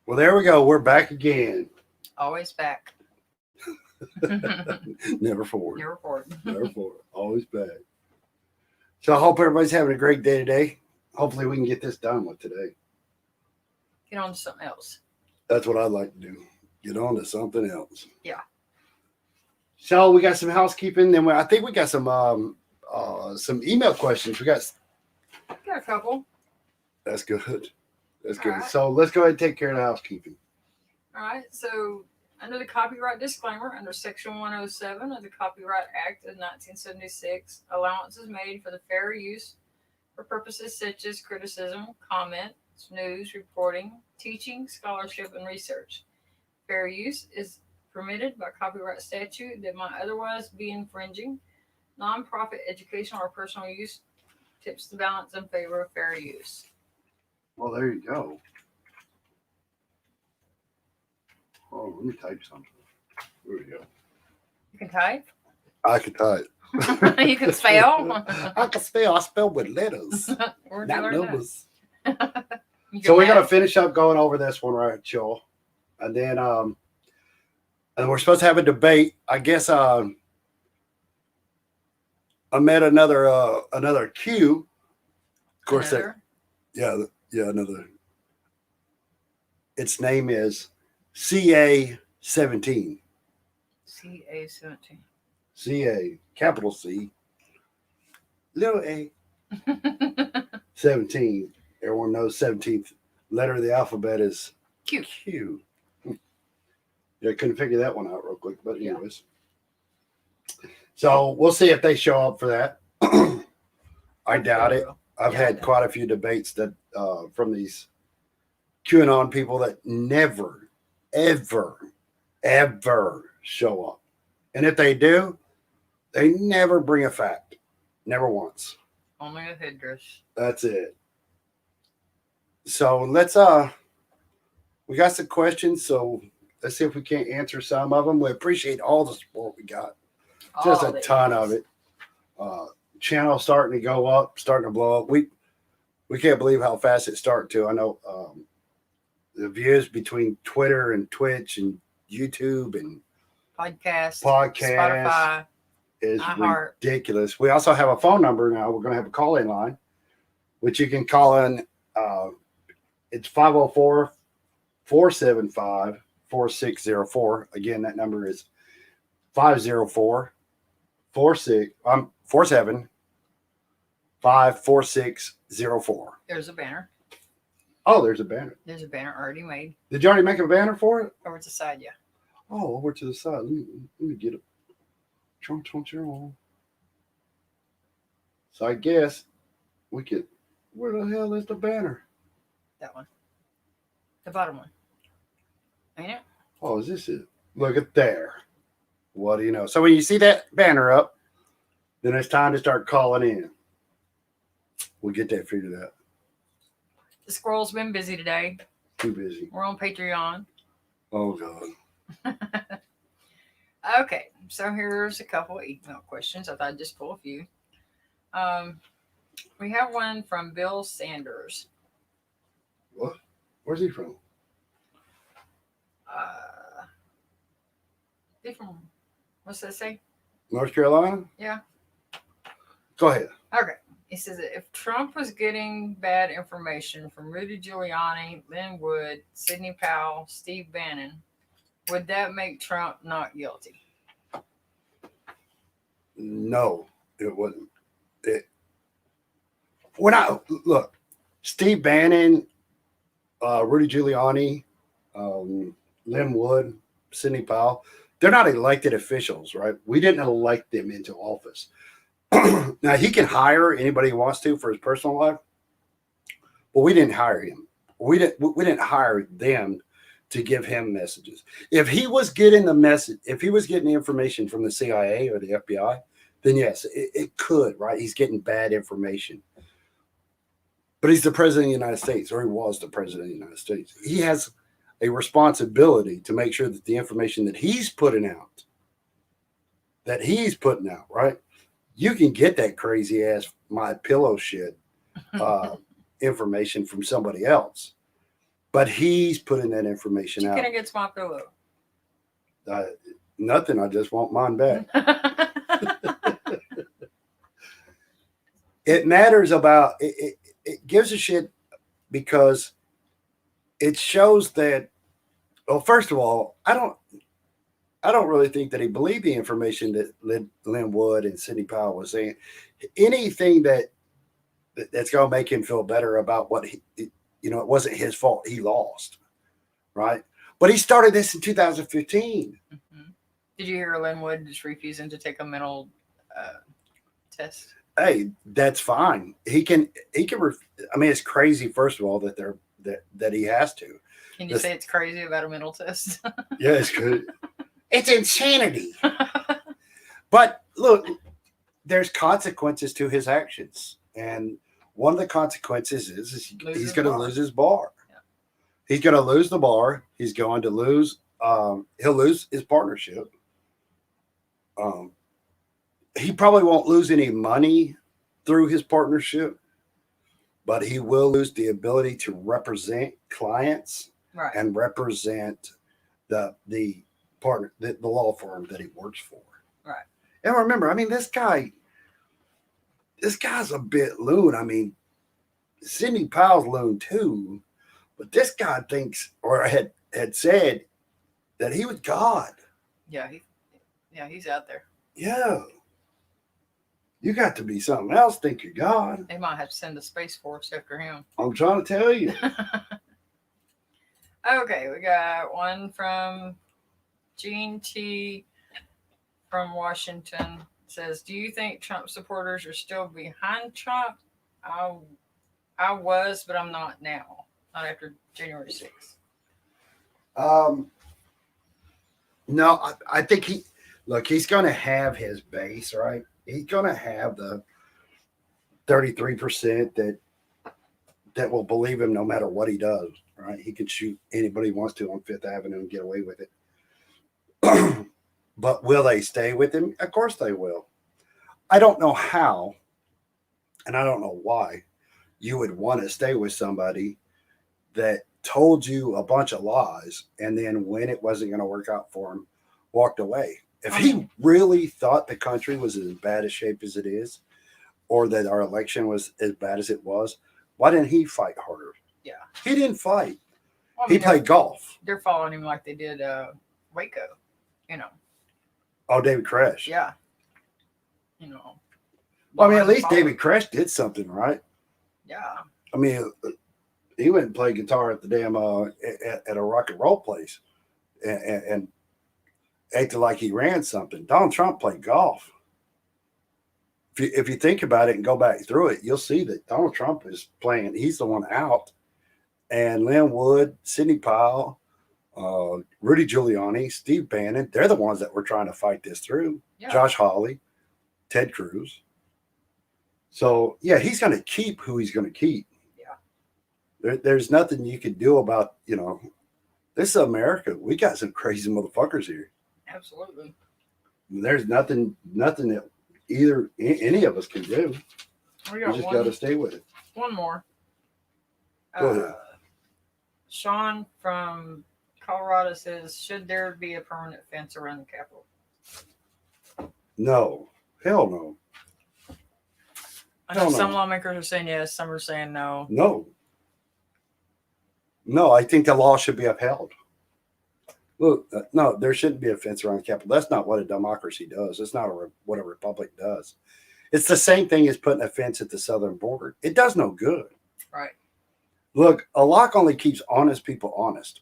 Well, there we go. We're back again. Always back. Never forward. Never forward. Never forward. Always back. So I hope everybody's having a great day today. Hopefully we can get this done with today. Get on to something else. That's what I'd like to do. Get on to something else. Yeah. So we got some housekeeping. Then I think we got some email questions. We got a couple. That's good. That's All good. right. So let's go ahead and take care of the housekeeping. All right. So under the copyright disclaimer, under Section 107 of the Copyright Act of 1976, allowance is made for the fair use for purposes such as criticism, comment, news, reporting, teaching, scholarship, and research. Fair use is permitted by copyright statute that might otherwise be infringing. Nonprofit educational or personal use tips the balance in favor of fair use. Well, there you go. Oh, let me type something. There we go. You can type. I can type. You can spell. I can spell. I spell with letters, Where'd not you learn numbers. that? So we're gonna finish up going over this one, right, y'all? And then we're supposed to have a debate. I guess I met another Q. Of course, another. Its name is CA17. CA17. CA, capital C, little a, 17. Everyone knows 17th letter of the alphabet is Q. Q. Yeah, I couldn't figure that one out real quick, but anyways. So we'll see if they show up for that. I doubt it. I've had quite a few debates that from these QAnon people that never, ever, ever show up. And if they do, they never bring a fact. Never once. Only a headdress. That's it. So let's we got some questions, so let's see if we can't answer some of them. We appreciate all the support we got. Just a ton of it. Channel starting to go up, starting to blow up. We can't believe how fast it started to. I know the views between Twitter and Twitch and YouTube and podcast, Spotify is ridiculous. We also have a phone number now. We're going to have a call-in line, which you can call in. It's 504-475-4604. Again, that number is 504-47-54604. There's a banner. Oh, there's a banner. There's a banner already made. Did you already make a banner for it? Over to the side, yeah. Oh, over to the side. Let me get it. So I guess we could. Where the hell is the banner? That one. The bottom one. Ain't it? Oh, is this it? Look at there. What do you know? So when you see that banner up, then it's time to start calling in. We'll get that figured out. The squirrel's been busy today. Too busy. We're on Patreon. Oh, God. Okay, so here's a couple of email questions. I thought I'd just pull a few. We have one from Bill Sanders. What? Where's he from? He from, what's that say? North Carolina? Yeah. Go ahead. Okay. He says that if Trump was getting bad information from Rudy Giuliani, Lynn Wood, Sidney Powell, Steve Bannon, would that make Trump not guilty? No, it wouldn't. Look, Steve Bannon, Rudy Giuliani, Lynn Wood, Sidney Powell, they're not elected officials, right? We didn't elect them into office. Now, he can hire anybody he wants to for his personal life, but we didn't hire him. We didn't hire them to give him messages. If he was getting the message, if he was getting the information from the CIA or the FBI, then yes, it could, right? He's getting bad information. But he's the president of the United States, or he was the president of the United States. He has a responsibility to make sure that the information that he's putting out, right? You can get that crazy ass my pillow shit information from somebody else. But he's putting that information Chicken out. against my pillow. Nothing. I just want mine back. It matters about it gives a shit because it shows that. Well, first of all, I don't really think that he believed the information that Lynn Wood and Sidney Powell was saying. Anything that's going to make him feel better about what it wasn't his fault. He lost, right? But he started this in 2015. Mm-hmm. Did you hear Lynn Wood just refusing to take a mental test? Hey, that's fine. He can. I mean, it's crazy. First of all, that he has to. Can you say it's crazy about a mental test? Yeah, it's good. It's insanity. But look, there's consequences to his actions, and one of the consequences is he's going to lose his bar. Yeah. He's going to lose the bar. He's going to lose. He'll lose his partnership. He probably won't lose any money through his partnership, but he will lose the ability to represent clients, right, and represent the partner, the law firm that he works for. Right. And remember, I mean, this guy's a bit loon. I mean, Sidney Powell's loon too, but this guy thinks, or had said, that he was God. Yeah, he's out there. Yeah. You got to be something else, think you're God. They might have to send a Space Force after him. I'm trying to tell you. Okay, we got one from Gene T. from Washington. It says, do you think Trump supporters are still behind Trump? I was, but I'm not now. Not after January 6th. No, I think he's going to have his base, right? He's going to have the 33% that will believe him no matter what he does, right? He can shoot anybody he wants to on Fifth Avenue and get away with it. But will they stay with him? Of course they will. I don't know how, and I don't know why you would want to stay with somebody that told you a bunch of lies and then when it wasn't going to work out for him, walked away. If he really thought the country was as bad a shape as it is, or that our election was as bad as it was, why didn't he fight harder? Yeah. He didn't fight. Well, he played golf. They're following him like they did Waco, Oh, David Koresh. Yeah. Well, I mean, at least David Koresh did something, right? Yeah. I mean, he went and played guitar at the damn at a rock and roll place, and acted like he ran something. Donald Trump played golf. If you think about it and go back through it, you'll see that Donald Trump is playing. He's the one out, and Lynn Wood, Sidney Powell, Rudy Giuliani, Steve Bannon, they're the ones that were trying to fight this through. Yeah. Josh Hawley, Ted Cruz. So yeah, he's going to keep who he's going to keep. Yeah. There's nothing you can do about this is America. We got some crazy motherfuckers here. Absolutely. There's nothing that any of us can do. We just got to stay with it. One more. Go ahead. Sean from Colorado says, should there be a permanent fence around the Capitol? No. Hell no. I know some lawmakers are saying yes, some are saying no. No, I think the law should be upheld. Look, no, there shouldn't be a fence around the Capitol. That's not what a democracy does. It's not what a republic does. It's the same thing as putting a fence at the southern border. It does no good. Right. Look, a lock only keeps honest people honest.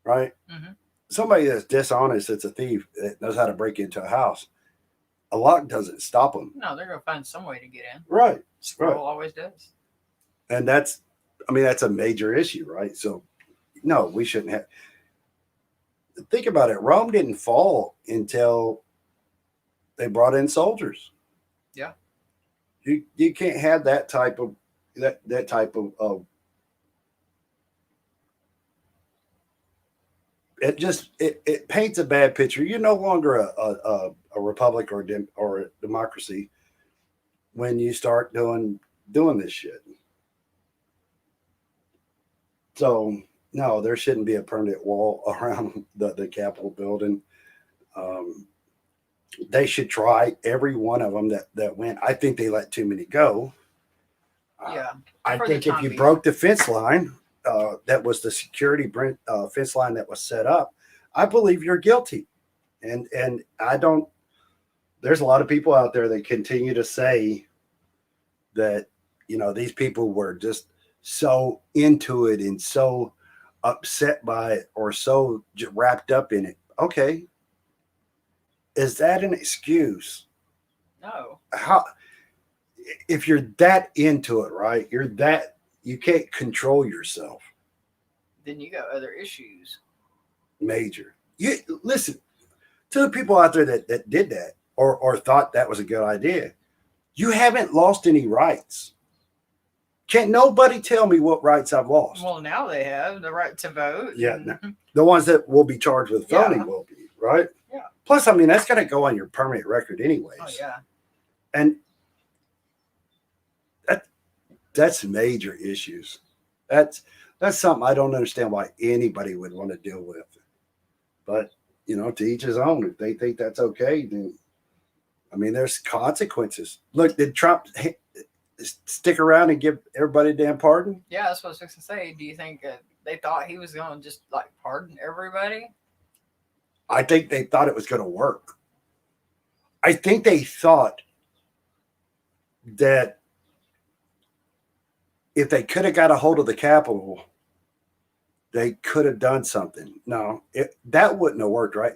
Right? Mm-hmm. Somebody that's dishonest, that's a thief, that knows how to break into a house, a lock doesn't stop them. No, they're going to find some way to get in. Right. Squirrel always does. And that's a major issue, right? So, no, we shouldn't have. Think about it. Rome didn't fall until they brought in soldiers. Yeah. You can't have that type of that type of it paints a bad picture. You're no longer a republic or a democracy when you start doing this shit. So no, there shouldn't be a permanent wall around the Capitol building. Um, they should try every one of them that went. I think they let too many go. Yeah. I For the think if time you being. broke the fence line, that was the security fence line that was set up, I believe you're guilty. And I don't. There's a lot of people out there that continue to say that these people were just so into it and so upset by it or so wrapped up in it. Okay, is that an excuse? No. How if you're that into it, right? You can't control yourself. Then you got other issues. Major. You listen to the people out there that did that or thought that was a good idea. You haven't lost any rights. Can't nobody tell me what rights I've lost. Well, now they have the right to vote. Yeah, no. The ones that will be charged with voting will be, right? Yeah. Plus, I mean, that's going to go on your permanent record anyways. Oh, yeah. And that's major issues. That's something I don't understand why anybody would want to deal with. But, to each his own. If they think that's okay, then, I mean, there's consequences. Look, did Trump stick around and give everybody a damn pardon? Yeah, that's what I was fixing to say. Do you think they thought he was going to just like pardon everybody? I think they thought it was going to work. I think they thought that if they could have got a hold of the Capitol, they could have done something. No, that wouldn't have worked, right?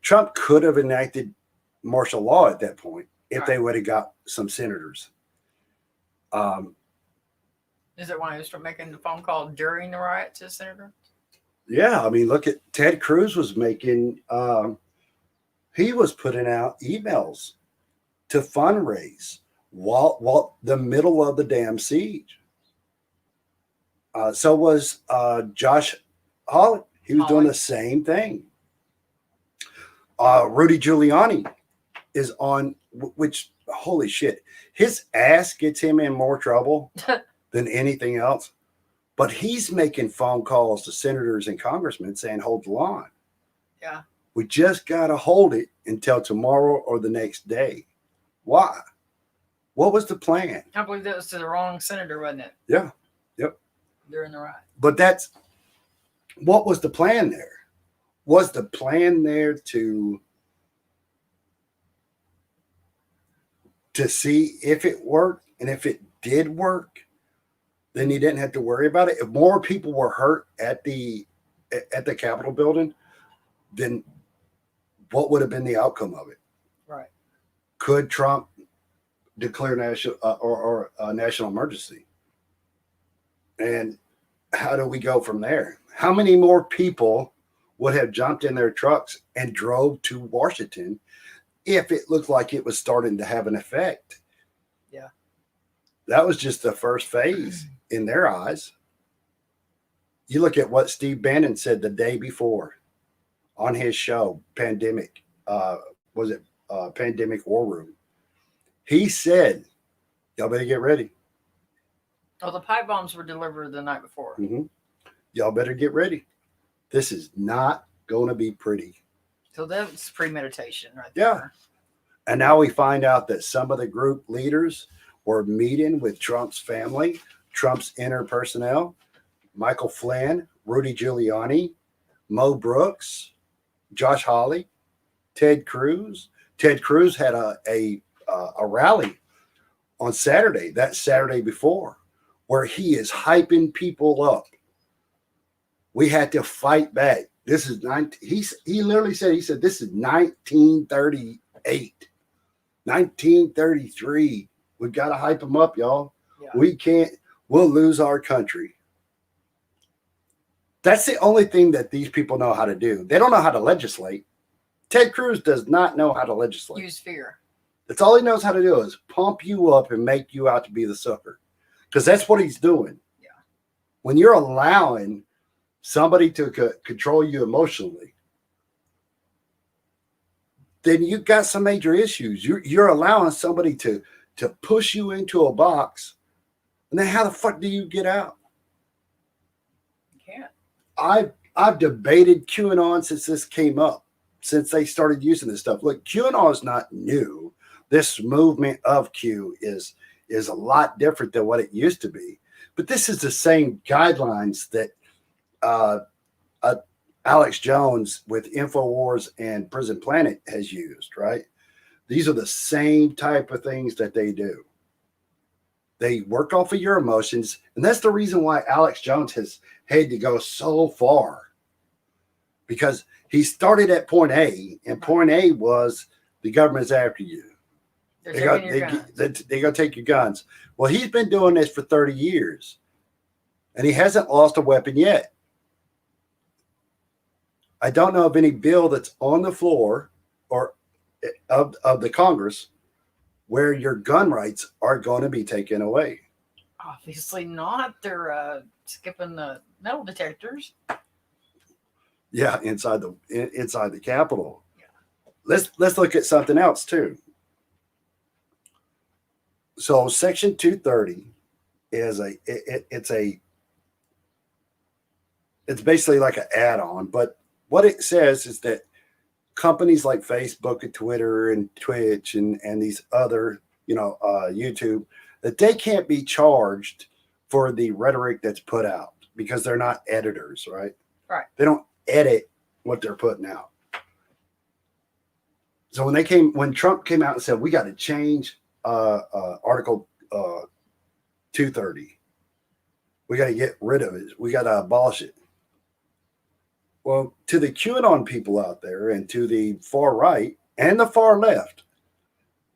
Trump could have enacted martial law at that point if they would have got some senators. Is it when he was making the phone call during the riot to the senator? Yeah, I mean, look at Ted Cruz was making. He was putting out emails to fundraise while the middle of the damn siege. So was Josh Hawley. He was doing the same thing. Rudy Giuliani is on, which, holy shit, his ass gets him in more trouble than anything else. But he's making phone calls to senators and congressmen saying, hold the line. Yeah. We just got to hold it until tomorrow or the next day. Why? What was the plan? I believe that was to the wrong senator, wasn't it? Yeah. Yep. During the riot. But what was the plan there? Was the plan there to see if it worked? And if it did work, then you didn't have to worry about it. If more people were hurt at the Capitol building, then what would have been the outcome of it? Right. Could Trump declare national or a national emergency? And how do we go from there? How many more people would have jumped in their trucks and drove to Washington if it looked like it was starting to have an effect? Yeah. That was just the first phase in their eyes. You look at what Steve Bannon said the day before on his show, Pandemic. Pandemic War Room? He said, y'all better get ready. Oh, the pipe bombs were delivered the night before. Mm-hmm. Y'all better get ready. This is not going to be pretty. So that's premeditation right Yeah. there. And now we find out that some of the group leaders were meeting with Trump's family, Trump's inner personnel, Michael Flynn, Rudy Giuliani, Mo Brooks, Josh Hawley, Ted Cruz. Ted Cruz had a rally on Saturday, that Saturday before, where he is hyping people up. We had to fight back. This is he literally said, this is 1938, 1933. We've got to hype them up, y'all. Yeah. We'll lose our country. That's the only thing that these people know how to do. They don't know how to legislate. Ted Cruz does not know how to legislate. Use fear. That's all he knows how to do is pump you up and make you out to be the sucker. Because that's what he's doing. Yeah. When you're allowing somebody to control you emotionally, then you've got some major issues. You're allowing somebody to push you into a box. And then how the fuck do you get out? You I've debated QAnon since this came up, since they started using this stuff. Look, QAnon is not new. This movement of Q is a lot different than what it used to be. But this is the same guidelines that uh, uh, Alex Jones with InfoWars and Prison Planet has used, right? These are the same type of things that they do. They work off of your emotions. And that's the reason why Alex Jones has had to go so far, because he started at point A, and point A was the government's after you. They're going to take your guns. Well, he's been doing this for 30 years, and he hasn't lost a weapon yet. I don't know of any bill that's on the floor or of the Congress where your gun rights are going to be taken away. Obviously not. They're skipping the metal detectors. Yeah, inside the Capitol. Yeah. Let's look at something else too. So Section 230 is it's basically like an add-on, but what it says is that companies like Facebook and Twitter and Twitch and these other, YouTube, that they can't be charged for the rhetoric that's put out because they're not editors, right? Right. They don't edit what they're putting out. So when Trump came out and said, we got to change Article 230, we got to get rid of it. We got to abolish it. Well, to the QAnon people out there and to the far right and the far left,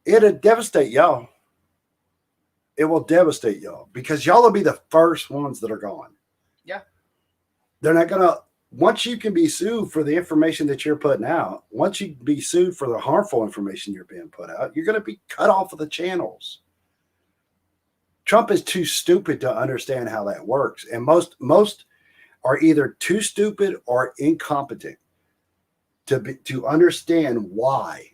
it'll devastate y'all. It will devastate y'all because y'all will be the first ones that are gone. Yeah. They're not going to, once you can be sued for the information that you're putting out, once you can be sued for the harmful information you're being put out, you're going to be cut off of the channels. Trump is too stupid to understand how that works. And most are either too stupid or incompetent to understand why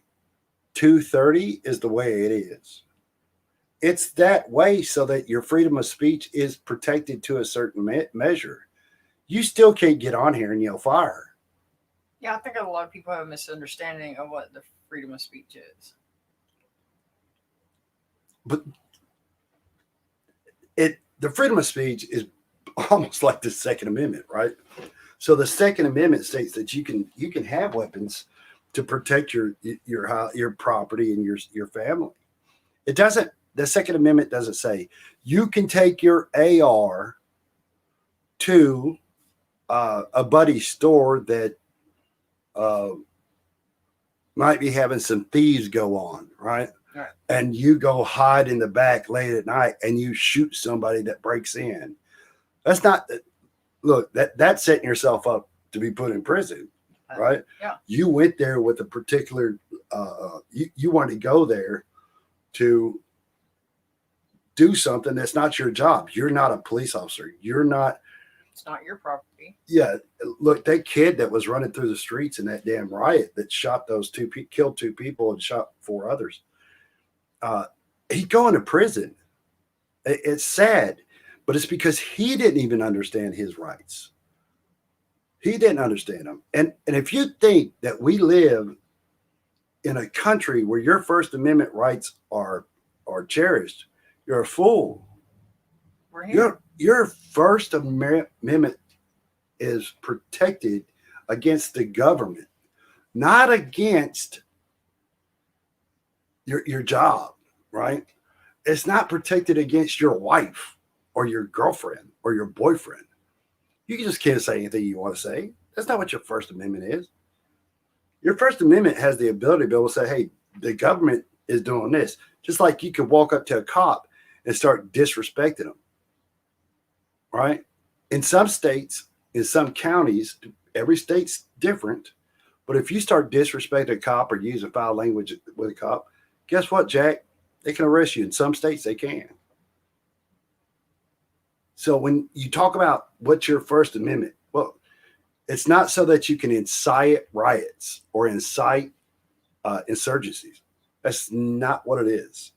230 is the way it is. It's that way so that your freedom of speech is protected to a certain measure. You still can't get on here and yell fire. Yeah, I think a lot of people have a misunderstanding of what the freedom of speech is. But the freedom of speech is almost like the Second Amendment, right? So the Second Amendment states that you can have weapons to protect your property and your family. It doesn't. The Second Amendment doesn't say you can take your AR to a buddy's store that might be having some thieves go on, right? Right. And you go hide in the back late at night and you shoot somebody that breaks in. That's not, look, that's setting yourself up to be put in prison, right? Yeah. You went there with a particular, you want to go there to do something that's not your job. You're not a police officer. It's not your property. Yeah. Look, that kid that was running through the streets in that damn riot that shot killed 2 people and shot 4 others. He's going to prison. It's sad, but it's because he didn't even understand his rights. He didn't understand them. And if you think that we live in a country where your First Amendment rights are cherished, you're a fool. We're here. Your First Amendment is protected against the government, not against your job, right? It's not protected against your wife or your girlfriend or your boyfriend. You just can't say anything you want to say. That's not what your First Amendment is. Your First Amendment has the ability to be able to say, hey, the government is doing this. Just like you could walk up to a cop and start disrespecting them, right? In some states, in some counties, every state's different. But if you start disrespecting a cop or using foul language with a cop, guess what, Jack? They can arrest you. In some states, they can. So when you talk about what's your First Amendment, well, it's not so that you can incite riots or incite insurgencies. That's not what it is.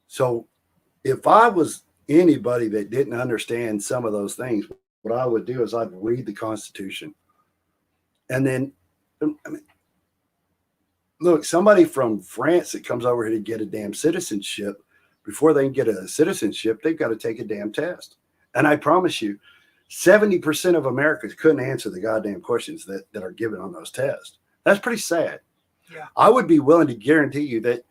So if I was anybody that didn't understand some of those things, what I would do is I'd read the Constitution. And then, I mean, look, somebody from France that comes over here to get a damn citizenship, before they can get a citizenship, they've got to take a damn test. And I promise you, 70% of Americans couldn't answer the goddamn questions that are given on those tests. That's pretty sad. Yeah. I would be willing to guarantee you that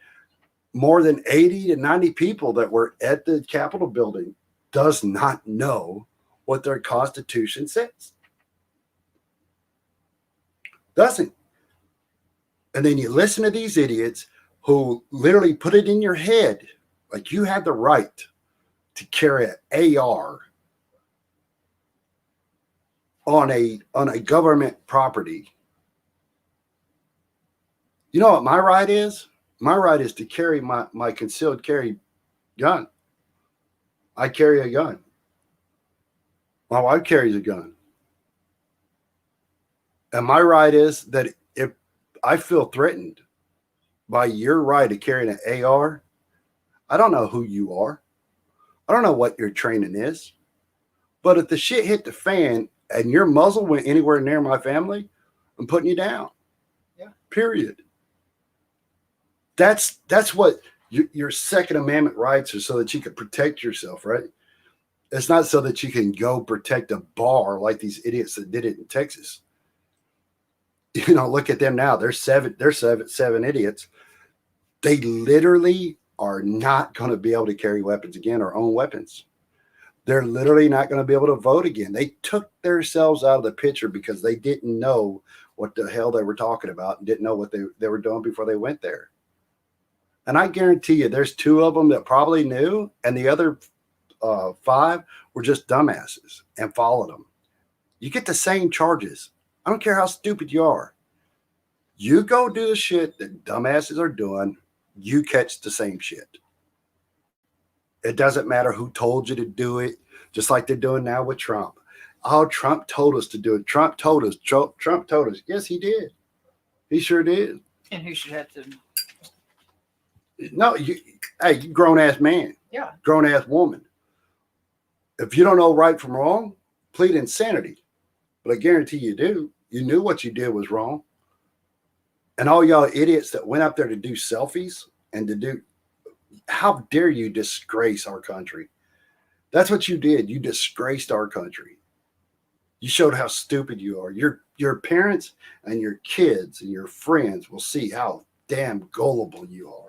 more than 80 to 90 people that were at the Capitol building does not know what their Constitution says. Doesn't. And then you listen to these idiots who literally put it in your head like you have the right to carry an AR on a government property. You know what my right is? My right is to carry my concealed carry gun. I carry a gun. My wife carries a gun. And my right is that if I feel threatened by your right of carrying an AR, I don't know who you are. I don't know what your training is. But if the shit hit the fan and your muzzle went anywhere near my family, I'm putting you down. Yeah. Period. That's what your Second Amendment rights are, so that you can protect yourself, right? It's not so that you can go protect a bar like these idiots that did it in Texas. You know, look at them now. They're seven idiots. They literally are not going to be able to carry weapons again or own weapons. They're literally not going to be able to vote again. They took themselves out of the picture because they didn't know what the hell they were talking about and didn't know what they were doing before they went there. And I guarantee you there's 2 of them that probably knew, and the other 5 were just dumbasses and followed them. You get the same charges. I don't care how stupid you are. You go do the shit that dumbasses are doing, you catch the same shit. It doesn't matter who told you to do it, just like they're doing now with Trump. Oh, Trump told us to do it. Trump told us. Trump told us. Yes, he did. He sure did. And who should have to? No, you grown-ass man. Yeah. Grown-ass woman. If you don't know right from wrong, plead insanity. But I guarantee you do. You knew what you did was wrong. And all y'all idiots that went up there to do selfies and to do, how dare you disgrace our country? That's what you did. You disgraced our country. You showed how stupid you are. Your parents and your kids and your friends will see how damn gullible you are.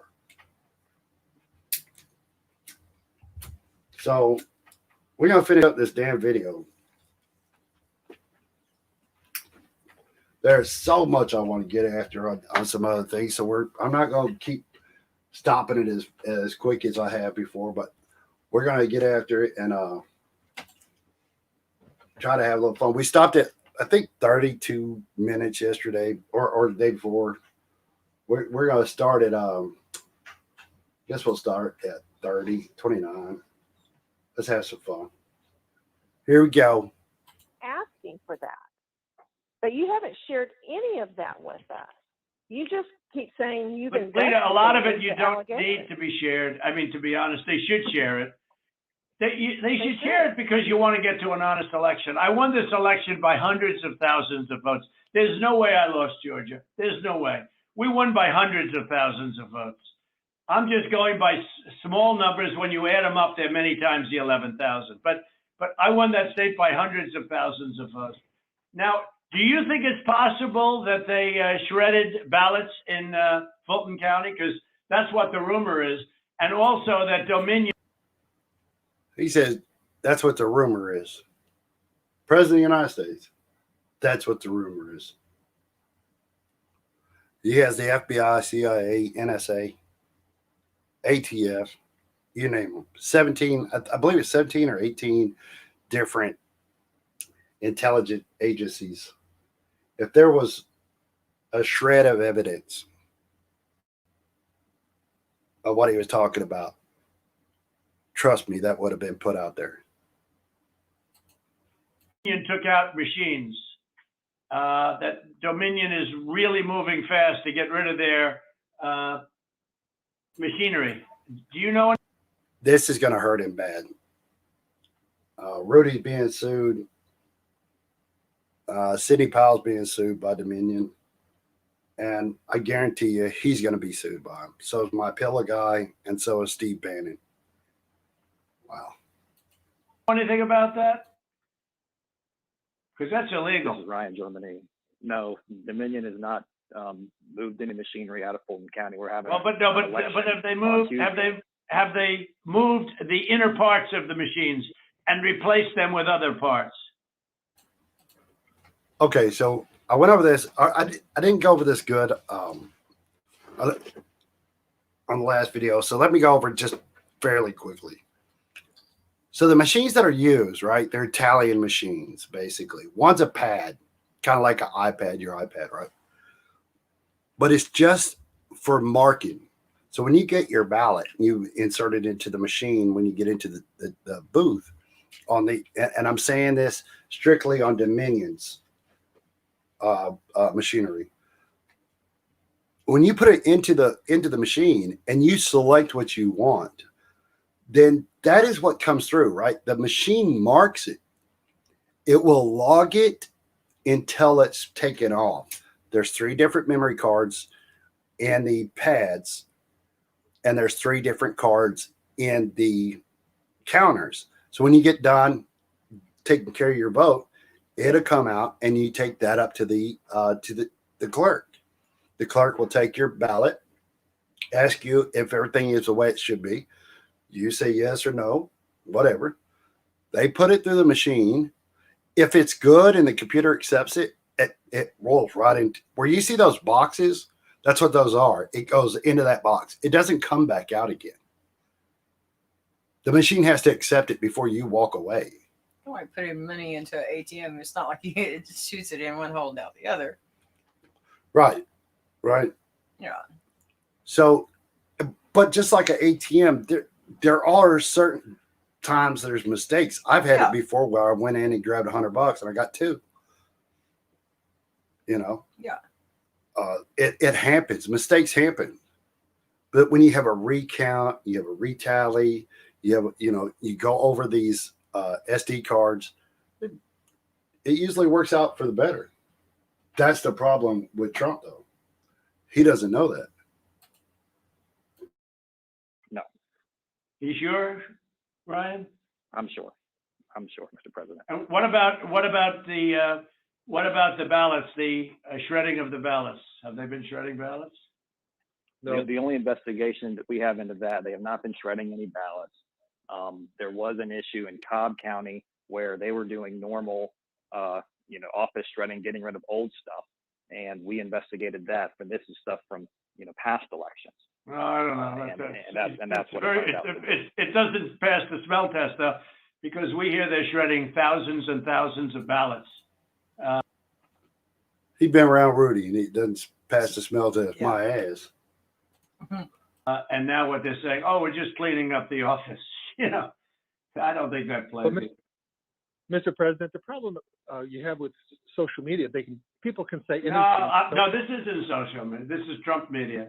So we're going to finish up this damn video. There's so much I want to get after on some other things. So I'm not going to keep stopping it as quick as I have before, but we're going to get after it and try to have a little fun. We stopped at, I think, 32 minutes yesterday or the day before. We're going to start at, guess we'll start at 29. Let's have some fun. Here we go. Asking for that. But you haven't shared any of that with us. You just keep saying you've But Lita, a lot of it you don't need to be shared. I mean, to be honest, they should share it. They should share it because you want to get to an honest election. I won this election by hundreds of thousands of votes. There's no way I lost Georgia. There's no way. We won by hundreds of thousands of votes. I'm just going by small numbers. When you add them up, they're many times the 11,000. But I won that state by hundreds of thousands of votes. Now, do you think it's possible that they shredded ballots in Fulton County? Because that's what the rumor is. And also that Dominion. He says that's what the rumor is. President of the United States. That's what the rumor is. He has the FBI, CIA, NSA, ATF, you name them. 17, I believe it's 17 or 18 different intelligence agencies. If there was a shred of evidence of what he was talking about, trust me, that would have been put out there. Dominion took out machines. That Dominion is really moving fast to get rid of their machinery. Do you know? This is going to hurt him bad. Rudy's being sued. Sidney Powell's being sued by Dominion. And I guarantee you he's going to be sued by him. So is my pillow guy, and so is Steve Bannon. Wow. Anything about that? Because that's illegal. This is Ryan, Germany. No, Dominion has not moved any machinery out of Fulton County. We're having Well, but have they moved? Have they moved the inner parts of the machines and replaced them with other parts? Okay, so I went over this. I didn't go over this good on the last video, so let me go over it just fairly quickly. So the machines that are used, right? They're Italian machines, basically. One's a pad, kind of like an iPad, your iPad, right? But it's just for marking. So when you get your ballot, you insert it into the machine when you get into the booth on the, and I'm saying this strictly on Dominion's machinery. When you put it into the machine and you select what you want, then that is what comes through, right? The machine marks it. It will log it until it's taken off. There's 3 different memory cards in the pads, and there's 3 different cards in the counters. So when you get done taking care of your vote, it'll come out and you take that up to the clerk. The clerk will take your ballot, ask you if everything is the way it should be. You say yes or no, whatever. They put it through the machine. If it's good and the computer accepts it, it rolls right into where you see those boxes. That's what those are. It goes into that box. It doesn't come back out again. The machine has to accept it before you walk away. You like putting money into an ATM. It's not like it just shoots it in one hole and out the other. Right. Yeah. So, but just like an ATM, there are certain times there's mistakes. I've had it before where I went in and grabbed $100 and I got 2. You know? Yeah. It happens. Mistakes happen. But when you have a recount, you have a retally, you go over these SD cards, it usually works out for the better. That's the problem with Trump, though. He doesn't know that. No. You sure, Ryan? I'm sure, Mr. President. And what about the ballots? The shredding of the ballots. Have they been shredding ballots? No. The only investigation that we have into that, they have not been shredding any ballots. There was an issue in Cobb County where they were doing normal, office shredding, getting rid of old stuff, and we investigated that. But this is stuff from past elections. Well, I don't know. That's what it doesn't pass the smell test though, because we hear they're shredding thousands and thousands of ballots. He's been around Rudy and he doesn't pass the smell test. My ass. And now what they're saying, oh, we're just cleaning up the office. I don't think that plays. Mr. President, the problem you have with social media, people can say anything. No, this isn't social media. This is Trump media.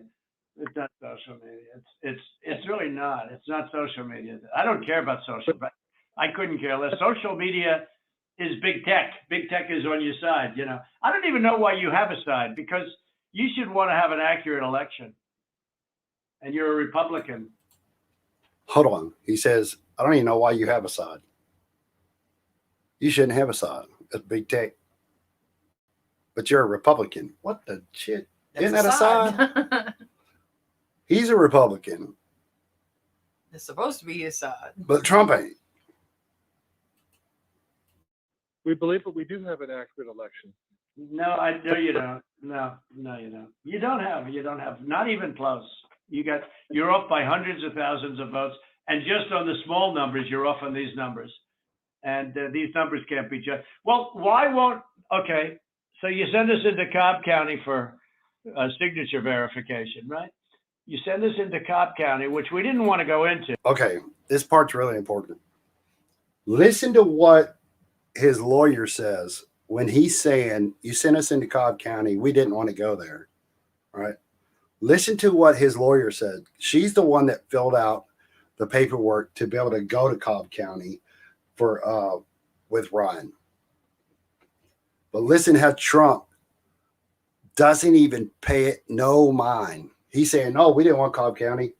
It's not social media. It's really not. It's not social media. I don't care about social, but I couldn't care less. Social media is big tech. Big tech is on your side. I don't even know why you have a side, because you should want to have an accurate election. And you're a Republican. Hold on. He says, I don't even know why you have a side. You shouldn't have a side. That's big tech. But you're a Republican. What the shit? Isn't that a side? He's a Republican. It's supposed to be his side. But Trump ain't. We believe that we do have an accurate election. No, I know you don't. No, you don't. You don't have. Not even close. You're off by hundreds of thousands of votes, and just on the small numbers, you're off on these numbers, and these numbers can't be judged. Well, why won't? Okay, so you send us into Cobb County for signature verification, right? You send us into Cobb County, which we didn't want to go into. Okay, this part's really important. Listen to what his lawyer says when he's saying, you sent us into Cobb County, we didn't want to go there, right? Listen to what his lawyer said. She's the one that filled out the paperwork to be able to go to Cobb County for with Ryan. But listen how Trump doesn't even pay it no mind. He's saying, no, we didn't want Cobb County.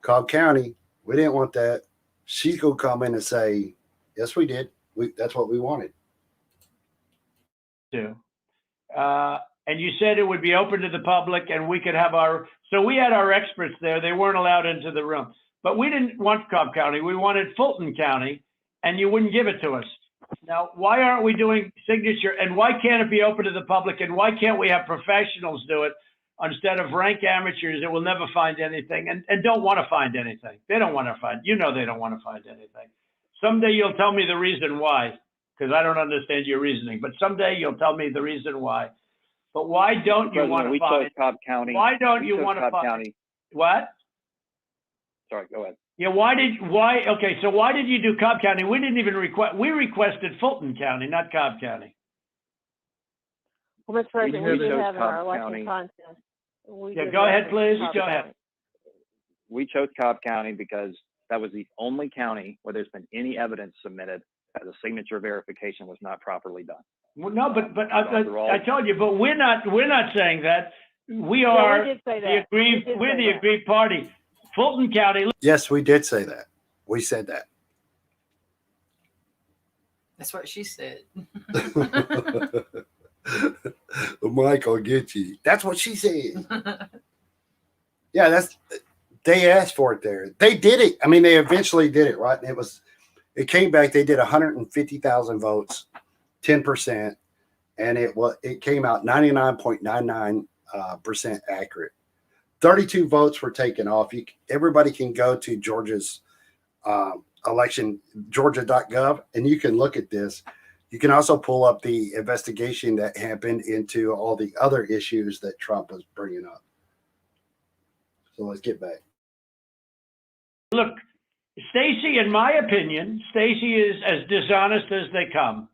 Cobb County, we didn't want that. She's going to come in and say, yes, we did. That's what we wanted. Too. And you said it would be open to the public and we could have so we had our experts there. They weren't allowed into the room. But we didn't want Cobb County. We wanted Fulton County, and you wouldn't give it to us. Now, why aren't we doing signature? And why can't it be open to the public? And why can't we have professionals do it instead of rank amateurs that will never find anything and don't want to find anything? They don't want to find, they don't want to find anything. Someday you'll tell me the reason why, because I don't understand your reasoning. But someday you'll tell me the reason why. But why don't you want to find? We chose Cobb County. Why don't you want to find? What? Sorry, go ahead. Yeah, okay, so why did you do Cobb County? We didn't even we requested Fulton County, not Cobb County. Well, Mr. President, we did have in our Cobb election County. contest. Yeah, go ahead, please. Go ahead. We chose Cobb County because that was the only county where there's been any evidence submitted that the signature verification was not properly done. Well, no, but I told you, but we're not saying that. We are the aggrieved party. Fulton County. Yes, we did say that. We said that. That's what she said. Mike, I'll get you. That's what she said. Yeah, they asked for it there. They did it. I mean, they eventually did it, right? And it came back. They did 150,000 votes, 10%, and it came out 99.99% accurate. 32 votes were taken off. Everybody can go to Georgia's election, georgia.gov, and you can look at this. You can also pull up the investigation that happened into all the other issues that Trump was bringing up. So let's get back. Look, Stacey, in my opinion, Stacey is as dishonest as they come.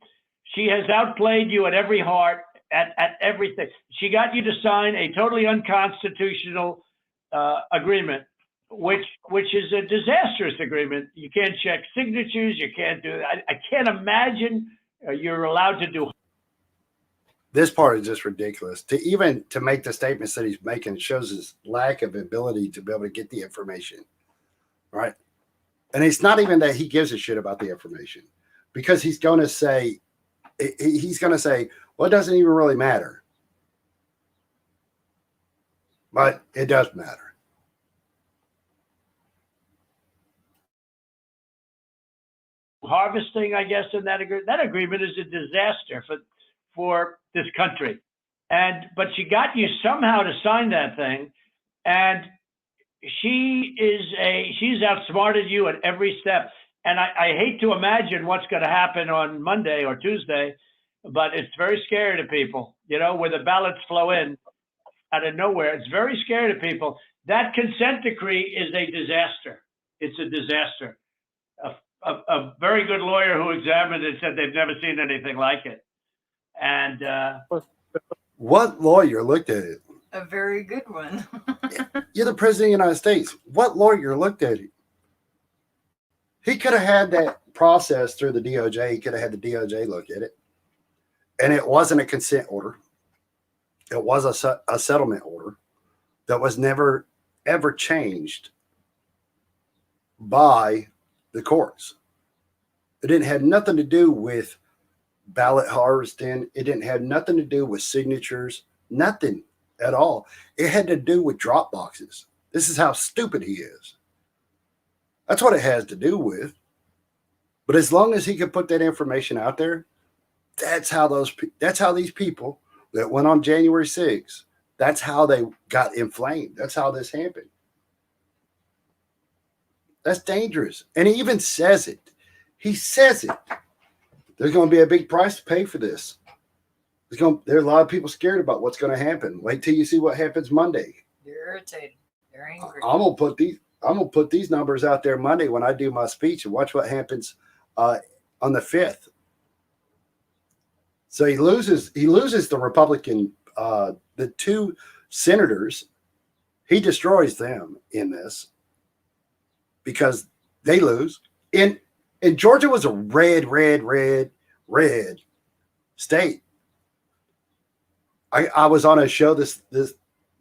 She has outplayed you at every heart. At everything. She got you to sign a totally unconstitutional agreement, which is a disastrous agreement. You can't check signatures. You can't do that. I can't imagine you're allowed to do. This part is just ridiculous. To make the statements that he's making shows his lack of ability to be able to get the information, right? And it's not even that he gives a shit about the information, because he's going to say, well, it doesn't even really matter. But it does matter. Harvesting, I guess, in that agreement is a disaster for this country. But she got you somehow to sign that thing, and she's outsmarted you at every step. And I hate to imagine what's going to happen on Monday or Tuesday, but it's very scary to people, where the ballots flow in out of nowhere. It's very scary to people. That consent decree is a disaster. It's a disaster. A very good lawyer who examined it said they've never seen anything like it. And what lawyer looked at it? A very good one. You're the president of the United States. What lawyer looked at it? He could have had that process through the DOJ. He could have had the DOJ look at it. And it wasn't a consent order. It was a settlement order that was never, ever changed by the courts. It didn't have nothing to do with ballot harvesting. It didn't have nothing to do with signatures. Nothing at all. It had to do with drop boxes. This is how stupid he is. That's what it has to do with. But as long as he could put that information out there, that's how these people that went on January 6th, that's how they got inflamed. That's how this happened. That's dangerous. And he even says it. He says it. There's going to be a big price to pay for this. There are a lot of people scared about what's going to happen. Wait till you see what happens Monday. They're irritated. They're angry. I'm gonna put these numbers out there Monday when I do my speech, and watch what happens on the 5th. So he loses the Republican, the two senators. He destroys them in this because they lose. And Georgia was a red state. I was on a show this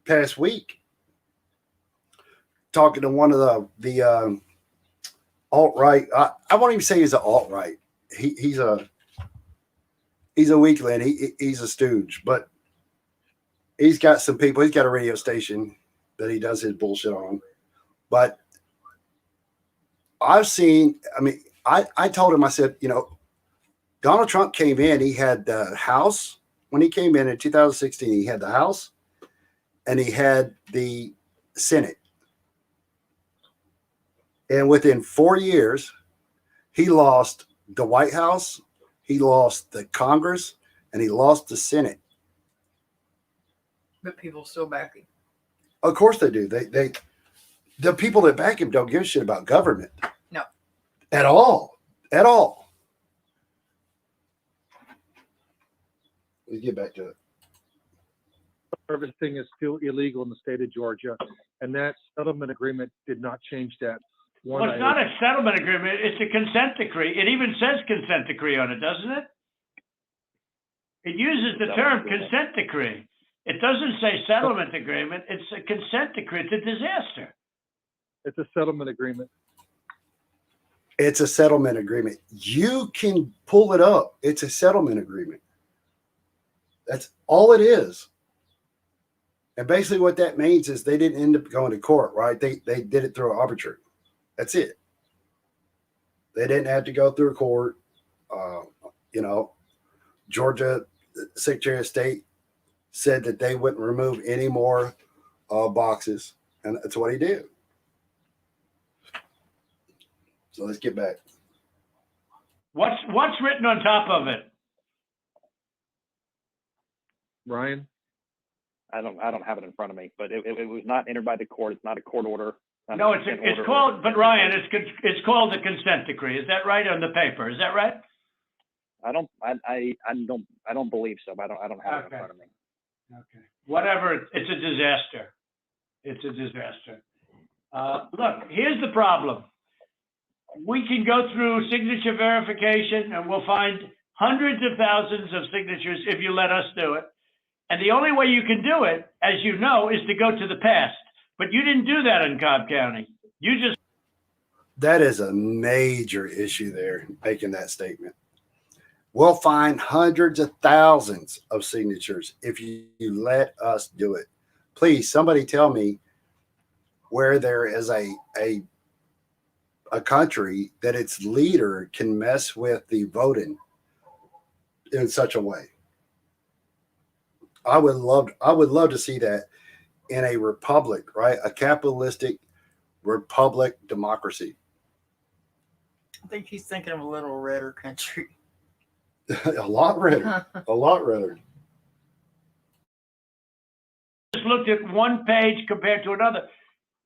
past week talking to one of the alt-right. I won't even say he's an alt-right. He's a weakling. He's a stooge, but he's got some people. He's got a radio station that he does his bullshit on. But I've seen, I mean, I told him, I said, you know, Donald Trump came in, he had the House. When he came in 2016, he had the House and he had the Senate. And within 4 years, he lost the White House, he lost the Congress, and he lost the Senate. But people still back him. Of course they do. The people that back him don't give a shit about government. No. At all. At all. Let's get back to it. Everything is still illegal in the state of Georgia, and that settlement agreement did not change that. Well, it's not a settlement agreement. It's a consent decree. It even says consent decree on it, doesn't it? It uses the term consent decree. It doesn't say settlement agreement. It's a consent decree. It's a disaster. It's a settlement agreement. It's a settlement agreement. You can pull it up. It's a settlement agreement. That's all it is. And basically what that means is they didn't end up going to court, right? They did it through an arbitrator. That's it. They didn't have to go through a court. You know, Georgia Secretary of State said that they wouldn't remove any more boxes. And that's what he did. So let's get back. What's written on top of it? Ryan? I don't have it in front of me, but it was not entered by the court. It's not a court order. No, it's called, but Ryan, it's called the consent decree. Is that right on the paper? Is that right? I don't believe so. But I don't have it in front of me. Okay. Whatever. It's a disaster. It's a disaster. Look, here's the problem. We can go through signature verification and we'll find hundreds of thousands of signatures if you let us do it. And the only way you can do it, as you know, is to go to the past. But you didn't do that in Cobb County. You just. That is a major issue there, making that statement. We'll find hundreds of thousands of signatures if you let us do it. Please, somebody tell me where there is a country that its leader can mess with the voting in such a way. I would love to see that in a republic, right? A capitalistic republic democracy. I think he's thinking of a little redder country. A lot redder. A lot redder. Just looked at one page compared to another.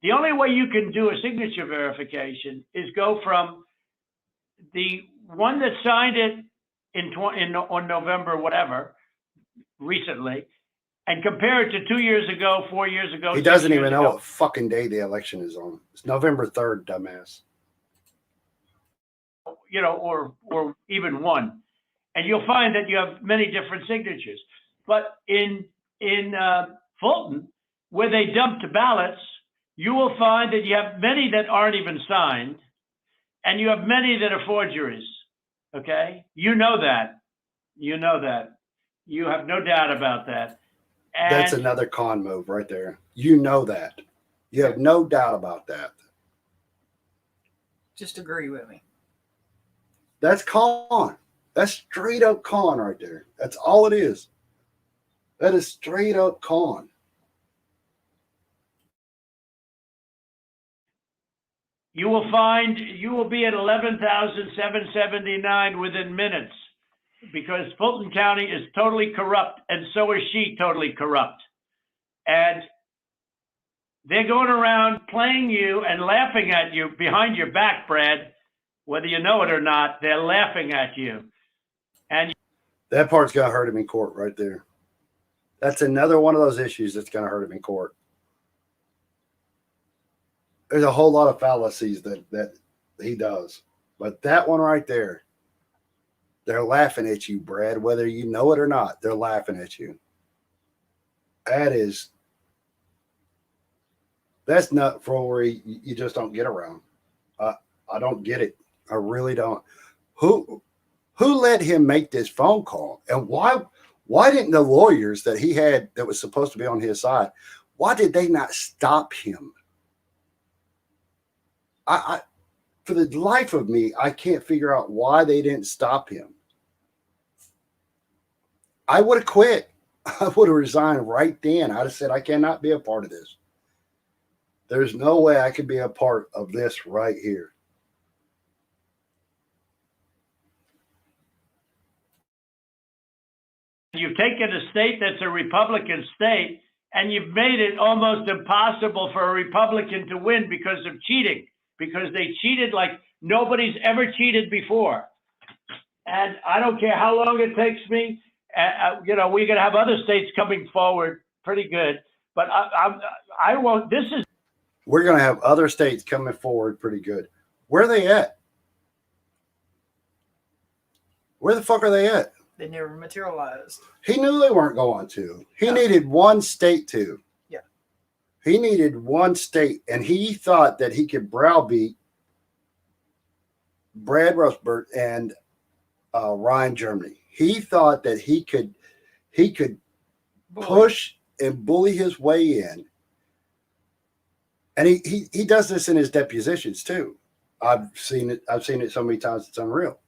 The only way you can do a signature verification is go from the one that signed it on November, whatever, recently, and compare it to 2 years ago, 4 years ago. He doesn't even know what fucking day the election is on. It's November 3rd, dumbass. You know, or even one. And you'll find that you have many different signatures. But in Fulton, where they dumped ballots, you will find that you have many that aren't even signed, and you have many that are forgeries. Okay? You know that. You know that. You have no doubt about that. And that's another con move right there. You know that. You have no doubt about that. Just agree with me. That's con. That's straight up con right there. That's all it is. That is straight up con. you will find you will be at 11,779 within minutes, because Fulton County is totally corrupt, and so is she totally corrupt. And they're going around playing you and laughing at you behind your back, Brad. Whether you know it or not, they're laughing at you. And that part's going to hurt him in court right there. That's another one of those issues that's going to hurt him in court. There's a whole lot of fallacies that he does. But that one right there, they're laughing at you, Brad. Whether you know it or not, they're laughing at you. that's nut foolery you just don't get around. I don't get it. I really don't. Who let him make this phone call? And why didn't the lawyers that he had that was supposed to be on his side, why did they not stop him? I for the life of me, I can't figure out why they didn't stop him. I would have quit. I would have resigned right then. I'd have said, I cannot be a part of this. There's no way I could be a part of this right here. You've taken a state that's a Republican state, and you've made it almost impossible for a Republican to win because of cheating, because they cheated like nobody's ever cheated before. And I don't care how long it takes me. We're going to have other states coming forward pretty good, but I won't. We're going to have other states coming forward pretty good. Where are they at? Where the fuck are they at? They never materialized. He knew they weren't going to. He needed one state to. Yeah. He needed one state, and he thought that he could browbeat Brad Rustbert and Ryan Germany. He thought that he could push and bully his way in. And he does this in his depositions too. I've seen it so many times it's unreal.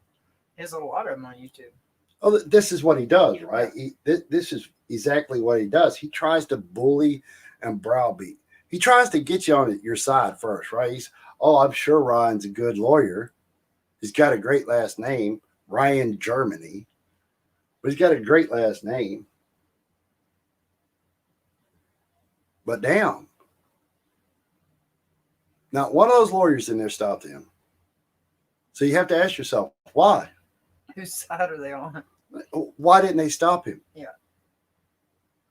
There's a lot of them on YouTube. Oh, this is what he does, right? This is exactly what he does. He tries to bully and browbeat. He tries to get you on your side first, right? I'm sure Ryan's a good lawyer. He's got a great last name, Ryan Germany, but he's got a great last name. But damn, not one of those lawyers in there stopped him. So you have to ask yourself, why? Whose side are they on? Why didn't they stop him? Yeah.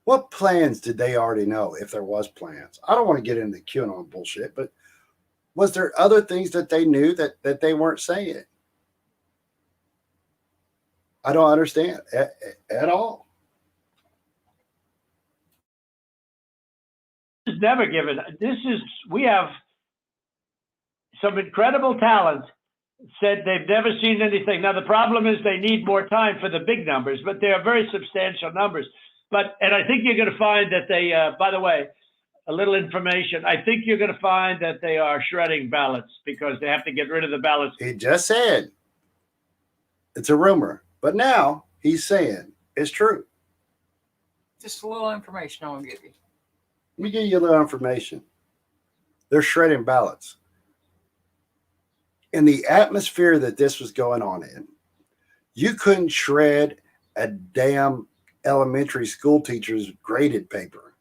What plans did they already know, if there was plans? I don't want to get into QAnon bullshit, but was there other things that they knew that they weren't saying? I don't understand at all. This is never given. We have some incredible talent said they've never seen anything. Now, the problem is they need more time for the big numbers, but they are very substantial numbers. And I think you're going to find that they, by the way, a little information, I think you're going to find that they are shredding ballots because they have to get rid of the ballots. He just said it's a rumor, but now he's saying it's true. Just a little information I'll give you. Let me give you a little information. They're shredding ballots. In the atmosphere that this was going on in, you couldn't shred a damn elementary school teacher's graded paper,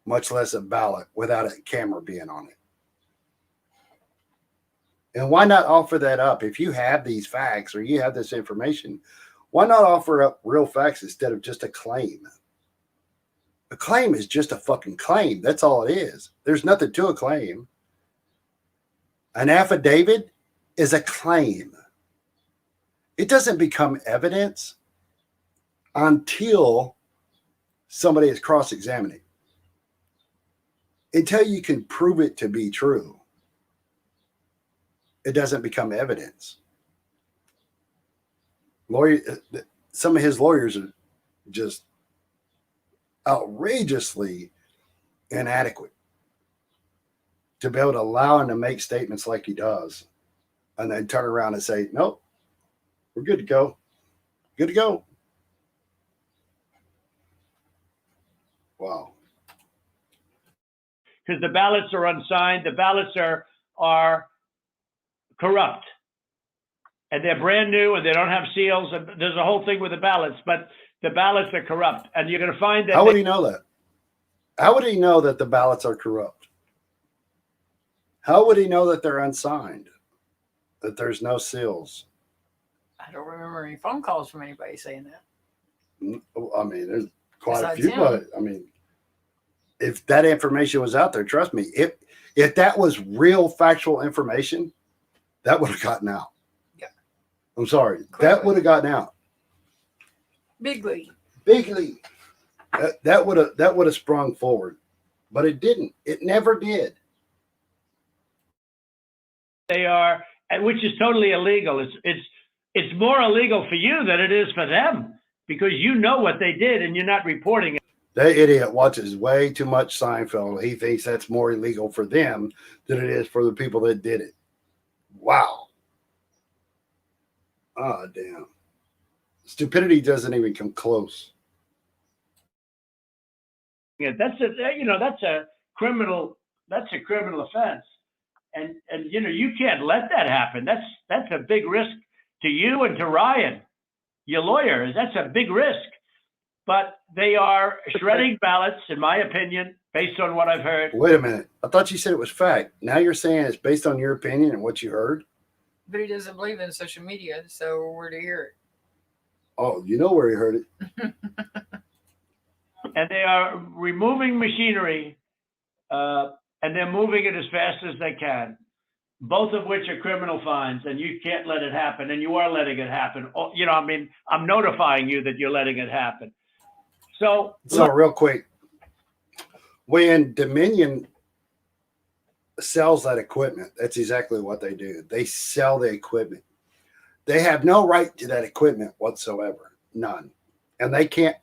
much less a ballot, without a camera being on it. And why not offer that up? If you have these facts or you have this information, why not offer up real facts instead of just a claim? A claim is just a fucking claim. That's all it is. There's nothing to a claim. An affidavit is a claim. It doesn't become evidence until somebody is cross-examining. Until you can prove it to be true, it doesn't become evidence. Some of his lawyers are just outrageously inadequate to be able to allow him to make statements like he does and then turn around and say, nope, we're good to go. Good to go. Wow. Because the ballots are unsigned, the ballots are corrupt. And they're brand new and they don't have seals. And there's a whole thing with the ballots, but the ballots are corrupt. And you're going to find that. How would he know that? How would he know that the ballots are corrupt? How would he know that they're unsigned? That there's no seals? I don't remember any phone calls from anybody saying that. I mean, there's quite Besides a few, him. but I mean, if that information was out there, trust me, if that was real factual information, that would have gotten out. Yeah. I'm sorry. Clearly. That would have gotten out. Big league. Big league. That would have sprung forward, but it didn't. It never did. They are, which is totally illegal. It's more illegal for you than it is for them because you know what they did and you're not reporting it. That idiot watches way too much Seinfeld. He thinks that's more illegal for them than it is for the people that did it. Wow. Ah, damn. Stupidity doesn't even come close. That's a criminal offense. And you can't let that happen. That's a big risk to you and to Ryan, your lawyer. That's a big risk. But they are shredding ballots, in my opinion, based on what I've heard. Wait a minute. I thought you said it was fact. Now you're saying it's based on your opinion and what you heard? But he doesn't believe in social media, so where to hear it? Oh, you know where he heard it. And they are removing machinery, and they're moving it as fast as they can, both of which are criminal fines, and you can't let it happen, and you are letting it happen. I'm notifying you that you're letting it happen. So real quick, when Dominion sells that equipment, that's exactly what they do. They sell the equipment. They have no right to that equipment whatsoever. None. And they can't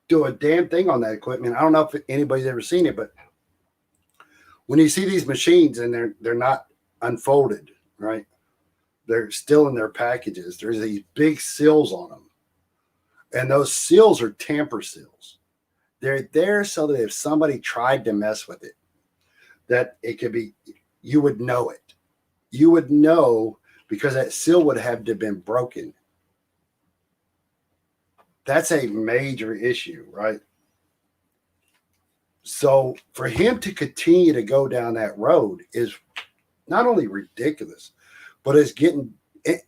do a damn thing on that equipment. I don't know if anybody's ever seen it, but when you see these machines and they're not unfolded, right? They're still in their packages. There's these big seals on them. And those seals are tamper seals. They're there so that if somebody tried to mess with it, that it could be, you would know it. You would know because that seal would have to have been broken. That's a major issue, right? So for him to continue to go down that road is not only ridiculous, but it's getting, and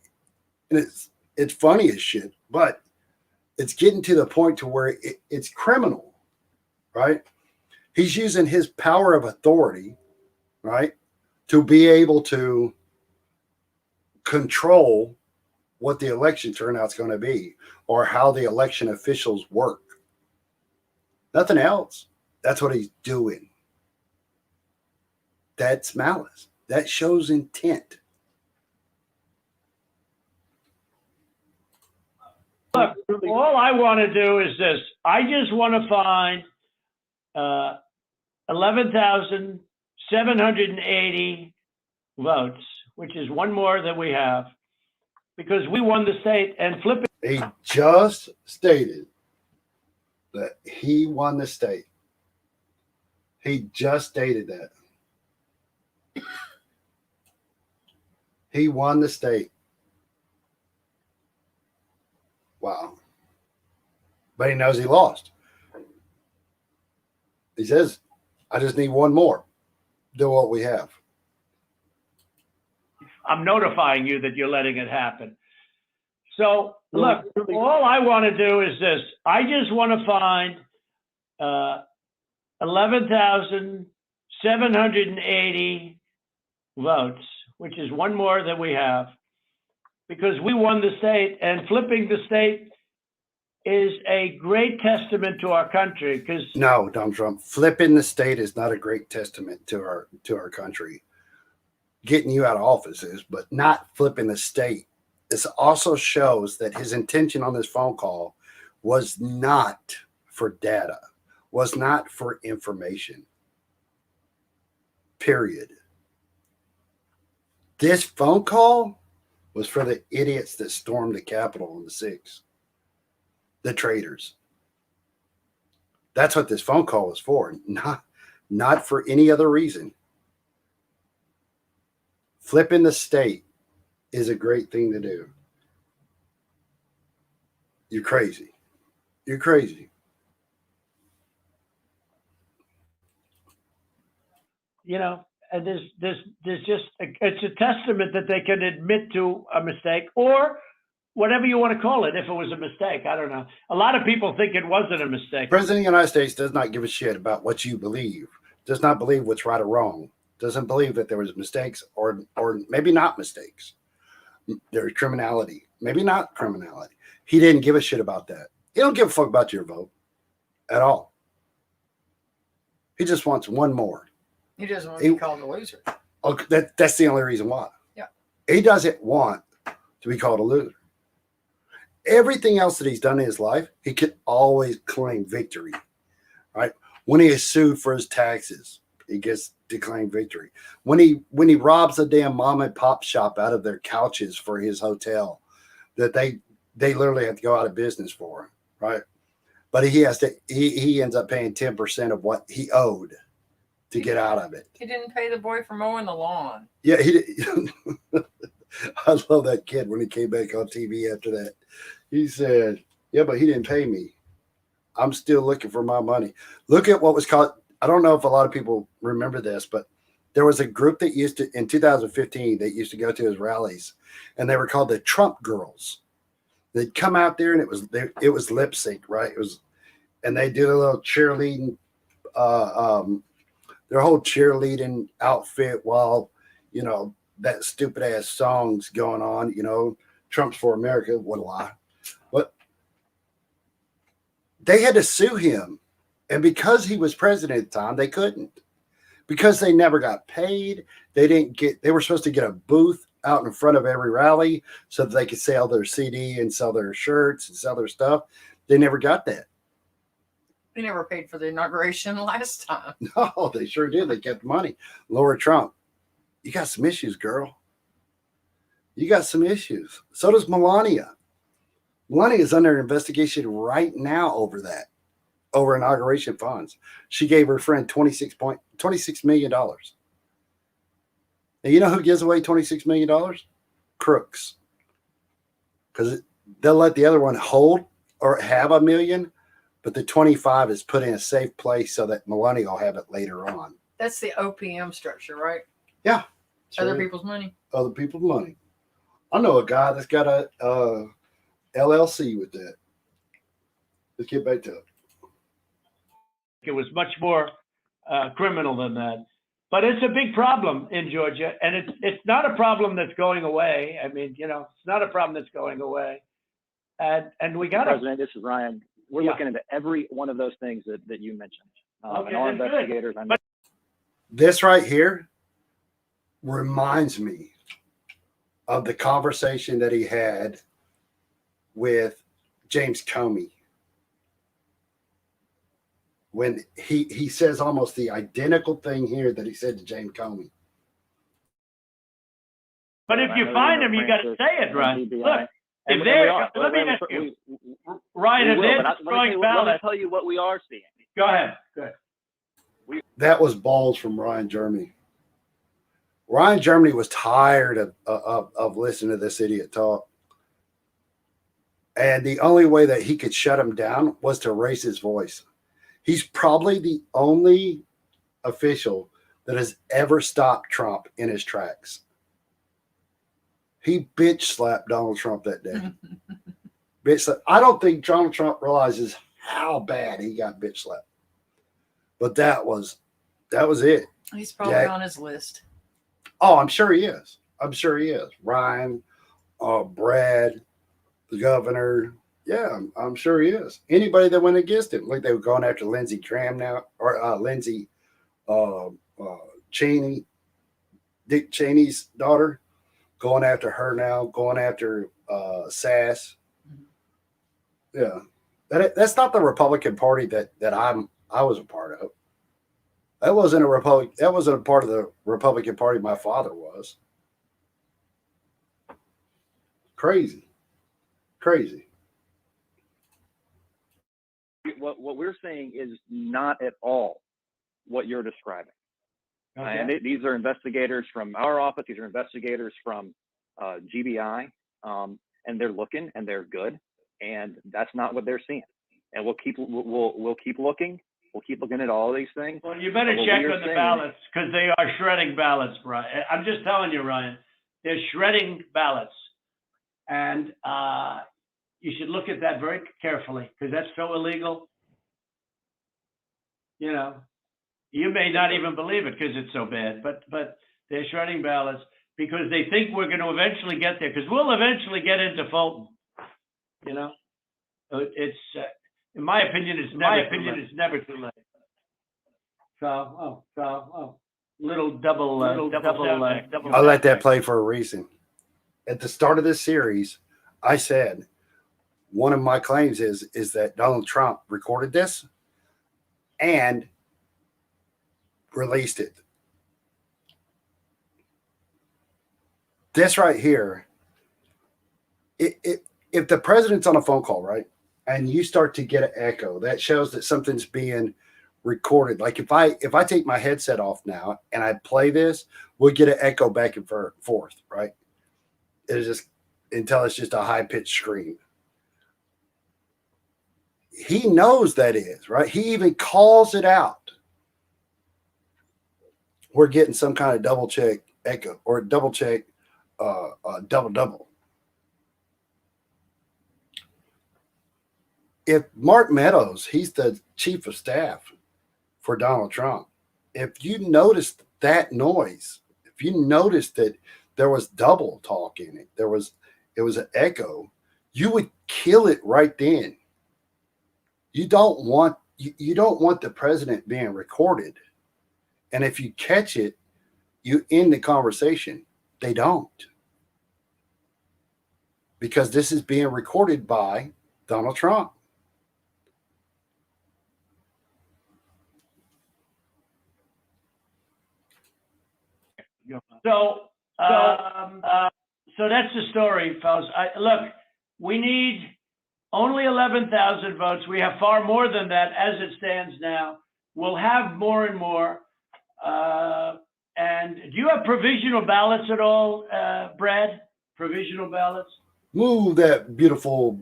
it's funny as shit, but it's getting to the point to where it's criminal, right? He's using his power of authority, right, to be able to control what the election turnout's going to be or how the election officials work. Nothing else. That's what he's doing. That's malice. That shows intent. Look, all I want to do is this. I just want to find 11,780 votes, which is one more than we have, because we won the state and flip it. He just stated that he won the state. He just stated that. He won the state. Wow. But he knows he lost. He says, I just need one more. Do what we have. I'm notifying you that you're letting it happen. So, look, all I want to do is this. I just want to find 11,780 votes, which is one more than we have, because we won the state, and flipping the state is a great testament to our country. Because no, Donald Trump, flipping the state is not a great testament to our country. Getting you out of office is, but not flipping the state. This also shows that his intention on this phone call was not for data, was not for information. Period. This phone call was for the idiots that stormed the Capitol on the 6th. The traitors. That's what this phone call was for, not for any other reason. Flipping the state is a great thing to do. You're crazy. You're crazy. and there's just it's a testament that they can admit to a mistake, or whatever you want to call it. If it was a mistake, I don't know. A lot of people think it wasn't a mistake. President of the United States does not give a shit about what you believe. Does not believe what's right or wrong. Doesn't believe that there was mistakes or maybe not mistakes. There's criminality, maybe not criminality. He didn't give a shit about that. He don't give a fuck about your vote. at all. He just wants one more. He doesn't want to be called a loser. Oh, that's the only reason why. Yeah. He doesn't want to be called a loser. Everything else that he's done in his life, he could always claim victory, right? When he is sued for his taxes, he gets to claim victory. When he robs a damn mom and pop shop out of their couches for his hotel, that they literally have to go out of business for, right? But he ends up paying 10% of what he owed to get out of it. He didn't pay the boy for mowing the lawn. Yeah, I love that kid when he came back on TV after that. He said, yeah, but he didn't pay me. I'm still looking for my money. Look at what was called, I don't know if a lot of people remember this, but there was a group that used to, in 2015, that used to go to his rallies, and they were called the Trump Girls. They'd come out there and it was lip sync, right? And they did a little cheerleading, their whole cheerleading outfit while, that stupid ass song's going on, Trump's for America, what a lie. But they had to sue him. And because he was president at the time, they couldn't. Because they never got paid. They were supposed to get a booth out in front of every rally so that they could sell their CD and sell their shirts and sell their stuff. They never got that. They never paid for the inauguration last time. No, they sure did. They kept the money. Laura Trump, you got some issues, girl. You got some issues. So does Melania. Melania is under investigation right now over inauguration funds. She gave her friend $26 million. And you know who gives away $26 million? Crooks. Because they'll let the other one hold or have $1 million, but the 25 is put in a safe place so that Melania will have it later on. That's the OPM structure, right? Yeah. Other people's money. Other people's money. I know a guy that's got a LLC with that. Let's get back to it. It was much more criminal than that. But it's a big problem in Georgia, and it's not a problem that's going away. I mean, it's not a problem that's going away. And we got to. President, this is Ryan. We're looking into every one of those things that you mentioned. Okay, and our investigators. This right here reminds me of the conversation that he had with James Comey. When he says almost the identical thing here that he said to James Comey. But if you find him, you got to say it, Ryan. Look, if they're, let me ask you, Ryan, if they're destroying ballots. Let me tell you what we are seeing. Go ahead. That was balls from Ryan Germany. Ryan Germany was tired of listening to this idiot talk. And the only way that he could shut him down was to raise his voice. He's probably the only official that has ever stopped Trump in his tracks. He bitch slapped Donald Trump that day. Bitch slap. I don't think Donald Trump realizes how bad he got bitch slapped. But that was it. He's probably on his list. Oh, I'm sure he is. Ryan, Brad, the governor. Yeah, I'm sure he is. Anybody that went against him, like they were going after Lindsey Graham now, or Lindsey Cheney, Dick Cheney's daughter, going after her now, going after Sass. Yeah, that's not the Republican Party that I was a part of. That wasn't a part of the Republican Party my father was. Crazy. What we're saying is not at all what you're describing. Okay. And these are investigators from our office. These are investigators from GBI, and they're looking and they're good. And that's not what they're seeing. And we'll keep looking. We'll keep looking at all these things. Well, you better check on the ballots because they are shredding ballots, Ryan. I'm just telling you, Ryan, they're shredding ballots. And you should look at that very carefully because that's so illegal. You may not even believe it because it's so bad, but they're shredding ballots because they think we're going to eventually get there because we'll eventually get into Fulton. It's In my opinion, it's never too late. So, little double. I let that play for a reason. At the start of this series, I said one of my claims is that Donald Trump recorded this and released it. This right here, if the president's on a phone call, right, and you start to get an echo, that shows that something's being recorded. Like if I take my headset off now and I play this, we'll get an echo back and forth, right? It's just until it's just a high-pitched scream. He knows that is, right? He even calls it out. We're getting some kind of double check echo or double check double. If Mark Meadows, he's the chief of staff for Donald Trump, if you noticed that noise, if you noticed that there was double talk in it, it was an echo, you would kill it right then. You don't want the president being recorded. And if you catch it, you end the conversation. They don't. Because this is being recorded by Donald Trump. So that's the story, folks. Look, we need only 11,000 votes. We have far more than that as it stands now. We'll have more and more. And do you have provisional ballots at all, Brad? Provisional ballots? Move that beautiful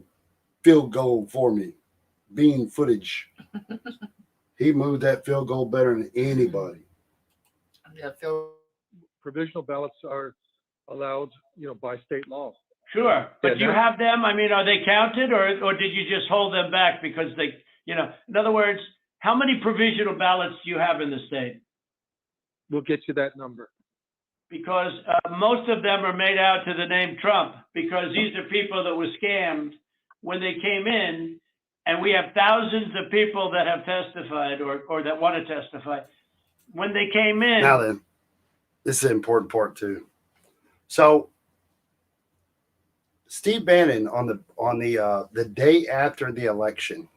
field goal for me. Bean footage. He moved that field goal better than anybody. Yeah, Provisional ballots are allowed, by state law. Sure, but Yeah, do you have them? I mean, are they counted, or did you just hold them back because they, in other words, how many provisional ballots do you have in the state? We'll get you that number. Because most of them are made out to the name Trump, because these are people that were scammed when they came in, and we have thousands of people that have testified or that want to testify. When they came in. Now then, this is an important part too. So Steve Bannon on the day after the election,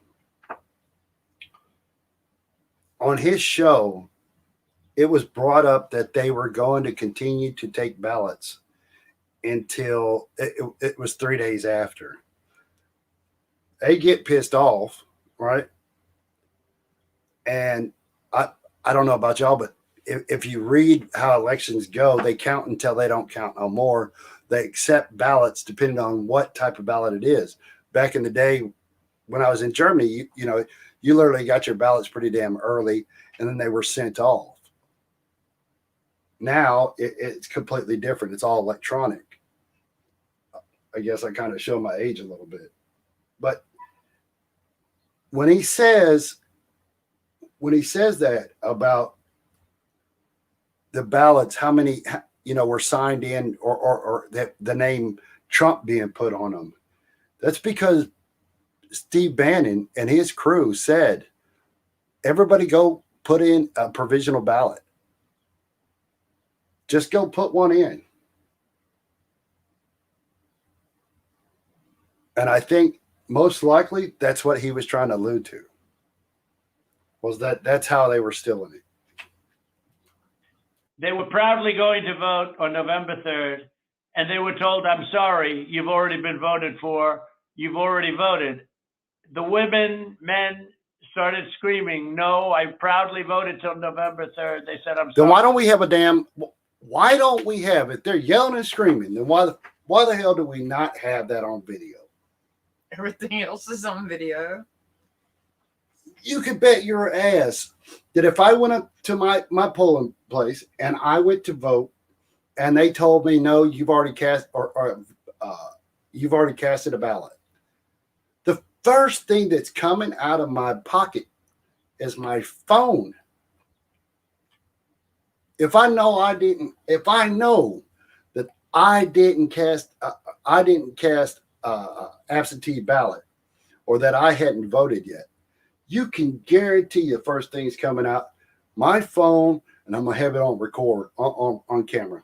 on his show, it was brought up that they were going to continue to take ballots until it was 3 days after. They get pissed off, right? And I don't know about y'all, but if you read how elections go, they count until they don't count no more. They accept ballots depending on what type of ballot it is. Back in the day, when I was in Germany, you literally got your ballots pretty damn early, and then they were sent off. Now it's completely different. It's all electronic. I guess I kind of show my age a little bit, but when he says that about the ballots, how many were signed in or that the name Trump being put on them, that's because Steve Bannon and his crew said, everybody go put in a provisional ballot. Just go put one in. And I think most likely that's what he was trying to allude to. Was that's how they were stealing it. They were proudly going to vote on November 3rd, and they were told, I'm sorry, you've already been voted for. You've already voted. The women, men started screaming, no, I proudly voted till November 3rd. They said, I'm sorry. Then why don't we have, if they're yelling and screaming, then why the hell do we not have that on video? everything else is on video. You could bet your ass that if I went up to my polling place and I went to vote and they told me, no, you've already cast you've already casted a ballot, the first thing that's coming out of my pocket is my phone. If I know that I didn't cast absentee ballot, or that I hadn't voted yet, you can guarantee the first thing's coming out my phone, and I'm gonna have it on record on camera.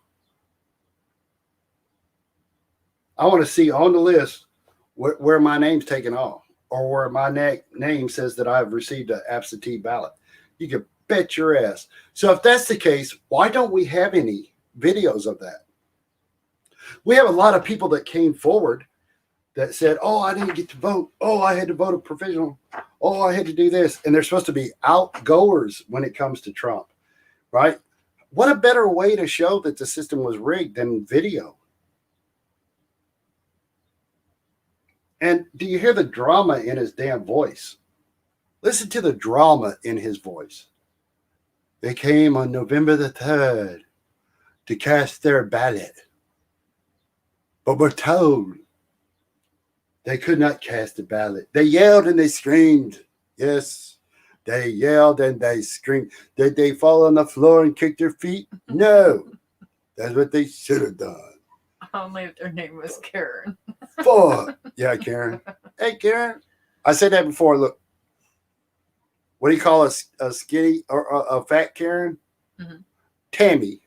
I want to see on the list where my name's taken off, or where my name says that I've received an absentee ballot. You can bet your ass. So if that's the case, why don't we have any videos of that? We have a lot of people that came forward that said, oh, I didn't get to vote. Oh, I had to vote a provisional. Oh, I had to do this. And they're supposed to be outgoers when it comes to Trump, right? What a better way to show that the system was rigged than video. And do you hear the drama in his damn voice? Listen to the drama in his voice. They came on November the 3rd to cast their ballot, but were told they could not cast a ballot. They yelled and they screamed. Yes, they yelled and they screamed. Did they fall on the floor and kick their feet? No. That's what they should have done. Only if their name was Karen. Fuck. Yeah, Karen. Hey, Karen. I said that before. Look, what do you call a skinny or a fat Karen? Mhm. Tammy.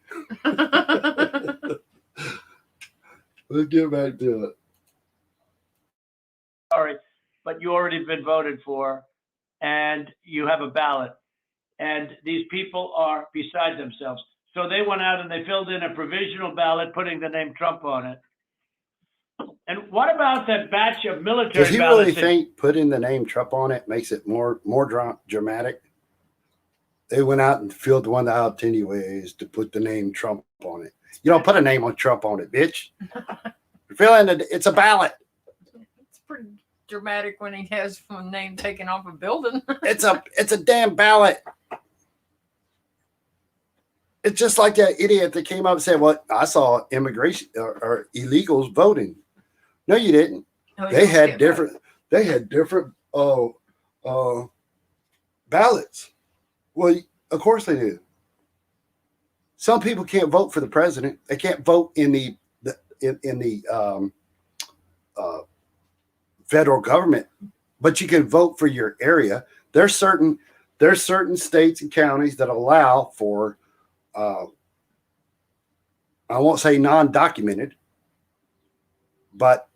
Let's get back to it. Sorry, but you already been voted for, and you have a ballot, and these people are beside themselves. So they went out and they filled in a provisional ballot, putting the name Trump on it. And what about that batch of military Does he ballots? really think putting the name Trump on it makes it more dramatic? They went out and filled one out anyways to put the name Trump on it. You don't put a name on Trump on it, bitch. You're filling it. It's a ballot. It's pretty dramatic when he has one name taken off a building. It's a damn ballot. It's just like that idiot that came up and said, well, I saw immigration or illegals voting. No, you didn't. Oh, They you had skip different ballots. Well, of course they do. Some people can't vote for the president. They can't vote in the federal government, but you can vote for your area. There's certain states and counties that allow for I won't say non-documented, but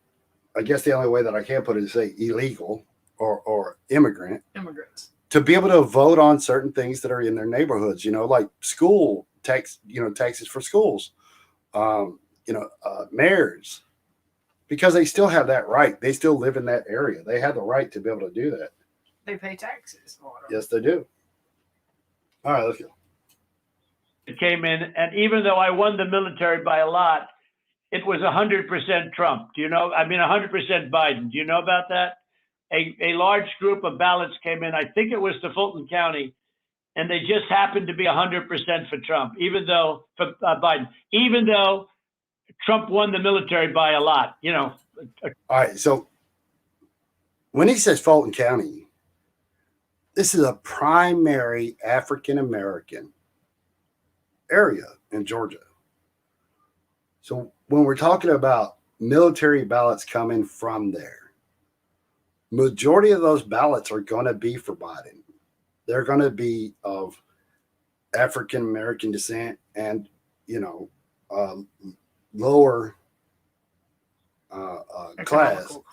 I guess the only way that I can put it is say illegal or immigrant immigrants to be able to vote on certain things that are in their neighborhoods, like school tax, taxes for schools, mayors, because they still have that right. They still live in that area. They have the right to be able to do that. they pay taxes. Yes, they do. All right, let's go. It came in, and even though I won the military by a lot, it was 100% Trump. Do you know? I mean, 100% Biden. Do you know about that? A large group of ballots came in. I think it was to Fulton County, and they just happened to be 100% for Trump, for Biden, even though Trump won the military by a lot. All right, so when he says Fulton County, this is a primary African American area in Georgia. So when we're talking about military ballots coming from there, majority of those ballots are going to be for Biden. They're going to be of African American descent and lower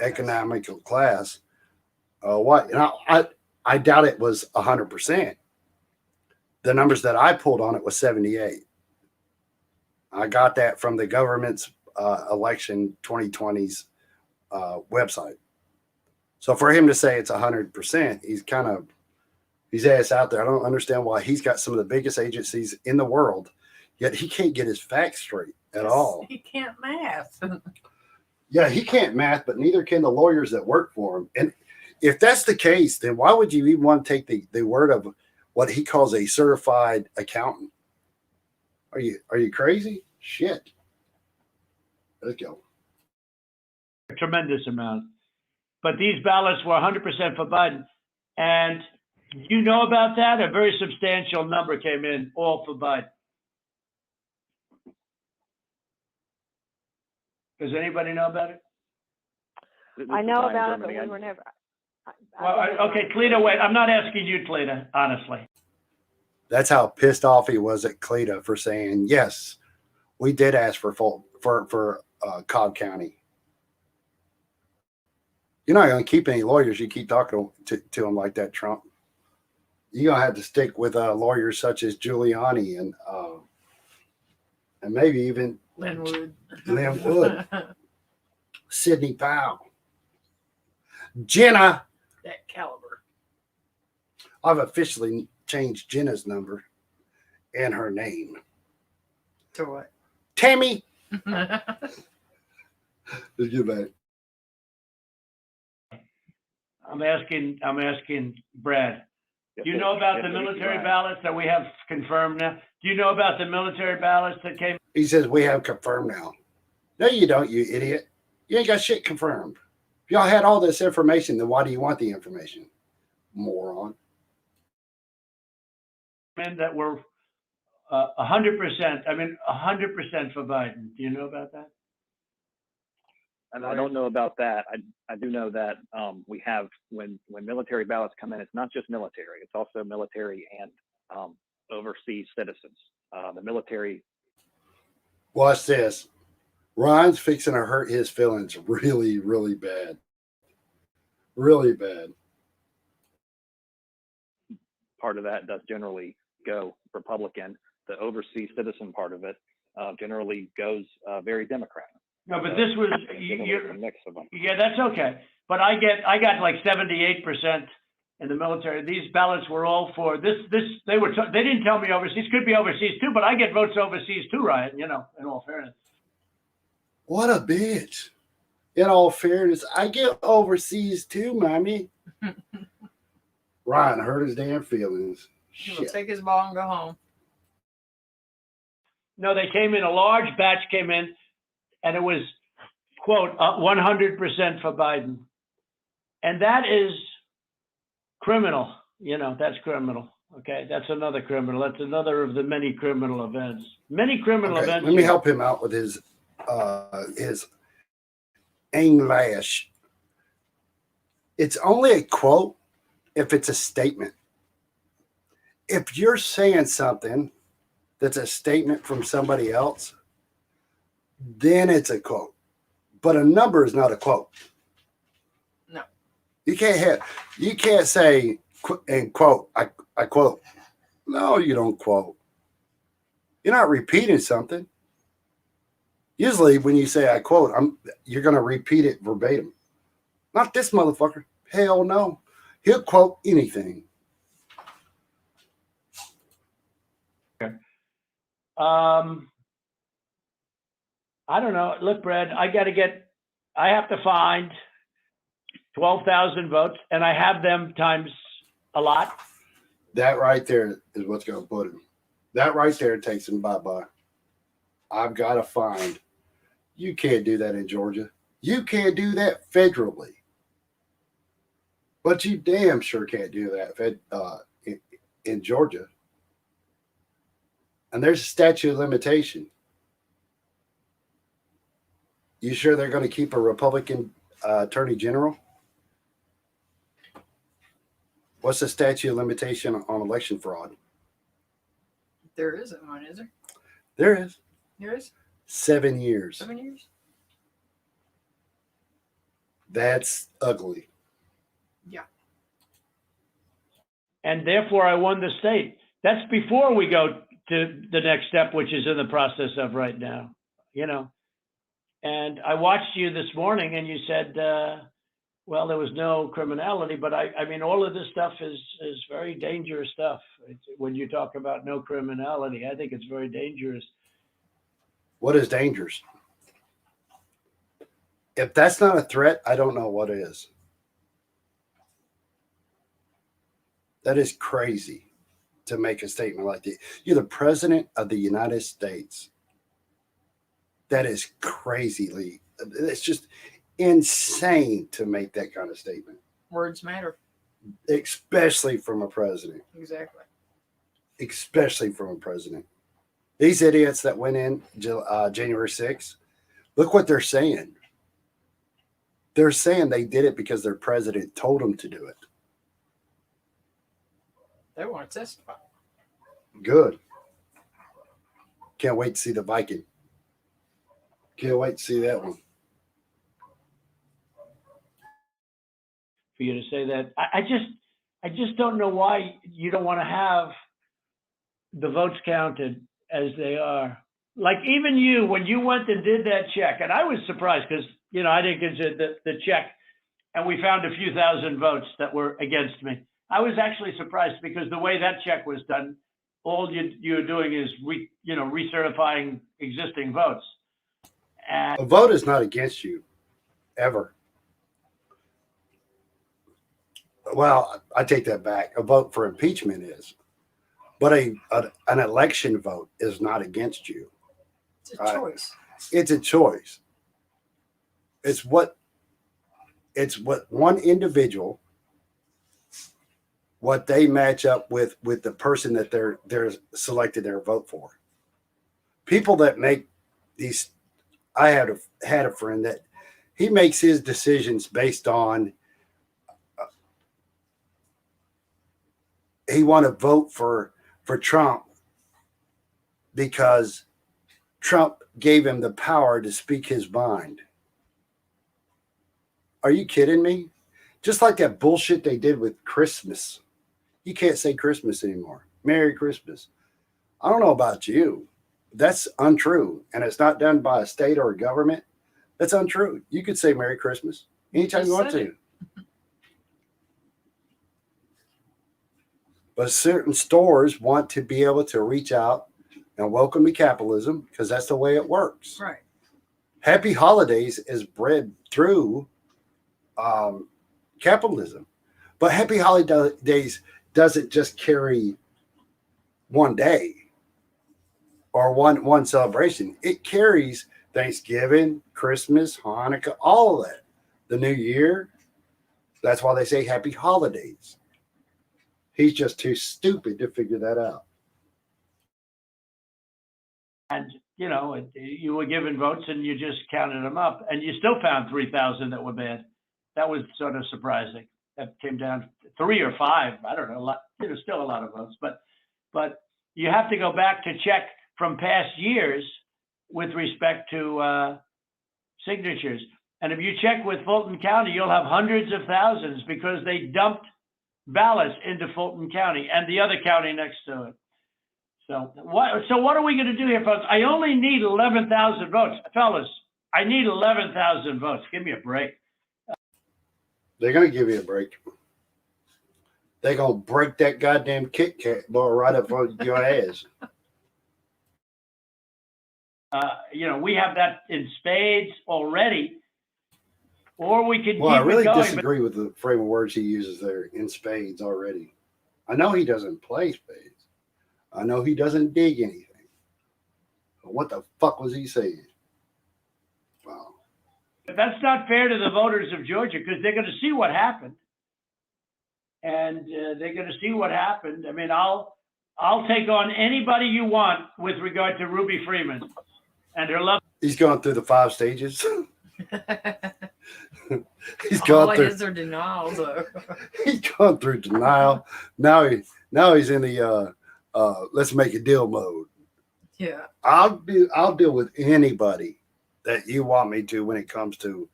economical class. What? And I doubt it was 100%. The numbers that I pulled on it was 78. I got that from the government's election 2020's website. So for him to say it's 100%, he's ass out there. I don't understand why he's got some of the biggest agencies in the world, yet he can't get his facts straight at all. He can't math. Yeah, he can't math, but neither can the lawyers that work for him. And if that's the case, then why would you even want to take the word of what he calls a certified accountant? Are you crazy? Shit. Let's go. A tremendous amount. But these ballots were 100% for Biden. And you know about that? A very substantial number came in, all for Biden. Does anybody know about it? I know about it, but Germany. Okay, Cleta, wait, I'm not asking you, Cleta, honestly. That's how pissed off he was at Cleta for saying, yes, we did ask for Cobb County. You're not going to keep any lawyers. You keep talking to them like that, Trump. You're going to have to stick with lawyers such as Giuliani and maybe even Lynn Wood, Sidney Powell, Jenna. That caliber. I've officially changed Jenna's number and her name. To what? Tammy. Let's get back. I'm asking Brad. Yes, Do you sir. know about Yes, the sir. military Right. ballots that we have confirmed now? Do you know about the military ballots that came? He says, we have confirmed now. No, you don't, you idiot. You ain't got shit confirmed. If y'all had all this information, then why do you want the information? Moron. Men that were 100%, 100% for Biden. Do you know about that? And I don't know about that. I do know that we have, when military ballots come in, it's not just military, it's also military and overseas citizens. The military. Watch this. Ryan's fixing to hurt his feelings really, really bad. Really bad. Part of that does generally go Republican. The overseas citizen part of it generally goes very Democrat. No, but this was Generally a mix of them. yeah, that's okay. But I got like 78% in the military. These ballots were all for this. They didn't tell me overseas. Could be overseas too, but I get votes overseas too, Ryan. You know, in all fairness. What a bitch. In all fairness, I get overseas too, mommy. Ryan hurt his damn feelings. He will Shit. take his ball and go home. No, they came in, a large batch came in, and it was, quote, 100% for Biden. And that is criminal. You know, that's criminal. Okay, that's another criminal. That's another of the many criminal events. Many criminal events. Let me help him out with his English. It's only a quote if it's a statement. If you're saying something that's a statement from somebody else, then it's a quote. But a number is not a quote. No. You can't say and quote, I quote. No, you don't quote. You're not repeating something. Usually when you say I quote, you're going to repeat it verbatim. Not this motherfucker. Hell no. He'll quote anything. I don't know. Look, Brad, I have to find 12,000 votes, and I have them times a lot. That right there is what's going to put him. That right there takes him bye-bye. I've got to find. You can't do that in Georgia. You can't do that federally. But you damn sure can't do that in Georgia. And there's a statute of limitation. You sure they're going to keep a Republican attorney general? What's the statute of limitation on election fraud? There isn't one, is there? There is. There is? 7 years. 7 years? That's ugly. Yeah. And therefore, I won the state. That's before we go to the next step, which is in the process of right now, you know. And I watched you this morning, and you said, well, there was no criminality, but I mean, all of this stuff is very dangerous stuff. When you talk about no criminality, I think it's very dangerous. What is dangerous? If that's not a threat, I don't know what is. That is crazy to make a statement like that. You're the president of the United States. That is crazily, it's just insane to make that kind of statement. Words matter. Especially from a president. Exactly. Especially from a president. These idiots that went in January 6th, look what they're saying. They're saying they did it because their president told them to do it. They want to testify. Good. Can't wait to see the Viking. Can't wait to see that one. For you to say that, I just don't know why you don't want to have the votes counted as they are. Like even you, when you went and did that check, and I was surprised because, you know, I didn't get the check and we found a few thousand votes that were against me. I was actually surprised because the way that check was done, all you're doing is recertifying existing votes. And A vote is not against you, ever. Well, I take that back. A vote for impeachment is, but an election vote is not against you. It's a choice. It's a choice. It's what one individual, what they match up with the person that they're selected their vote for. People that make these, I had a friend that he makes his decisions based on he want to vote for Trump because Trump gave him the power to speak his mind. Are you kidding me? Just like that bullshit they did with Christmas. You can't say Christmas anymore. Merry Christmas. I don't know about you. That's untrue. And it's not done by a state or a government. That's untrue. You could say Merry Christmas anytime you want to. But certain stores want to be able to reach out and welcome to capitalism because that's the way it works. Right. Happy Holidays is bred through capitalism. But Happy Holidays doesn't just carry one day or one celebration. It carries Thanksgiving, Christmas, Hanukkah, all of that. The New Year. That's why they say Happy Holidays. He's just too stupid to figure that out. And, you know, you were given votes and you just counted them up and you still found 3,000 that were bad. That was sort of surprising. That came down to 3 or 5. I don't know. Still a lot of votes, but you have to go back to check from past years with respect to signatures. And if you check with Fulton County, you'll have hundreds of thousands because they dumped ballots into Fulton County and the other county next to it. So what are we going to do here, folks? I only need 11,000 votes. Fellas, I need 11,000 votes. Give me a break. They're going to give you a break. They're going to break that goddamn Kit Kat bar right up on your ass. We have that in spades already. Or we could Well, I really going, disagree with the frame of words he uses there, in spades already. I know he doesn't play spades. I know he doesn't dig anything. But what the fuck was he saying? Wow. But that's not fair to the voters of Georgia because they're going to see what happened. And they're going to see what happened. I mean, I'll take on anybody you want with regard to Ruby Freeman and her love. He's going through the 5 stages. He's All gone through. his are denials, though. He's gone through denial. Now he's in the let's make a deal mode. Yeah. I'll deal with anybody that you want me to when it comes to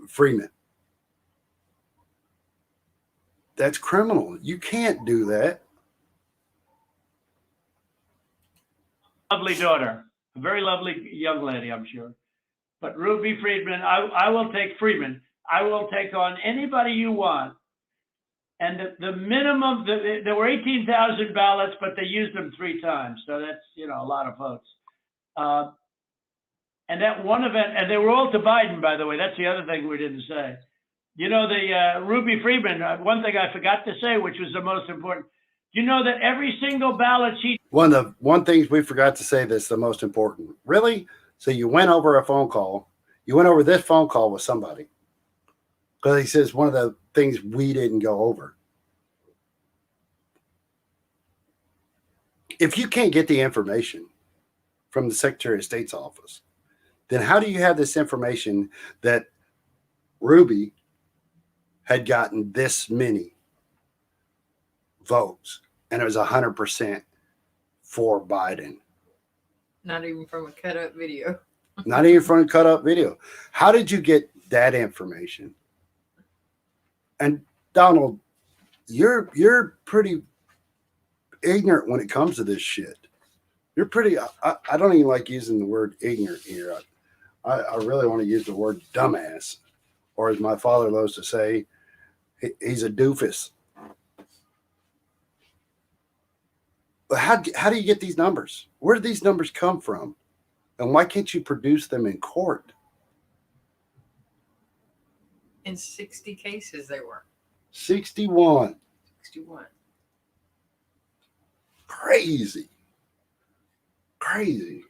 Freeman. That's criminal. You can't do that. Lovely daughter, a very lovely young lady, I'm sure. But Ruby Freeman, I will take Freeman. I will take on anybody you want. And the minimum, there were 18,000 ballots, but they used them 3 times. So that's, a lot of votes. And that one event, and they were all to Biden, by the way. That's the other thing we didn't say. The Ruby Freeman, one thing I forgot to say, which was the most important. You know that every single ballot sheet. One thing we forgot to say that's the most important. Really? So you went over a phone call. You went over this phone call with somebody. Because he says one of the things we didn't go over. If you can't get the information from the Secretary of State's office, then how do you have this information that Ruby had gotten this many votes, and it was 100% for Biden. Not even from a cut up video. Not even from a cut up video. How did you get that information? And Donald, you're pretty ignorant when it comes to this shit. You're pretty, I don't even like using the word ignorant here. I really want to use the word dumbass, or as my father loves to say, he's a doofus. But how do you get these numbers? Where do these numbers come from? And why can't you produce them in court? In 60 cases, they were. 61. 61. Crazy. Crazy.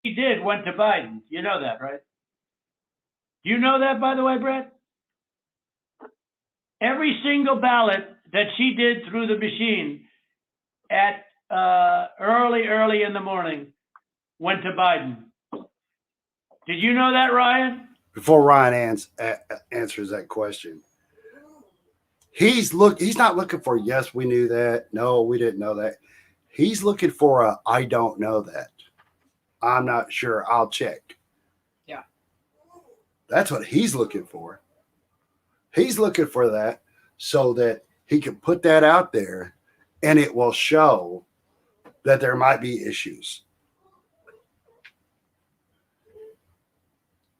He did went to Biden. You know that, right? Do you know that, by the way, Brett? Every single ballot that she did through the machine at early in the morning went to Biden. Did you know that, Ryan? Before Ryan answers that question, he's not looking for yes, we knew that. No, we didn't know that. He's looking for a I don't know that. I'm not sure. I'll check. Yeah. That's what he's looking for. He's looking for that so that he can put that out there and it will show that there might be issues.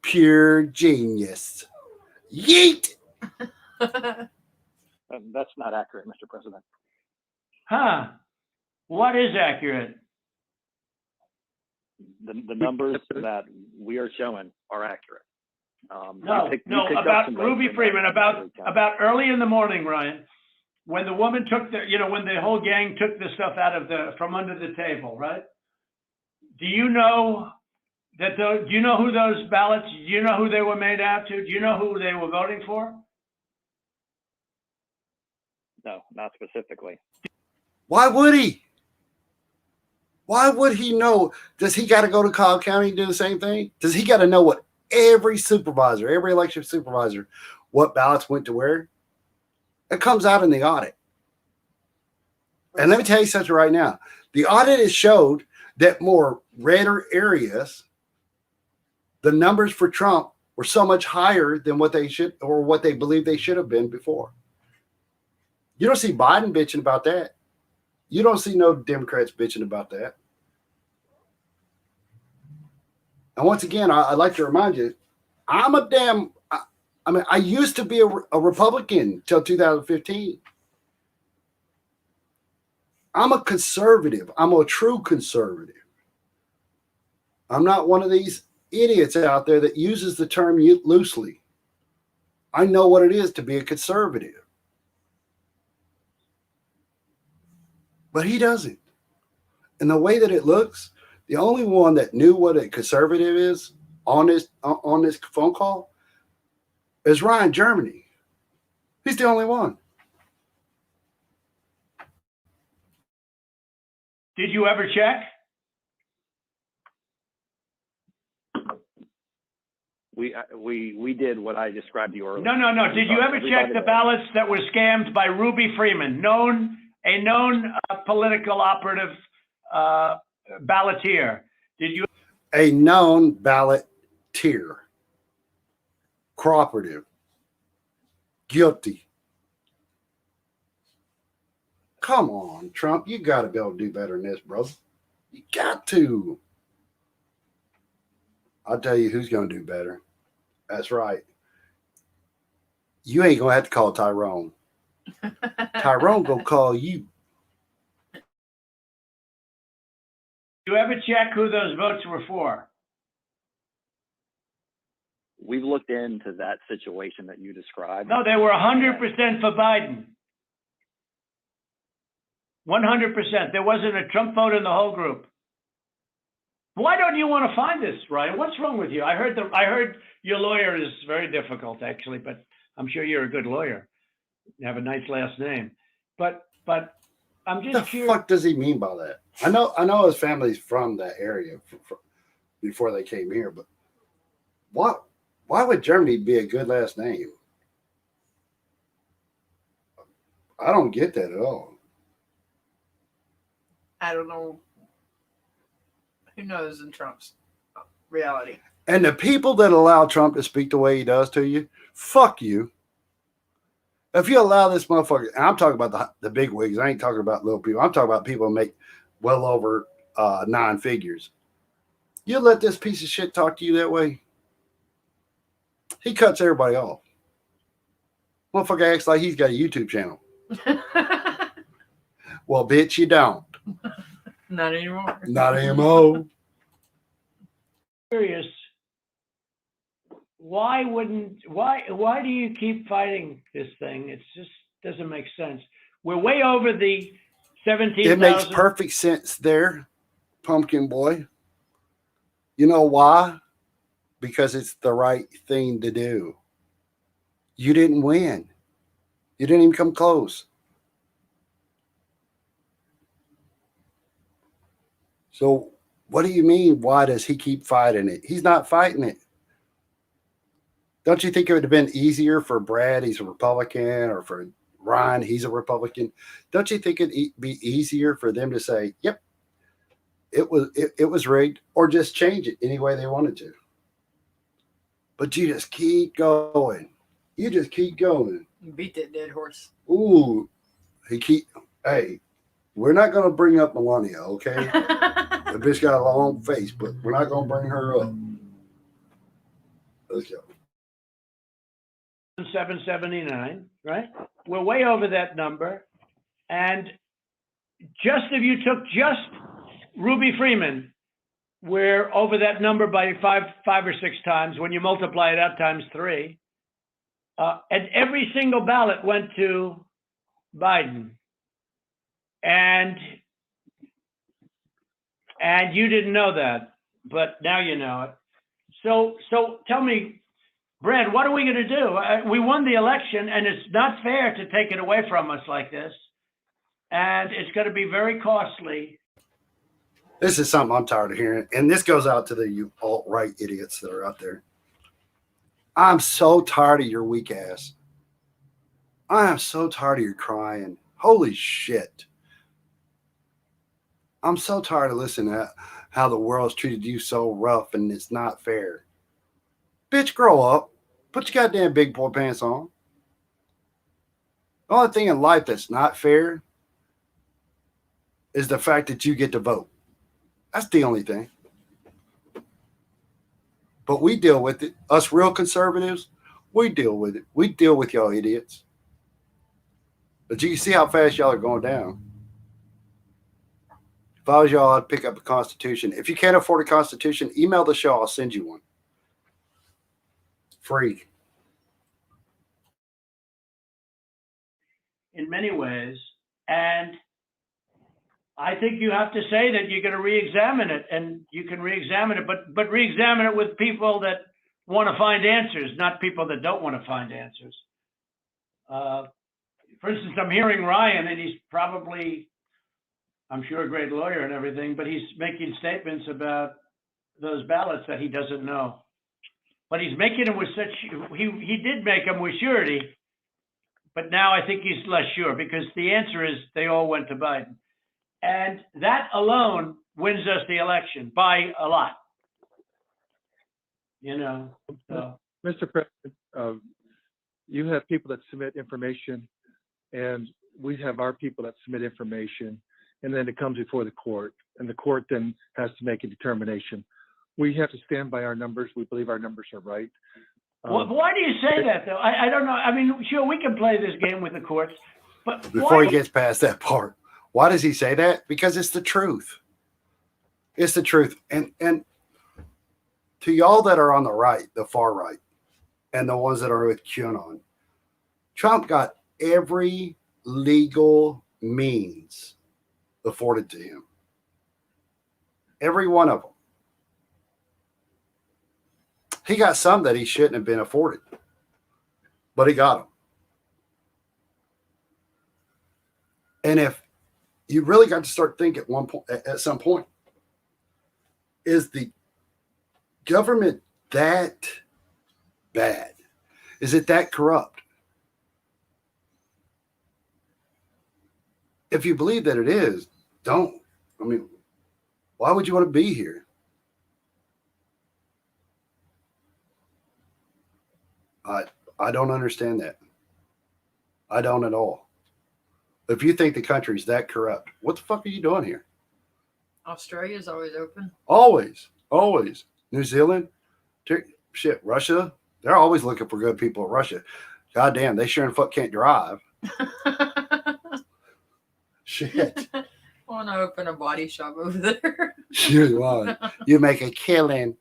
Pure genius. Yeet. That's not accurate, Mr. President. Huh. What is accurate? The numbers that we are showing are accurate. No, about Ruby Freeman, about early in the morning, Ryan, when the woman took when the whole gang took the stuff from under the table, right? Do you know do you know who those ballots, do you know who they were made out to? Do you know who they were voting for? No, not specifically. Why would he? Why would he know? Does he got to go to Cobb County and do the same thing? Does he got to know what every election supervisor, what ballots went to where? It comes out in the audit. And let me tell you something right now. The audit has showed that more redder areas, the numbers for Trump were so much higher than what they should, or what they believe they should have been before. You don't see Biden bitching about that. You don't see no Democrats bitching about that. And once again, I'd like to remind you, I used to be a Republican till 2015. I'm a conservative. I'm a true conservative. I'm not one of these idiots out there that uses the term loosely. I know what it is to be a conservative. But he doesn't. And the way that it looks, the only one that knew what a conservative is on this phone call is Ryan Germany. He's the only one. Did you ever check? We did what I described to you earlier. No. Did you ever check the ballots that were scammed by Ruby Freeman, a known political operative balloteer? Did you? A known balloteer, cooperative, guilty. Come on, Trump, you got to be able to do better than this, brother. You got to. I'll tell you who's going to do better. That's right. You ain't going to have to call Tyrone. Tyrone going to call you. You ever check who those votes were for? We've looked into that situation that you described. No, they were 100% for Biden. 100%. There wasn't a Trump vote in the whole group. Why don't you want to find this, Ryan? What's wrong with you? I heard your lawyer is very difficult, actually, but I'm sure you're a good lawyer. You have a nice last name. But I'm just What the curious. fuck does he mean by that? I know his family's from that area before they came here, but why would Germany be a good last name? I don't get that at all. I don't know. Who knows in Trump's reality? And the people that allow Trump to speak the way he does to you, fuck you. If you allow this motherfucker, and I'm talking about the big wigs, I ain't talking about little people. I'm talking about people who make well over 9 figures. You let this piece of shit talk to you that way? He cuts everybody off. Motherfucker acts like he's got a YouTube channel. Well, bitch, you don't. Not anymore. Not anymore. Curious. Why do you keep fighting this thing? It just doesn't make sense. We're way over the 17,000. It makes perfect sense there, pumpkin boy. You know why? Because it's the right thing to do. You didn't win. You didn't even come close. So what do you mean, why does he keep fighting it? He's not fighting it. Don't you think it would have been easier for Brad, he's a Republican, or for Ryan, he's a Republican? Don't you think it'd be easier for them to say, yep, it was rigged, or just change it any way they wanted to? But you just keep going. You just keep going. Beat that dead horse. Ooh, hey, we're not going to bring up Melania, okay? The bitch got a long face, but we're not going to bring her up. Let's go. 779, right? We're way over that number. And just if you took just Ruby Freeman, we're over that number by five or six times when you multiply it out times 3. And every single ballot went to Biden. And you didn't know that, but now you know it. So tell me, Brad, what are we going to do? We won the election, and it's not fair to take it away from us like this. And it's going to be very costly. This is something I'm tired of hearing. And this goes out to the alt-right idiots that are out there. I'm so tired of your weak ass. I am so tired of your crying. Holy shit. I'm so tired of listening to how the world's treated you so rough and it's not fair. Bitch, grow up. Put your goddamn big boy pants on. The only thing in life that's not fair is the fact that you get to vote. That's the only thing. But we deal with it. Us real conservatives, we deal with it. We deal with y'all idiots. But you can see how fast y'all are going down. If I was y'all, I'd pick up a Constitution. If you can't afford a Constitution, email the show. I'll send you one. Free. In many ways. And I think you have to say that you're going to re-examine it, and you can re-examine it, but re-examine it with people that want to find answers, not people that don't want to find answers. For instance, I'm hearing Ryan, and he's probably, I'm sure, a great lawyer and everything, but he's making statements about those ballots that he doesn't know. But he's making them with such, he did make them with surety, but now I think he's less sure, because the answer is they all went to Biden. And that alone wins us the election by a lot. You know, so. Mr. President, you have people that submit information, and we have our people that submit information, and then it comes before the court, and the court then has to make a determination. We have to stand by our numbers. We believe our numbers are right. Well, why do you say that, though? I don't know. I mean, sure, we can play this game with the courts, but before he gets past that part, why does he say that? Because it's the truth. It's the truth. And to y'all that are on the right, the far right, and the ones that are with QAnon, Trump got every legal means afforded to him. Every one of them. He got some that he shouldn't have been afforded, but he got them. And if you really got to start thinking at some point, is the government that bad? Is it that corrupt? If you believe that it is, don't. I mean, why would you want to be here? I don't understand that. I don't at all. If you think the country's that corrupt, what the fuck are you doing here? Australia's always open. Always, always. New Zealand, shit, Russia. They're always looking for good people in Russia. God damn, they sure and fuck can't drive. Shit. I want to open a body shop over there. You make a killing.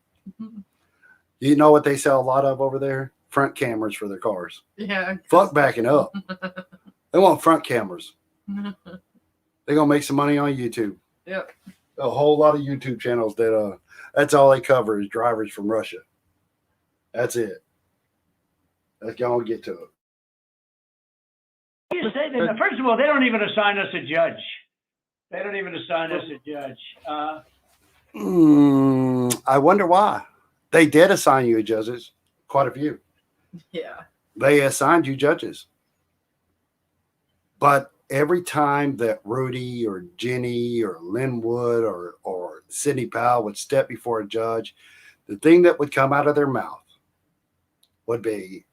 You know what they sell a lot of over there? Front cameras for their cars. Yeah. Fuck backing up. They want front cameras. They're gonna make some money on YouTube. Yep. A whole lot of YouTube channels that's all they cover is drivers from Russia. That's it. Let's go and get to it. You say that, first of all, they don't even assign us a judge. They don't even assign us a judge. I wonder why. They did assign you judges, quite a few. Yeah. They assigned you judges. But every time that Rudy or Jenny or Linwood or Sidney Powell would step before a judge, the thing that would come out of their mouth would be,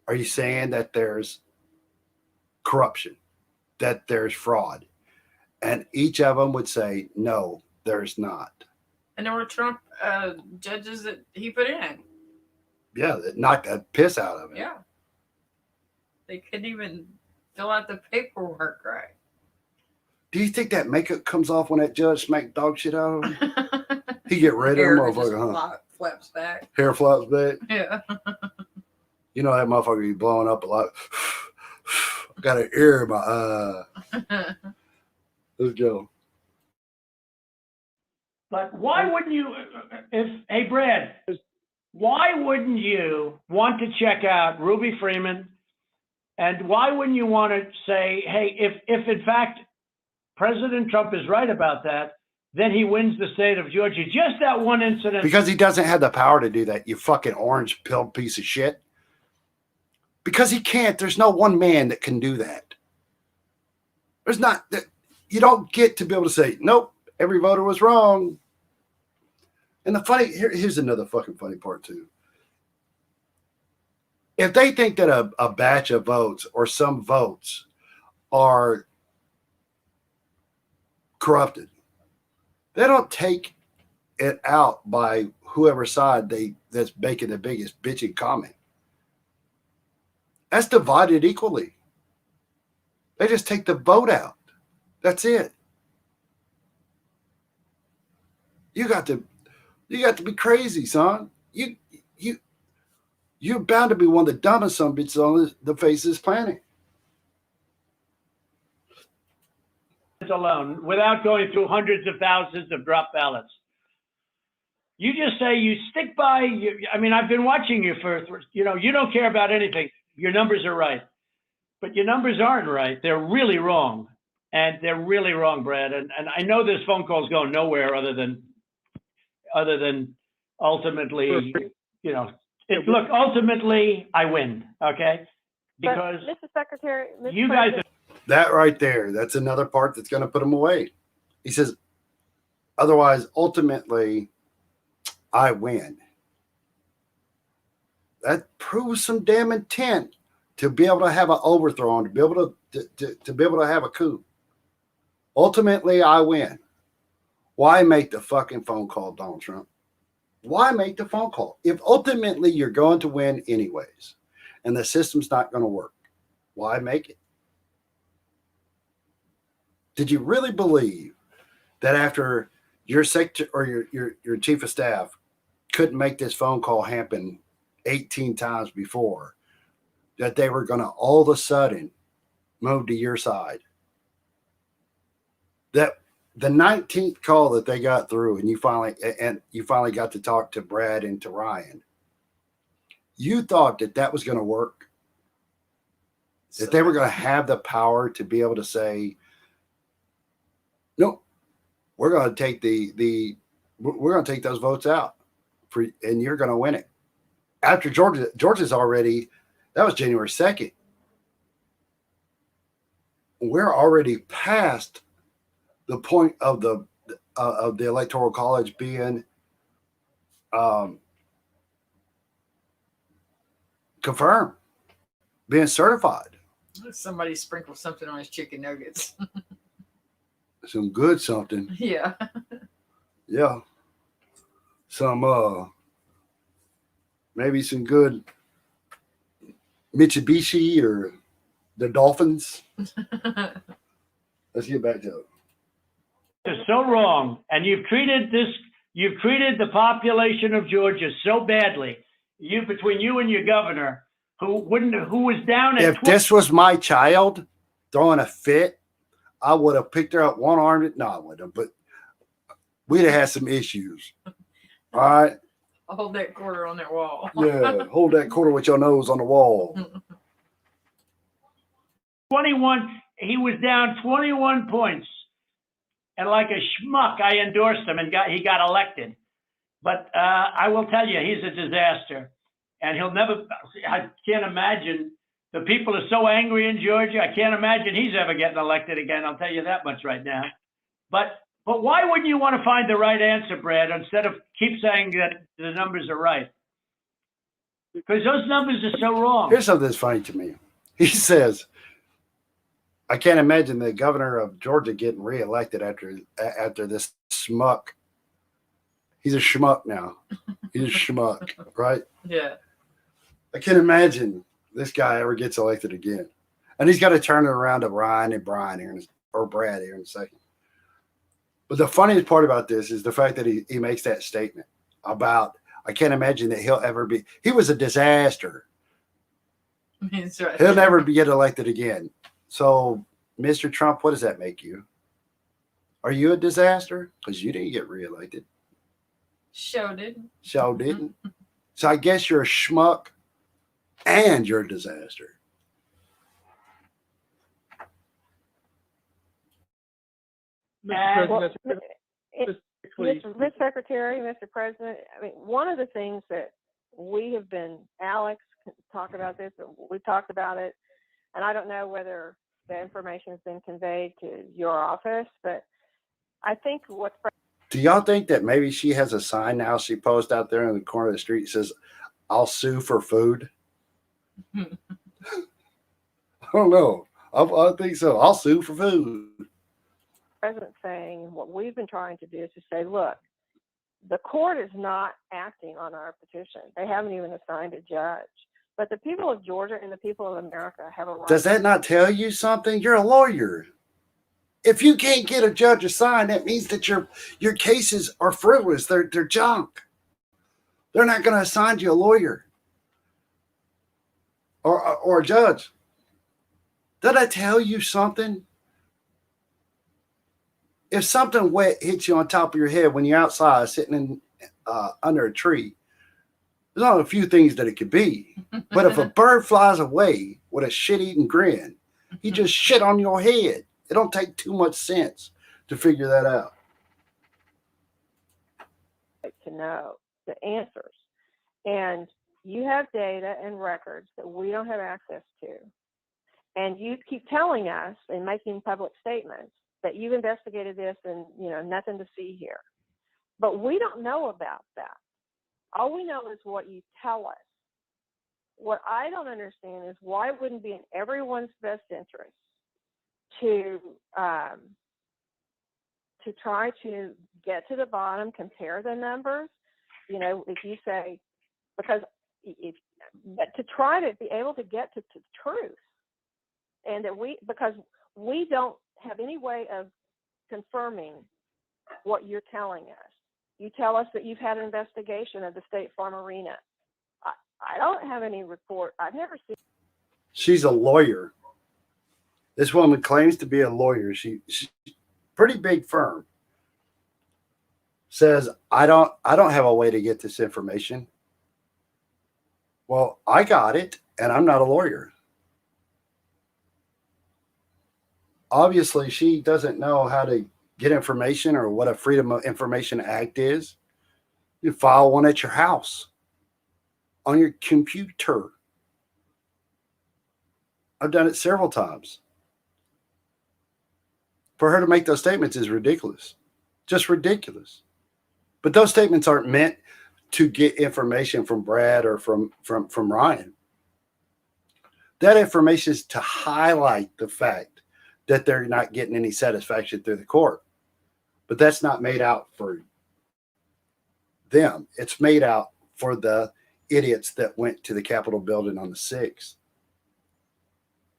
are you saying that there's corruption, that there's fraud? And each of them would say, no, there's not. And there were Trump judges that he put in. Yeah, that knocked the piss out of it. Yeah. They couldn't even fill out the paperwork right. Do you think that makeup comes off when that judge smacked dog shit out of him? He get red of Hair him, just motherfucker, huh? flaps back. Hair flops back. Yeah. You know that motherfucker be blowing up a lot. Got an ear in my eye. Let's go. But why wouldn't you, hey, Brad, why wouldn't you want to check out Ruby Freeman? And why wouldn't you want to say, hey, if in fact President Trump is right about that, then he wins the state of Georgia? Just that one incident. Because he doesn't have the power to do that, you fucking orange pill piece of shit. Because he can't. There's no one man that can do that. There's not. You don't get to be able to say, nope, every voter was wrong. And the funny, here's another fucking funny part too. If they think that a batch of votes or some votes are corrupted, they don't take it out by whoever side that's making the biggest bitching comment. That's divided equally. They just take the vote out. That's it. You got to be crazy, son. You're bound to be one of the dumbest son of bitches on the face of this planet. Alone, without going through hundreds of thousands of drop ballots. You just say you stick by. I mean, I've been watching you for, you don't care about anything. Your numbers are right, but your numbers aren't right. They're really wrong, and they're really wrong, Brad. And I know this phone call's going nowhere other than ultimately, look, ultimately I win, okay? Because Mr. Secretary, Mr. you guys. That right there, that's another part that's going to put him away. He says, otherwise, ultimately, I win. That proves some damn intent to be able to have an overthrow and to be able to have a coup. Ultimately, I win. Why make the fucking phone call, Donald Trump? Why make the phone call? If ultimately you're going to win anyways, and the system's not going to work, why make it? Did you really believe that after your secretary or your chief of staff couldn't make this phone call happen 18 times before, that they were going to all of a sudden move to your side? That the 19th call that they got through, and you finally got to talk to Brad and to Ryan, you thought that was going to work, that they were going to have the power to be able to say, no, we're going to take we're going to take those votes out and you're going to win it. After Georgia's already, that was January 2nd. We're already past the point of the Electoral College being confirmed, being certified. Somebody sprinkled something on his chicken nuggets. Some good something. Yeah. Yeah. Some maybe some good Mitsubishi or the Dolphins. Let's get back to it. It's so wrong, and you've treated the population of Georgia so badly. Between you and your governor, who was down at If this was my child throwing a fit, I would have picked her up one arm. No, I wouldn't have, but we'd have had some issues. All right. I'll hold that quarter on that wall. Yeah, hold that quarter with your nose on the wall. 21. He was down 21 points, and like a schmuck, I endorsed him and he got elected. But I will tell you, he's a disaster, and he'll never. I can't imagine. The people are so angry in Georgia. I can't imagine he's ever getting elected again. I'll tell you that much right now. But why wouldn't you want to find the right answer, Brad, instead of keep saying that the numbers are right? Because those numbers are so wrong. Here's something that's funny to me. He says, I can't imagine the governor of Georgia getting reelected after this schmuck. He's a schmuck now. He's a schmuck, right? Yeah. I can't imagine this guy ever gets elected again. And he's got to turn it around to Ryan and Brian here, or Brad here in a second. But the funniest part about this is the fact that he makes that statement about, I can't imagine that he'll ever be. He was a disaster. That's right. He'll never get elected again. So, Mr. Trump, what does that make you? Are you a disaster? Because you didn't get reelected. Show didn't. So didn't. So I guess you're a schmuck and you're a disaster. Mr. Well, President, please. Mr. Secretary, Mr. President, I mean, one of the things that we have been, Alex talked about this, we talked about it, and I don't know whether the information has been conveyed to your office, but I think what's Do y'all think that maybe she has a sign now she posts out there in the corner of the street that says, I'll sue for food? I don't know. I think so. I'll sue for food. President saying, what we've been trying to do is to say, look, the court is not acting on our petition. They haven't even assigned a judge. But the people of Georgia and the people of America have a right. Does that not tell you something? You're a lawyer. If you can't get a judge assigned, that means that your cases are frivolous. They're junk. They're not going to assign you a lawyer or a judge. Did I tell you something? If something wet hits you on top of your head when you're outside sitting in under a tree, there's only a few things that it could be. But if a bird flies away with a shit-eating grin, he just shit on your head. It don't take too much sense to figure that out. To know the answers. And you have data and records that we don't have access to. And you keep telling us and making public statements that you've investigated this and, nothing to see here. But we don't know about that. All we know is what you tell us. What I don't understand is why it wouldn't be in everyone's best interest to try to get to the bottom, compare the numbers. If you say, but to try to be able to get to truth, and that because we don't have any way of confirming what you're telling us. You tell us that you've had an investigation of the State Farm Arena. I don't have any report. I've never seen. She's a lawyer. This woman claims to be a lawyer. She's pretty big firm. Says, I don't have a way to get this information. Well, I got it, and I'm not a lawyer. Obviously, she doesn't know how to get information or what a Freedom of Information Act is. You file one at your house on your computer. I've done it several times. For her to make those statements is ridiculous. Just ridiculous. But those statements aren't meant to get information from Brad or from Ryan. That information is to highlight the fact that they're not getting any satisfaction through the court. But that's not made out for them. It's made out for the idiots that went to the Capitol building on the 6th.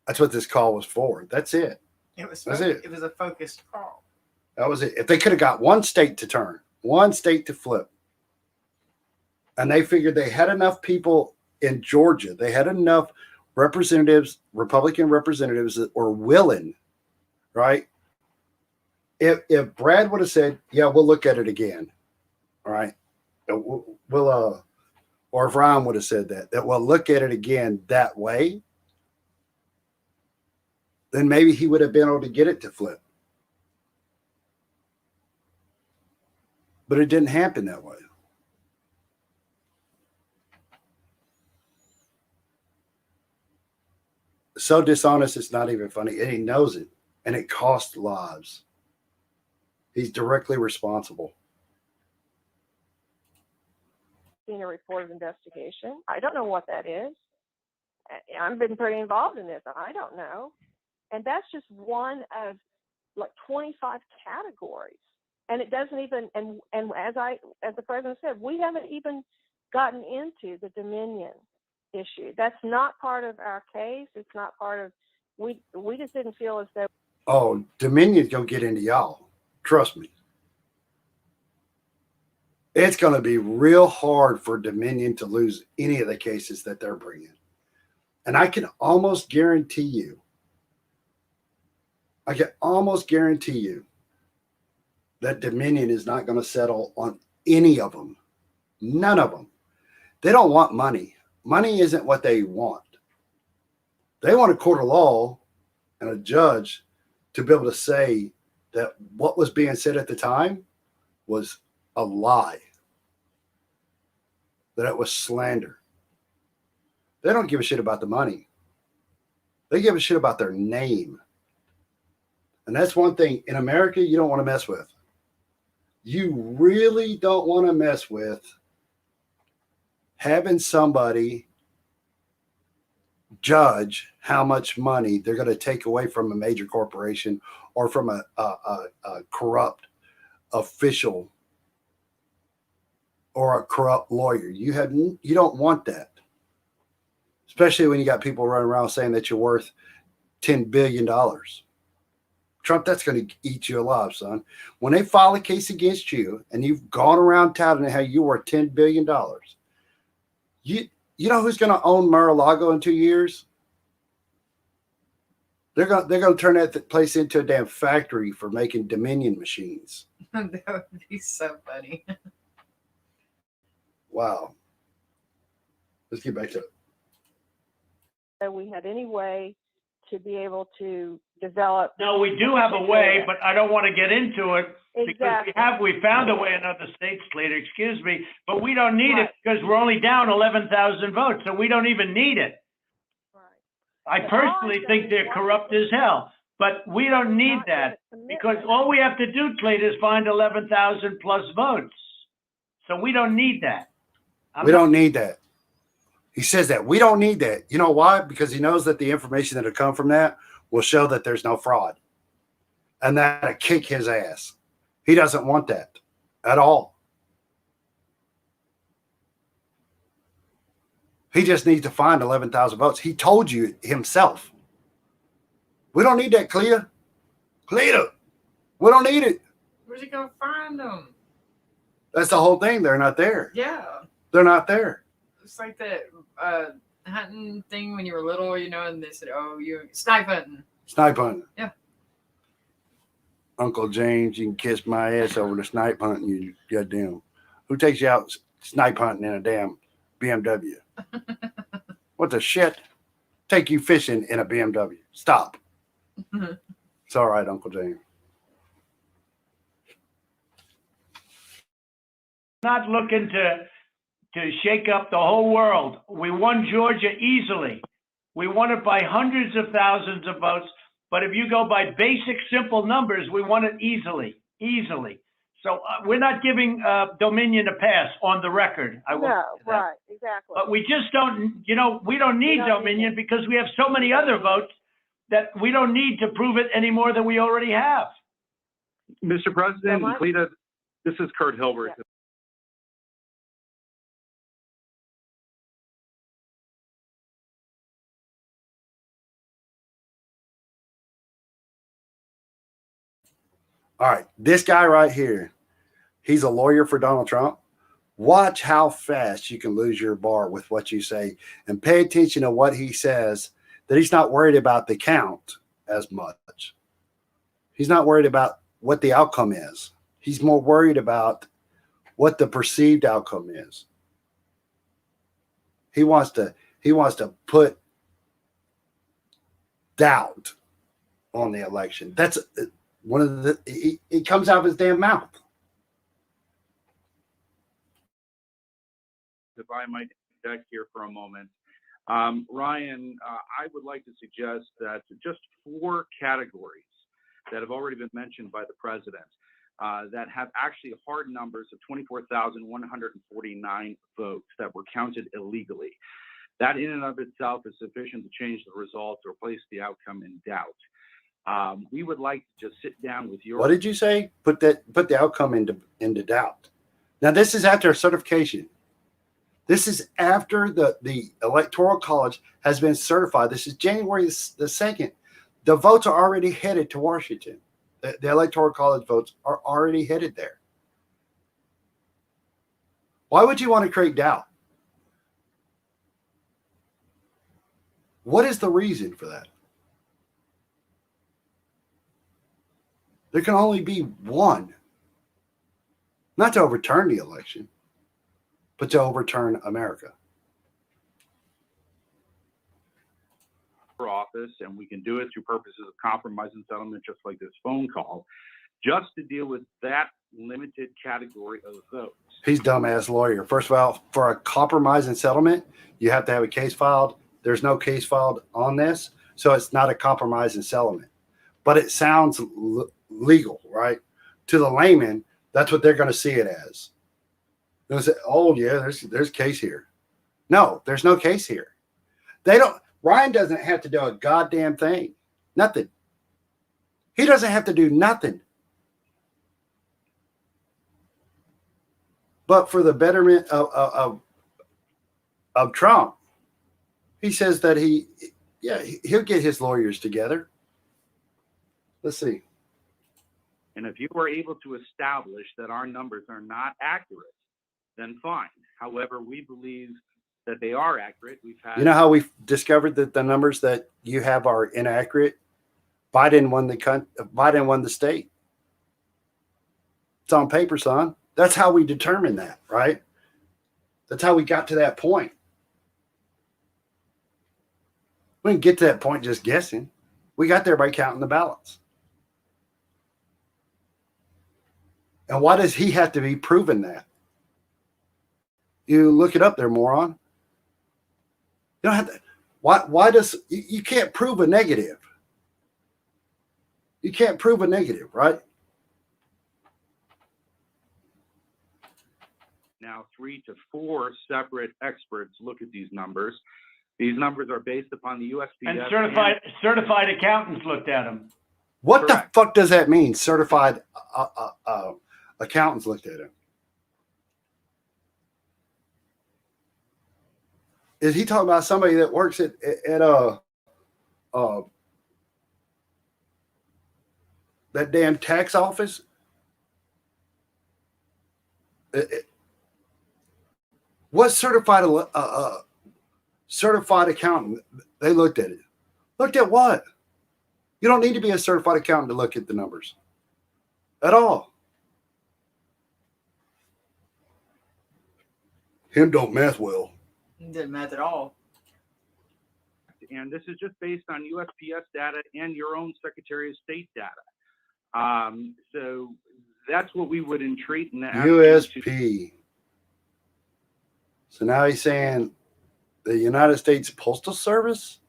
That's what this call was for. That's it. It was That's it. It was a focused call. That was it. If they could have got one state to turn, one state to flip, and they figured they had enough people in Georgia, they had enough representatives, Republican representatives that were willing, right? If Brad would have said, yeah, we'll look at it again, all right? We'll or if Ryan would have said that we'll look at it again that way, then maybe he would have been able to get it to flip. But it didn't happen that way. So dishonest, it's not even funny. And he knows it. And it costs lives. He's directly responsible. Seen a report of investigation. I don't know what that is. I've been pretty involved in this. I don't know. And that's just one of like 25 categories. And it doesn't even, and as the president said, we haven't even gotten into the Dominion issue. That's not part of our case. It's not part of, we just didn't feel as though. Oh, Dominion's going to get into y'all. Trust me. It's going to be real hard for Dominion to lose any of the cases that they're bringing. And I can almost guarantee you that Dominion is not going to settle on any of them. None of them. They don't want money. Money isn't what they want. They want a court of law and a judge to be able to say that what was being said at the time was a lie, that it was slander. They don't give a shit about the money. They give a shit about their name. And that's one thing in America you don't want to mess with. You really don't want to mess with having somebody judge how much money they're going to take away from a major corporation or from a corrupt official or a corrupt lawyer. You don't want that, especially when you got people running around saying that you're worth $10 billion. Trump, that's going to eat you alive, son. When they file a case against you and you've gone around touting how you're worth $10 billion, you know who's going to own Mar-a-Lago in 2 years? They're going to turn that place into a damn factory for making Dominion machines. That would be so funny. Wow. Let's get back to it. So we had any way to be able to develop. No, we do have a way, but I don't want to get into it because Exactly. we found a way in other states later, excuse me, but we don't need Right. it because we're only down 11,000 votes, so we don't even need it. Right. I personally think they're corrupt as hell, but we don't need that because all we have to do, Slater, is find 11,000 plus votes. So we don't need that. We don't need that. He says that. We don't need that. You know why? Because he knows that the information that will come from that will show that there's no fraud. And that'll kick his ass. He doesn't want that at all. He just needs to find 11,000 votes. He told you himself. We don't need that, Clea. Clea, we don't need it. Where's he gonna find them? That's the whole thing. They're not there. Yeah, They're not there. it's like that hunting thing when you were little, you know, and they said, "Oh, you snipe hunting." Snipe hunting. Yeah. Uncle James, you can kiss my ass over the snipe hunting, you goddamn. Who takes you out snipe hunting in a damn BMW? What the shit? Take you fishing in a BMW. Stop. It's all right, Uncle James. not looking to shake up the whole world. We won Georgia easily. We won it by hundreds of thousands of votes. But if you go by basic, simple numbers, we won it easily. So we're not giving Dominion a pass on the record. I will No, say that. right, exactly. But we just don't, we don't need Dominion because we have so many other votes that we don't need to prove it any more than we already have. Mr. President, Mike? Cleta, this is Kurt Hilbert. Yeah. All right, this guy right here, he's a lawyer for Donald Trump. Watch how fast you can lose your bar with what you say, and pay attention to what he says, that he's not worried about the count as much. He's not worried about what the outcome is. He's more worried about what the perceived outcome is. He wants to put doubt on the election. That's one of the, it comes out of his damn mouth. If I might interject here for a moment. Ryan, I would like to suggest that just 4 categories that have already been mentioned by the president that have actually hard numbers of 24,149 votes that were counted illegally. That in and of itself is sufficient to change the results or place the outcome in doubt. We would like to just sit down with your. What did you say? Put the outcome into doubt. Now this is after certification. This is after the Electoral College has been certified. This is January the 2nd. The votes are already headed to Washington. The Electoral College votes are already headed there. Why would you want to create doubt? What is the reason for that? There can only be one. Not to overturn the election, but to overturn America. For office, and we can do it through purposes of compromise and settlement, just like this phone call, just to deal with that limited category of votes. He's dumbass lawyer. First of all, for a compromise and settlement, you have to have a case filed. There's no case filed on this, so it's not a compromise and settlement. But it sounds legal, right? To the layman, that's what they're going to see it as. They'll say, oh yeah, there's a case here. No, there's no case here. Ryan doesn't have to do a goddamn thing. Nothing. He doesn't have to do nothing. But for the betterment of Trump, he says that he'll get his lawyers together. Let's see. And if you were able to establish that our numbers are not accurate, then fine. However, we believe that they are accurate. We've had. You know how we discovered that the numbers that you have are inaccurate? Biden won the state. It's on paper, son. That's how we determined that, right? That's how we got to that point. We didn't get to that point just guessing. We got there by counting the ballots. And why does he have to be proven that? You look it up there, moron. You don't have to. Why does you can't prove a negative? You can't prove a negative, right? Now 3 to 4 separate experts look at these numbers. These numbers are based upon the USPS. And certified accountants looked at them. What Correct. the fuck does that mean? Certified accountants looked at him. Is he talking about somebody that works at that damn tax office? What certified accountant? They looked at it. Looked at what? You don't need to be a certified accountant to look at the numbers at all. Him don't math well. Didn't math at all. And this is just based on USPS data and your own Secretary of State data. So that's what we would entreat. And USP. So now he's saying the United States Postal Service,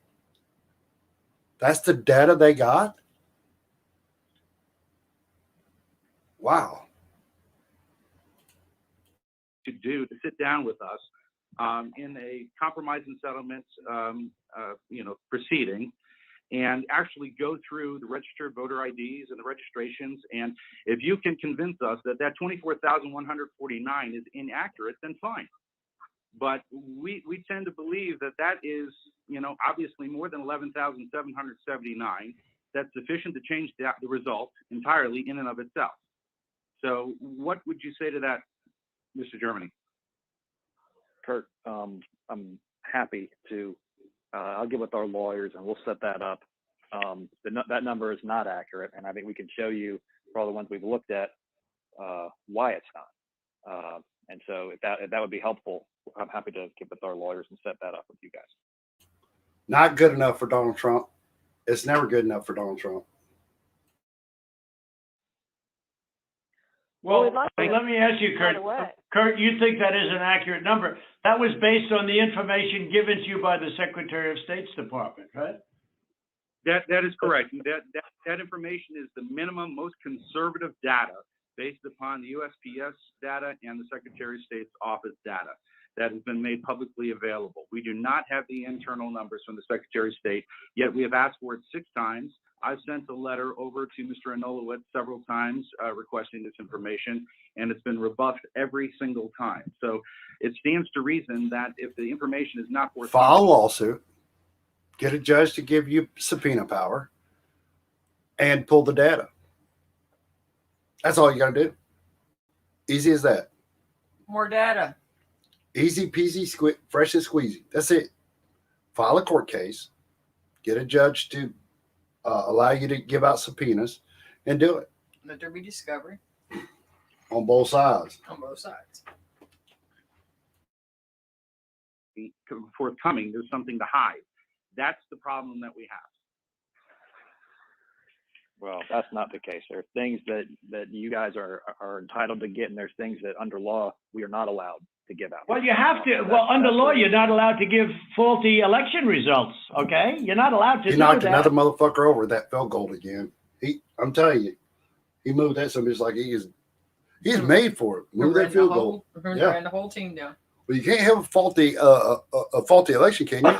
that's the data they got? Wow. To do to sit down with us in a compromise and settlement, proceeding, and actually go through the registered voter IDs and the registrations. And if you can convince us that that 24,149 is inaccurate, then fine. But we tend to believe that that is, obviously more than 11,779. That's sufficient to change the result entirely in and of itself. So what would you say to that, Mr. Germany? Kurt, I'm happy to, I'll get with our lawyers and we'll set that up. That number is not accurate, and I think we can show you for all the ones we've looked at why it's not. And so if that would be helpful, I'm happy to get with our lawyers and set that up with you guys. Not good enough for Donald Trump. It's never good enough for Donald Trump. Well, we'd like to- let me ask you, Kurt. Right away. Kurt, you think that is an accurate number? That was based on the information given to you by the Secretary of State's Department, right? That is correct. That information is the minimum, most conservative data based upon the USPS data and the Secretary of State's office data that has been made publicly available. We do not have the internal numbers from the Secretary of State, yet we have asked for it 6 times. I've sent a letter over to Mr. Anolowitz several times requesting this information, and it's been rebuffed every single time. So it stands to reason that if the information is not forthcoming, File a lawsuit, get a judge to give you subpoena power, and pull the data. That's all you got to do. Easy as that. More data. Easy peasy, fresh and squeezy. That's it. File a court case, get a judge to allow you to give out subpoenas, and do it Let there be discovery on both sides. on both sides. forthcoming, there's something to hide. That's the problem that we have. Well, that's not the case. There are things that you guys are entitled to get, and there's things that under law we are not allowed to give out. Well, you have to. Well, under law, you're not allowed to give faulty election results. Okay, you're not allowed to. He knocked another motherfucker over that felt gold again. I'm telling you, he moved that somebody's like he's made for it. Move that field goal. Yeah, ran the whole team down. Well, you can't have a faulty election, can you?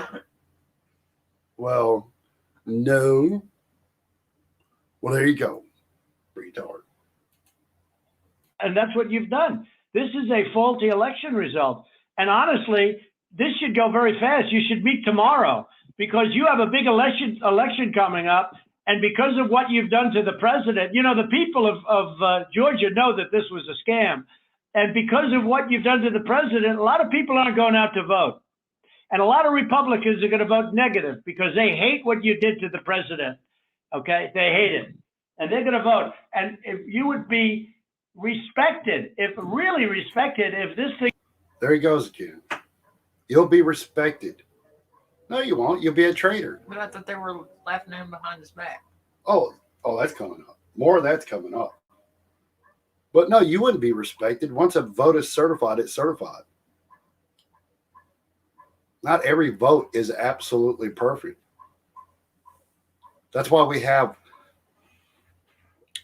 Well, no. Well, there you go, retard. And that's what you've done. This is a faulty election result. And honestly, this should go very fast. You should meet tomorrow because you have a big election coming up. And because of what you've done to the president, you know, the people of Georgia know that this was a scam. And because of what you've done to the president, a lot of people aren't going out to vote. And a lot of Republicans are going to vote negative because they hate what you did to the president. Okay, they hate it, and they're going to vote. And if you would be respected, if this thing. There he goes again. You'll be respected. No, you won't. You'll be a traitor. But I thought they were laughing at him behind his back. Oh, that's coming up. More of that's coming up. But no, you wouldn't be respected. Once a vote is certified, it's certified. Not every vote is absolutely perfect. That's why we have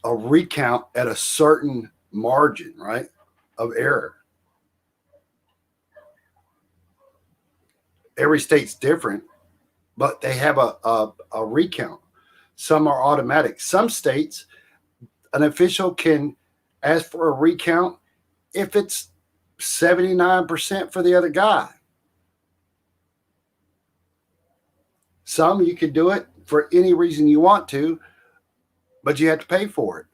a recount at a certain margin, right, of error. Every state's different, but they have a recount. Some are automatic. Some states, an official can ask for a recount if it's 79% for the other guy. Some you can do it for any reason you want to, but you have to pay for it.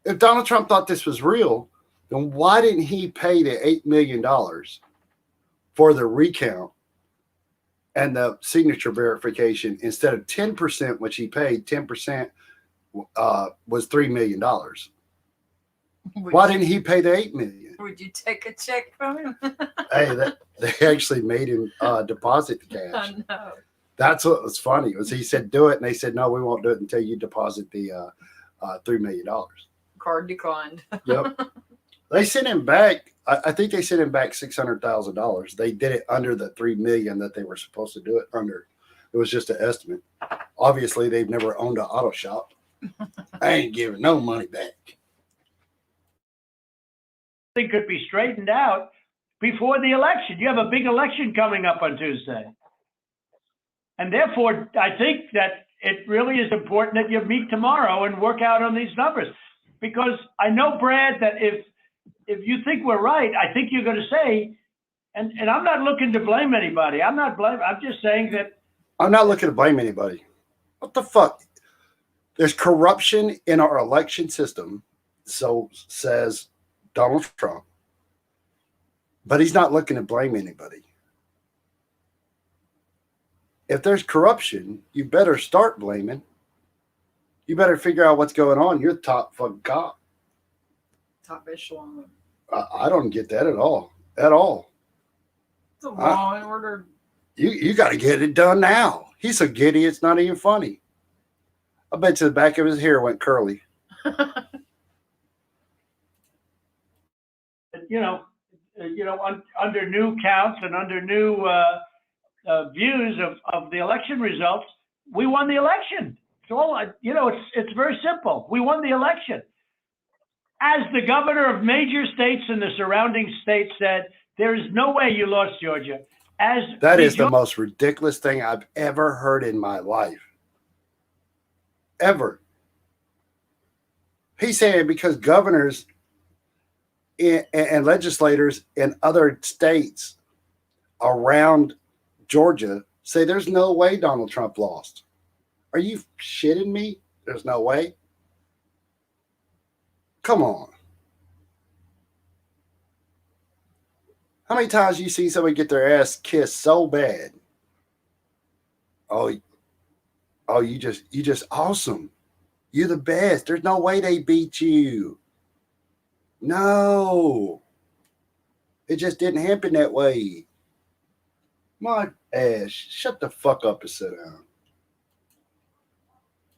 If Donald Trump thought this was real, then why didn't he pay the $8 million for the recount and the signature verification instead of 10%, which he paid? 10% was $3 million. Why didn't he pay the $8 million? Would you take a check from him? Hey, they actually made him deposit the cash. I know. That's what was funny. Was he said do it, and they said no, we won't do it until you deposit the $3 million. Card declined. Yep. They sent him back. I think they sent him back $600,000. They did it under the $3 million that they were supposed to do it under. It was just an estimate. Obviously, they've never owned an auto shop. I ain't giving no money back. Thing could be straightened out before the election. You have a big election coming up on Tuesday. And therefore, I think that it really is important that you meet tomorrow and work out on these numbers. Because I know, Brad, that if you think we're right, I think you're going to say, and I'm not looking to blame anybody. I'm just saying that. I'm not looking to blame anybody. What the fuck? There's corruption in our election system, so says Donald Trump. But he's not looking to blame anybody. If there's corruption, you better start blaming. You better figure out what's going on. You're the top fucking cop. Top echelon. I don't get that at all. At all. It's a law and order. You got to get it done now. He's so giddy, it's not even funny. I bet you the back of his hair went curly. Under new counts and under new views of the election results, we won the election. It's all, it's very simple. We won the election. As the governor of major states and the surrounding states said, there is no way you lost Georgia. That is the most ridiculous thing I've ever heard in my life. Ever. He's saying because governors and legislators in other states around Georgia say there's no way Donald Trump lost. Are you shitting me? There's no way. Come on. How many times you see somebody get their ass kissed so bad? Oh, you just awesome. You're the best. There's no way they beat you. No. It just didn't happen that way. My ass, shut the fuck up and sit down.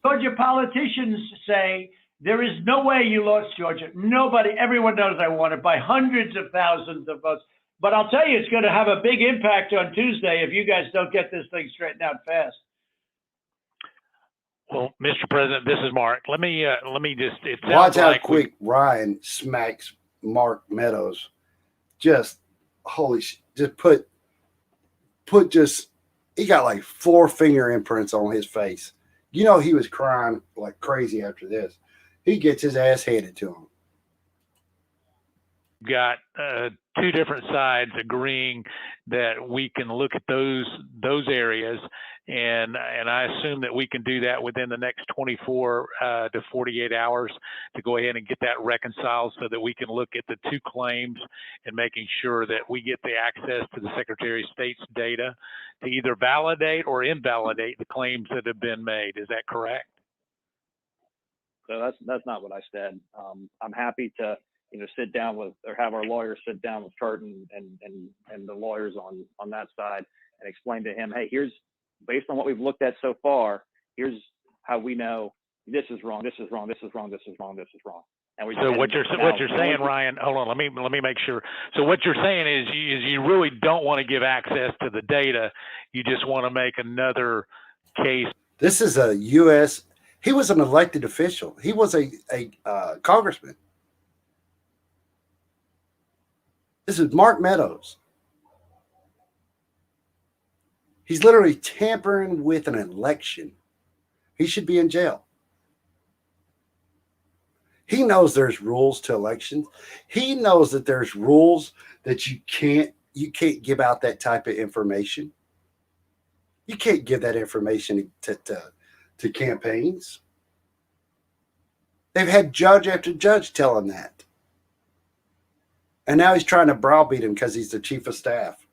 Georgia politicians say there is no way you lost Georgia. Nobody, everyone knows I won it by hundreds of thousands of votes. But I'll tell you, it's going to have a big impact on Tuesday if you guys don't get this thing straightened out fast. Well, Mr. President, this is Mark. Let me just. It sounds watch how like quick Ryan smacks Mark Meadows. Just holy shit! Just put. He got like 4 finger imprints on his face. You know he was crying like crazy after this. He gets his ass handed to him. got two different sides agreeing that we can look at those areas, and I assume that we can do that within the next 24 to 48 hours to go ahead and get that reconciled so that we can look at the two claims and making sure that we get the access to the Secretary of State's data to either validate or invalidate the claims that have been made. Is that correct? So that's not what I said. I'm happy to sit down with, or have our lawyers sit down with Curtin and the lawyers on that side and explain to him, hey, here's, based on what we've looked at so far, here's how we know this is wrong, this is wrong, this is wrong, this is wrong, this is wrong. And so what you're saying, Ryan, hold on, let me make sure. So what you're saying is you really don't want to give access to the data. You just want to make another case. This is a U.S. He was an elected official. He was a congressman. This is Mark Meadows. He's literally tampering with an election. He should be in jail. He knows there's rules to elections. He knows that there's rules that you can't give out that type of information. You can't give that information to campaigns. They've had judge after judge tell him that. And now he's trying to browbeat him because he's the chief of staff.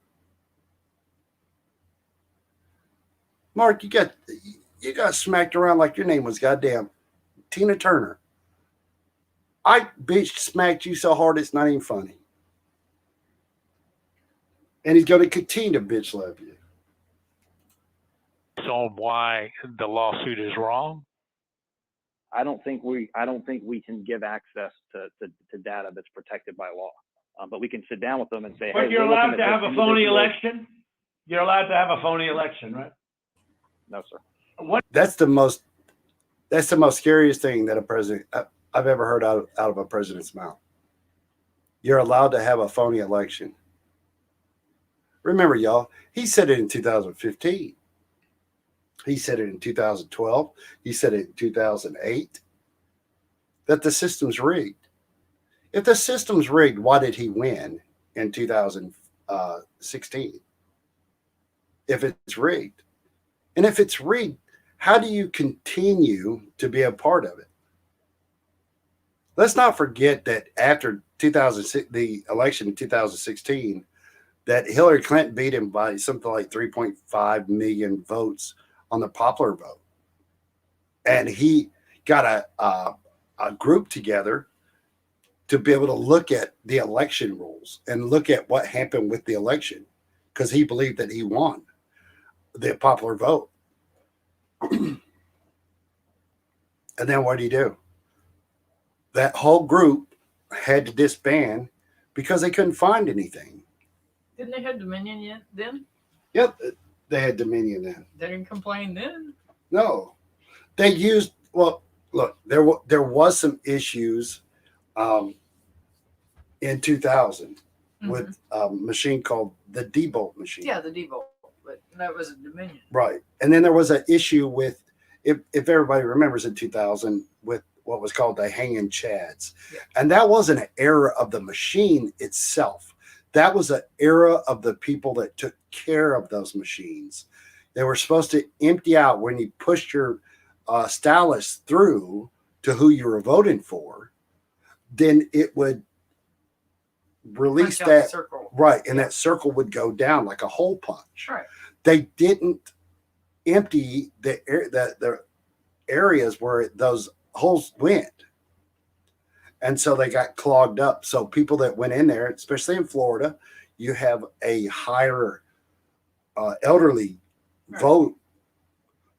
Mark, you got smacked around like your name was goddamn Tina Turner. I bitch smacked you so hard it's not even funny. And he's going to continue to bitch love you. On why the lawsuit is wrong? I don't think we can give access to data that's protected by law. But we can sit down with them and say, But hey, you're we're looking allowed at to this have a phony individual. election? You're allowed to have a phony election, right? No, sir. What? That's the most scariest thing that a president I've ever heard out of a president's mouth. You're allowed to have a phony election. Remember, y'all, he said it in 2015. He said it in 2012. He said it in 2008 that the system's rigged. If the system's rigged, why did he win in 2016? If it's rigged. And if it's rigged, how do you continue to be a part of it? Let's not forget that after 2006, the election in 2016, that Hillary Clinton beat him by something like 3.5 million votes on the popular vote. And he got a group together to be able to look at the election rules and look at what happened with the election, because he believed that he won the popular vote. And then what did he do? That whole group had to disband because they couldn't find anything. Didn't they have Dominion yet then? Yep, they had Dominion then. They didn't complain then. No, they used, well, look, there was some issues in 2000 with a machine called the Debolt machine. Yeah, the Debolt, but that was a Dominion. Right. And then there was an issue with, if everybody remembers in 2000, with what was called the hanging chads. Yeah. And that wasn't an error of the machine itself. That was an era of the people that took care of those machines. They were supposed to empty out when you pushed your stylus through to who you were voting for, then it would release Punch out the that circle. right, and that circle would go down like a hole punch. Right. They didn't empty the areas where those holes went, and so they got clogged up. So people that went in there, especially in Florida, you have a higher elderly vote,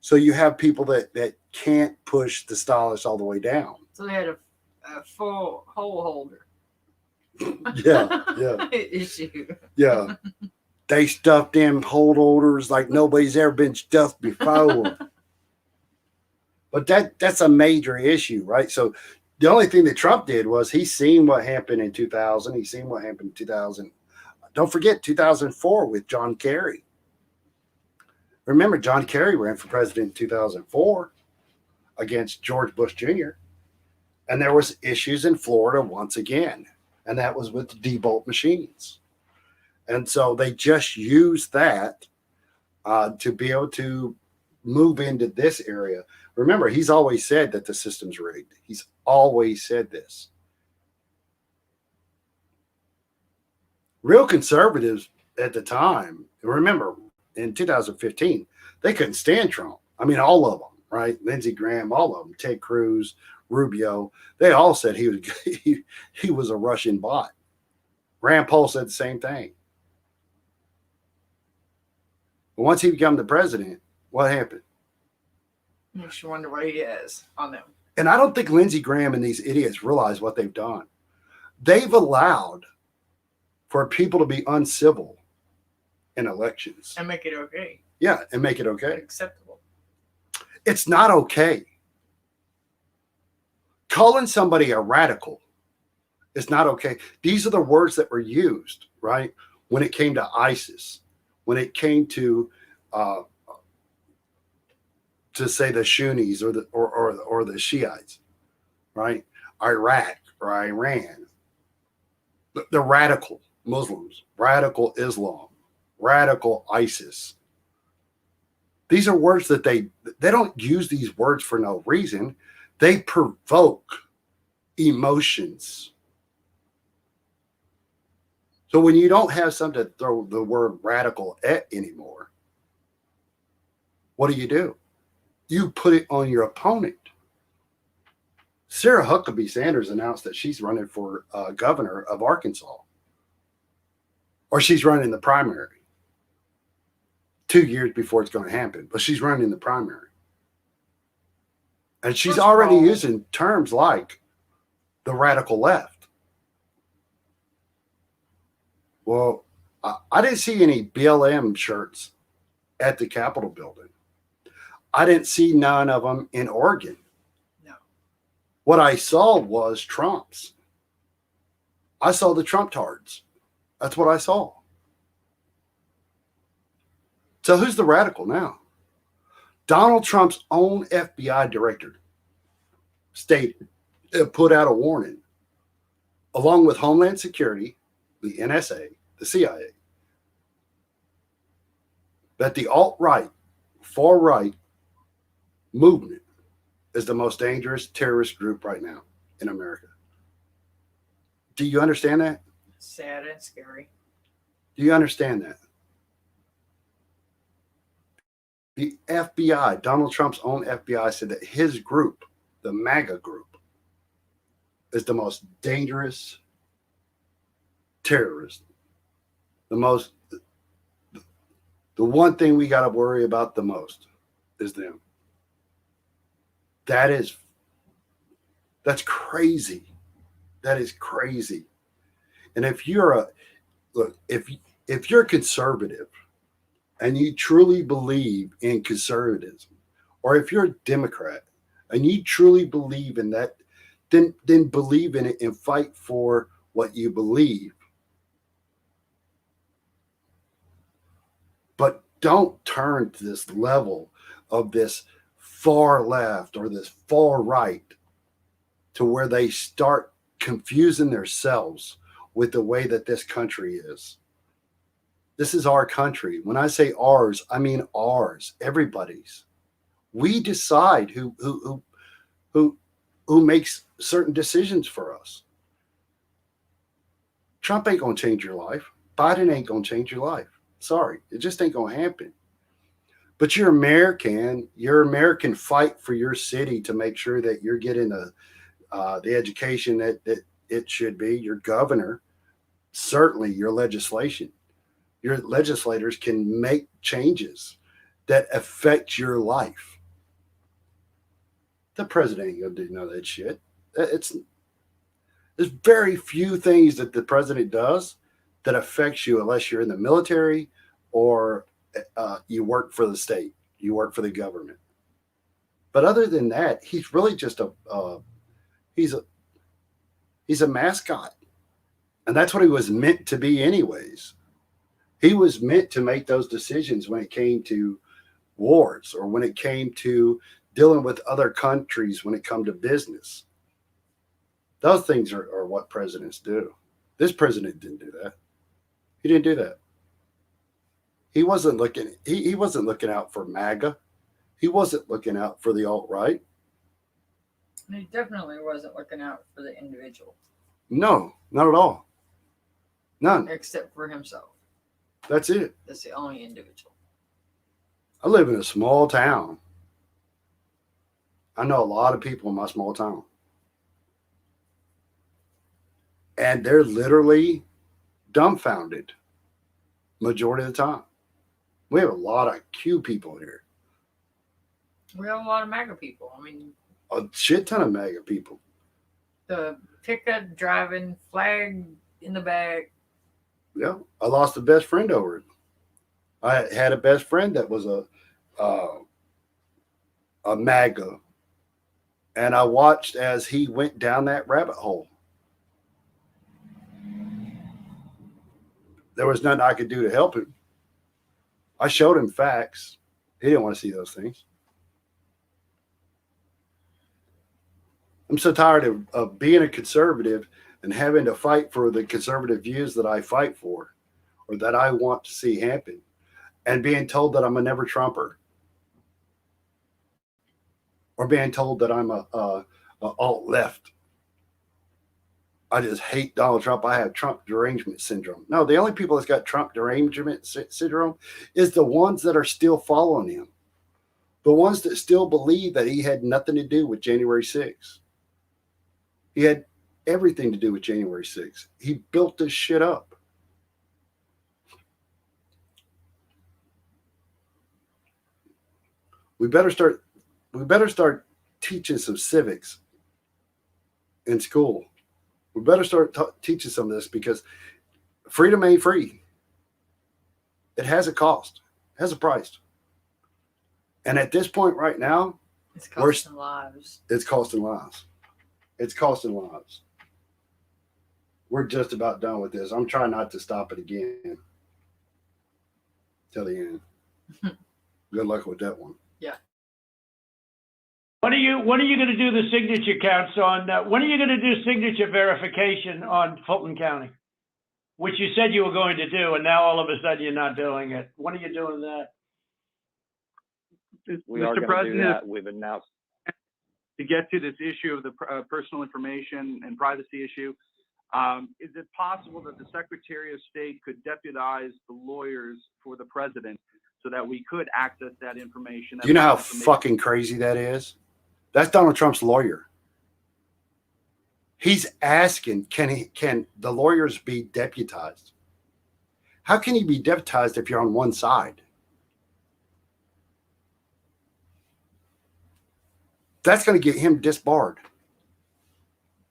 so you have people that can't push the stylus all the way down. So they had a full hole holder. Yeah. Issue. Yeah. They stuffed them holders like nobody's ever been stuffed before. But that's a major issue, right? So the only thing that Trump did was he seen what happened in 2000. He seen what happened in 2000. Don't forget 2004 with John Kerry. Remember, John Kerry ran for president in 2004 against George Bush Jr. And there was issues in Florida once again. And that was with the Debolt machines. And so they just used that to be able to move into this area. Remember, he's always said that the system's rigged. He's always said this. Real conservatives at the time, remember, in 2015, they couldn't stand Trump. I mean, all of them, right? Lindsey Graham, all of them, Ted Cruz, Rubio, they all said he was a Russian bot. Rand Paul said the same thing. But once he became the president, what happened? Makes you wonder what he has on them. And I don't think Lindsey Graham and these idiots realize what they've done. They've allowed for people to be uncivil in elections. And make it okay. Yeah, and make it okay. Acceptable. It's not okay. Calling somebody a radical is not okay. These are the words that were used, right? When it came to ISIS, when it came to say the Sunnis or the Shiites, right? Iraq or Iran, the radical Muslims, radical Islam, radical ISIS. These are words that they don't use these words for no reason. They provoke emotions. So when you don't have something to throw the word radical at anymore, what do? You put it on your opponent. Sarah Huckabee Sanders announced that she's running for governor of Arkansas. Or she's running the primary. 2 years before it's going to happen, but she's running the primary. And she's First of already all- using terms like the radical left. Well, I didn't see any BLM shirts at the Capitol building. I didn't see none of them in Oregon. No. What I saw was Trump's. I saw the Trump tards. That's what I saw. So who's the radical now? Donald Trump's own FBI director stated, put out a warning, along with Homeland Security, the NSA, the CIA, that the alt-right, far-right movement is the most dangerous terrorist group right now in America. Do you understand that? Sad and scary. Do you understand that? The FBI, Donald Trump's own FBI, said that his group, the MAGA group, is the most dangerous terrorist. The one thing we got to worry about the most is them. That's crazy. That is crazy. And if you're if you're conservative and you truly believe in conservatism, or if you're a Democrat and you truly believe in that, then believe in it and fight for what you believe. But don't turn to this level of this far left or this far right to where they start confusing themselves with the way that this country is. This is our country. When I say ours, I mean ours, everybody's. We decide who makes certain decisions for us. Trump ain't gonna change your life. Biden ain't gonna change your life. Sorry, it just ain't gonna happen. But you're American. You're American. Fight for your city to make sure that you're getting the education that it should be. Your governor, certainly your legislation. Your legislators can make changes that affect your life. The president ain't gonna do none of that shit. There's very few things that the president does that affects you unless you're in the military or you work for the state, you work for the government. But other than that, he's really just he's a mascot, and that's what he was meant to be, anyways. He was meant to make those decisions when it came to wars or when it came to dealing with other countries, when it come to business. Those things are what presidents do. This president didn't do that. He didn't do that. He wasn't looking. He wasn't looking out for MAGA. He wasn't looking out for the alt-right. He definitely wasn't looking out for the individual. No, not at all. None. Except for himself. That's it. That's the only individual. I live in a small town. I know a lot of people in my small town. And they're literally dumbfounded majority of the time. We have a lot of Q people here. We have a lot of MAGA people. I mean, A shit ton of MAGA people. the pickup driving, flag in the back. Yeah, I lost a best friend over it. I had a best friend that was a MAGA, and I watched as he went down that rabbit hole. There was nothing I could do to help him. I showed him facts. He didn't want to see those things. I'm so tired of being a conservative and having to fight for the conservative views that I fight for or that I want to see happen, and being told that I'm a never Trumper, or being told that I'm a alt left. I just hate Donald Trump. I have Trump derangement syndrome. No, the only people that's got Trump derangement syndrome is the ones that are still following him, the ones that still believe that he had nothing to do with January 6th. He had everything to do with January 6th. He built this shit up. We better start teaching some civics in school. We better start teaching some of this, because freedom ain't free. It has a cost, it has a price. And at this point right now, It's costing lives. it's costing lives. It's costing lives. We're just about done with this. I'm trying not to stop it again till the end. Good luck with that one. When are you going to do the signature counts on, when are you going to do signature verification on Fulton County? Which you said you were going to do, and now all of a sudden you're not doing it. When are you doing that? We are Mr. going to do President, that. We've announced. to get to this issue of the personal information and privacy issue, is it possible that the Secretary of State could deputize the lawyers for the president so that we could access that information? Do you know how fucking crazy that is? That's Donald Trump's lawyer. He's asking, can the lawyers be deputized? How can you be deputized if you're on one side? That's going to get him disbarred.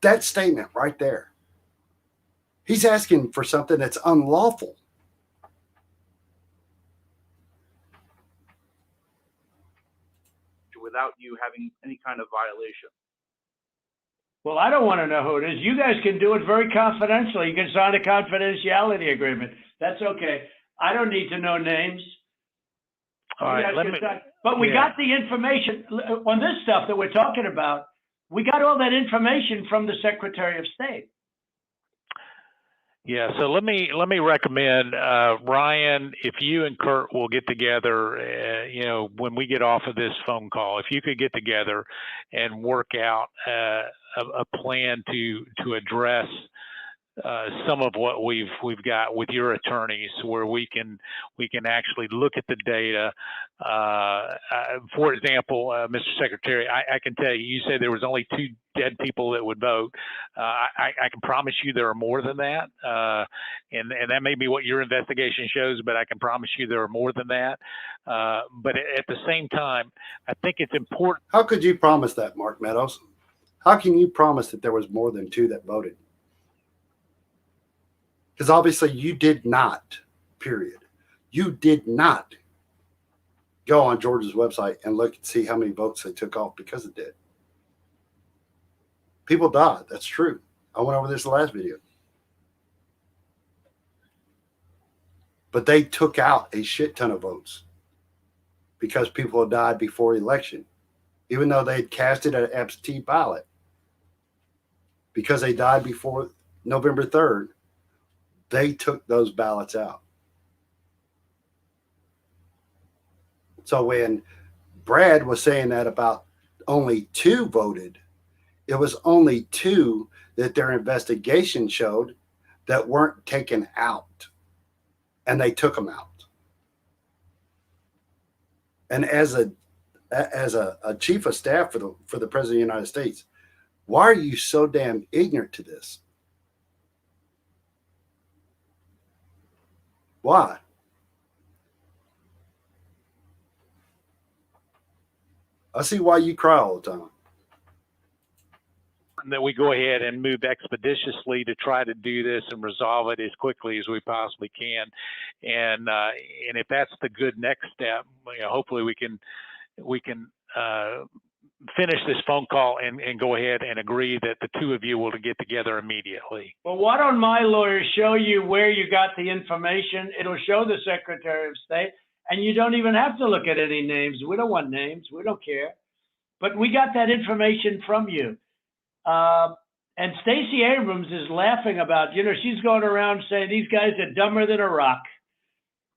That statement right there. He's asking for something that's unlawful. without you having any kind of violation? Well, I don't want to know who it is. You guys can do it very confidentially. You can sign a confidentiality agreement. That's okay. I don't need to know names. All right, But we got the information on this stuff that we're talking about. We got all that information from the Secretary of State. Yeah, so let me recommend, Ryan, if you and Kurt will get together, when we get off of this phone call, if you could get together and work out a plan to address some of what we've got with your attorneys, where we can actually look at the data. For example, Mr. Secretary, I can tell you, you said there was only 2 dead people that would vote. I can promise you there are more than that, and that may be what your investigation shows, but I can promise you there are more than that. But at the same time, I think it's important. How could you promise that, Mark Meadows? How can you promise that there was more than 2 that voted? Because obviously you did not, period. You did not go on Georgia's website and look and see how many votes they took off, because it did. People died. That's true. I went over this in the last video. But they took out a shit ton of votes because people had died before election, even though they had casted an absentee ballot. Because they died before November 3rd, they took those ballots out. So when Brad was saying that about only 2 voted, it was only 2 that their investigation showed that weren't taken out, and they took them out. And as a chief of staff for the President of the United States, why are you so damn ignorant to this? Why? I see why you cry all the time. That we go ahead and move expeditiously to try to do this and resolve it as quickly as we possibly can, and if that's the good next step, hopefully we can finish this phone call and go ahead and agree that the 2 of you will get together immediately. Well, why don't my lawyers show you where you got the information? It'll show the Secretary of State, and you don't even have to look at any names. We don't want names. We don't care. But we got that information from you. And Stacey Abrams is laughing about, she's going around saying these guys are dumber than a rock.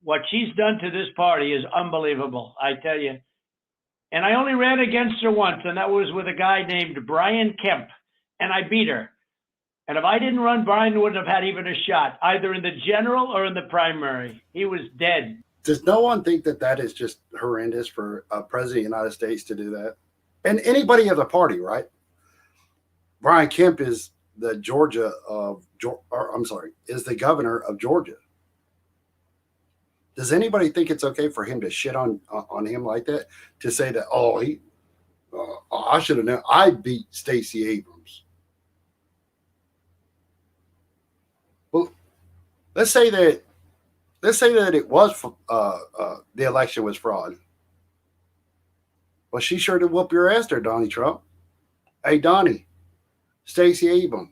What she's done to this party is unbelievable, I tell you. And I only ran against her once, and that was with a guy named Brian Kemp, and I beat her. And if I didn't run, Brian wouldn't have had even a shot, either in the general or in the primary. He was dead. Does no one think that that is just horrendous for a president of the United States to do that? And anybody of the party, right? Brian Kemp is the is the governor of Georgia. Does anybody think it's okay for him to shit on him like that? To say that, I should have known. I beat Stacey Abrams. Well, let's say that it was the election was fraud. Well, she sure did whoop your ass there, Donnie Trump. Hey, Donnie, Stacey Abrams.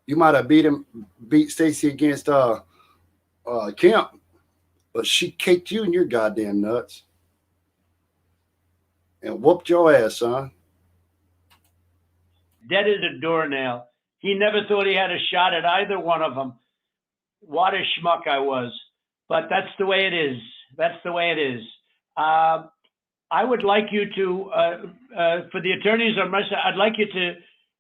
You might have beat Stacey against Kemp, but she kicked you in your goddamn nuts and whooped your ass, son. Dead as a doornail. He never thought he had a shot at either one of them. What a schmuck I was. But that's the way it is. That's the way it is. I would like you to, for the attorneys on my side, I'd like you to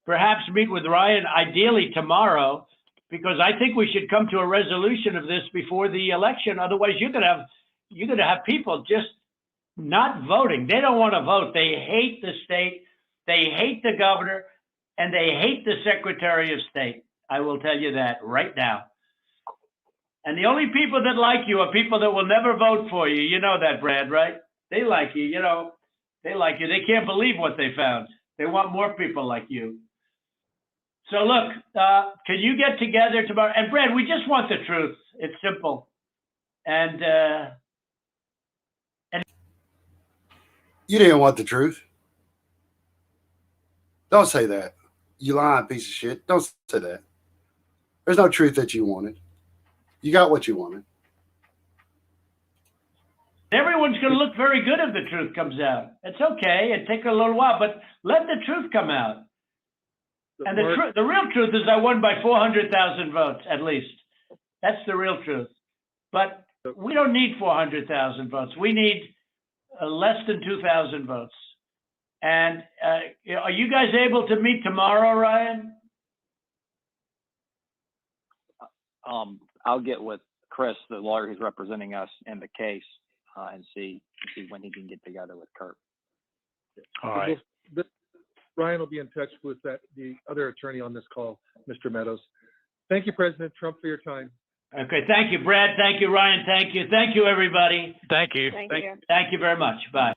perhaps meet with Ryan, ideally tomorrow, because I think we should come to a resolution of this before the election. Otherwise, you're gonna have people just not voting. They don't want to vote. They hate the state. They hate the governor, and they hate the Secretary of State. I will tell you that right now. And the only people that like you are people that will never vote for you. You know that, Brad, right? They like you, you know. They like you. They can't believe what they found. They want more people like you. So look, can you get together tomorrow? And Brad, we just want the truth. It's simple. And You didn't want the truth. Don't say that. You lying piece of shit. Don't say that. There's no truth that you wanted. You got what you wanted. everyone's going to look very good if the truth comes out. It's okay. It takes a little while, but let the truth come out. And the real truth is I won by 400,000 votes, at least. That's the real truth. But we don't need 400,000 votes. We need less than 2,000 votes. And are you guys able to meet tomorrow, Ryan? I'll get with Chris, the lawyer who's representing us in the case, and see when he can get together with Kurt. All right. Ryan will be in touch with the other attorney on this call, Mr. Meadows. Thank you, President Trump, for your time. Okay, thank you, Brad. Thank you, Ryan. Thank you. Thank you, everybody. Thank you. Thank you. Thank you very much. Bye.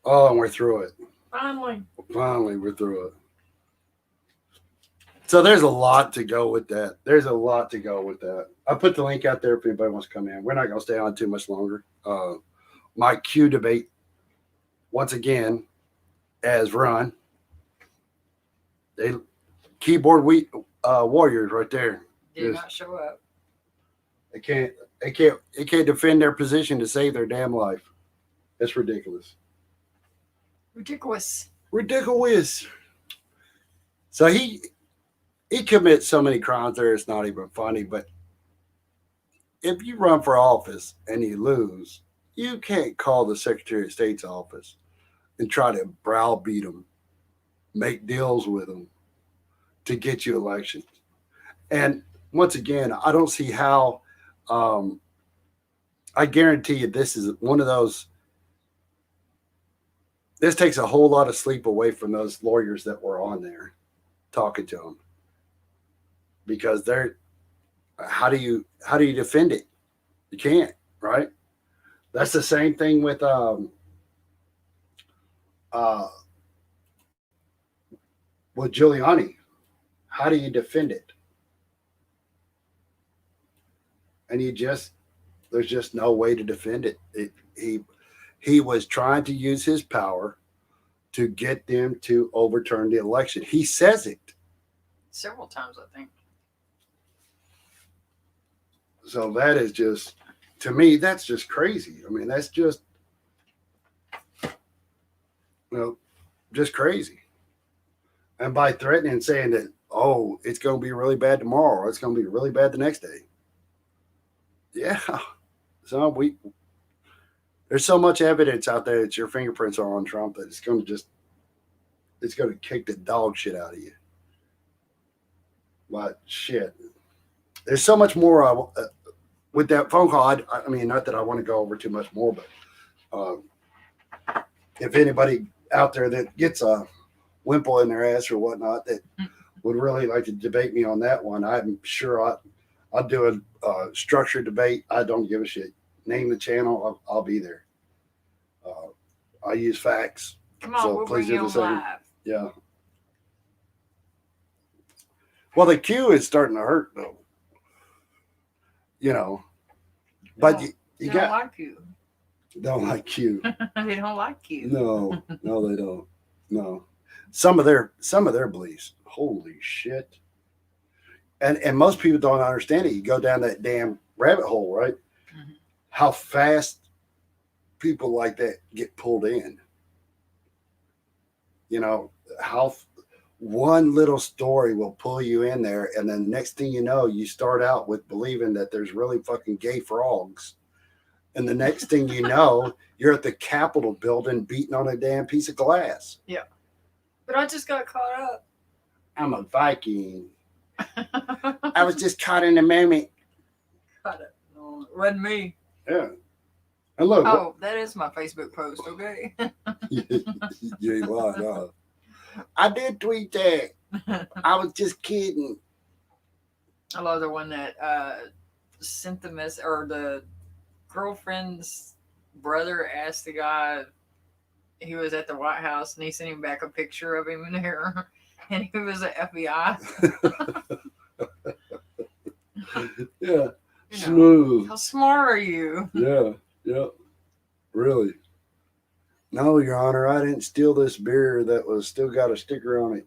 Oh, and we're through it. Finally. Finally, we're through it. So there's a lot to go with that. There's a lot to go with that. I put the link out there if anybody wants to come in. We're not going to stay on too much longer. My Q debate, once again, as run. They keyboard warriors right there. Did not show up. They can't defend their position to save their damn life. That's ridiculous. Ridiculous. So he commits so many crimes there, it's not even funny. But if you run for office and you lose, you can't call the Secretary of State's office and try to browbeat them, make deals with them to get you elections. And once again, I don't see how. I guarantee you this is one of those. This takes a whole lot of sleep away from those lawyers that were on there talking to them, because they're, how do you defend it? You can't, right? That's the same thing with Giuliani. How do you defend it? And there's just no way to defend it. He was trying to use his power to get them to overturn the election. He says it several times, I think. So that is just, to me, that's just crazy. I mean, that's just, just crazy. And by threatening and saying that, oh, it's going to be really bad tomorrow, or it's going to be really bad the next day. Yeah. So there's so much evidence out there that your fingerprints are on Trump that it's going to kick the dog shit out of you. But shit, there's so much more with that phone call. I mean, not that I want to go over too much more, but if anybody out there that gets a wimple in their ass or whatnot that would really like to debate me on that one, I'm sure I'll do a structured debate. I don't give a shit. Name the channel, I'll be there. I use facts. Come on, So we'll please bring you do on the same. live. Yeah. Well, the Q is starting to hurt though. You know, but you They don't got like you. don't like Q. They don't like you. No, no, they don't. No, some of their beliefs. Holy shit! And most people don't understand it. You go down that damn rabbit hole, right? Mhm. How fast people like that get pulled in. You know how one little story will pull you in there, and then next thing you know, you start out with believing that there's really fucking gay frogs, and the next thing you know, you're at the Capitol building beating on a damn piece of glass. Yeah. But I just got caught up. I'm a Viking. I was just caught in the moment. Caught up. No, it wasn't me. Yeah. And look, Oh, that is my Facebook post, okay? you ain't lying, huh? I did tweet that. I was just kidding. I love the one that sent the mess, or the girlfriend's brother asked the guy, he was at the White House, and he sent him back a picture of him in there, and he was an FBI. Yeah. You know, Smooth. how smart are you? Yeah. Yep. Really. No, Your Honor, I didn't steal this beer that was still got a sticker on it.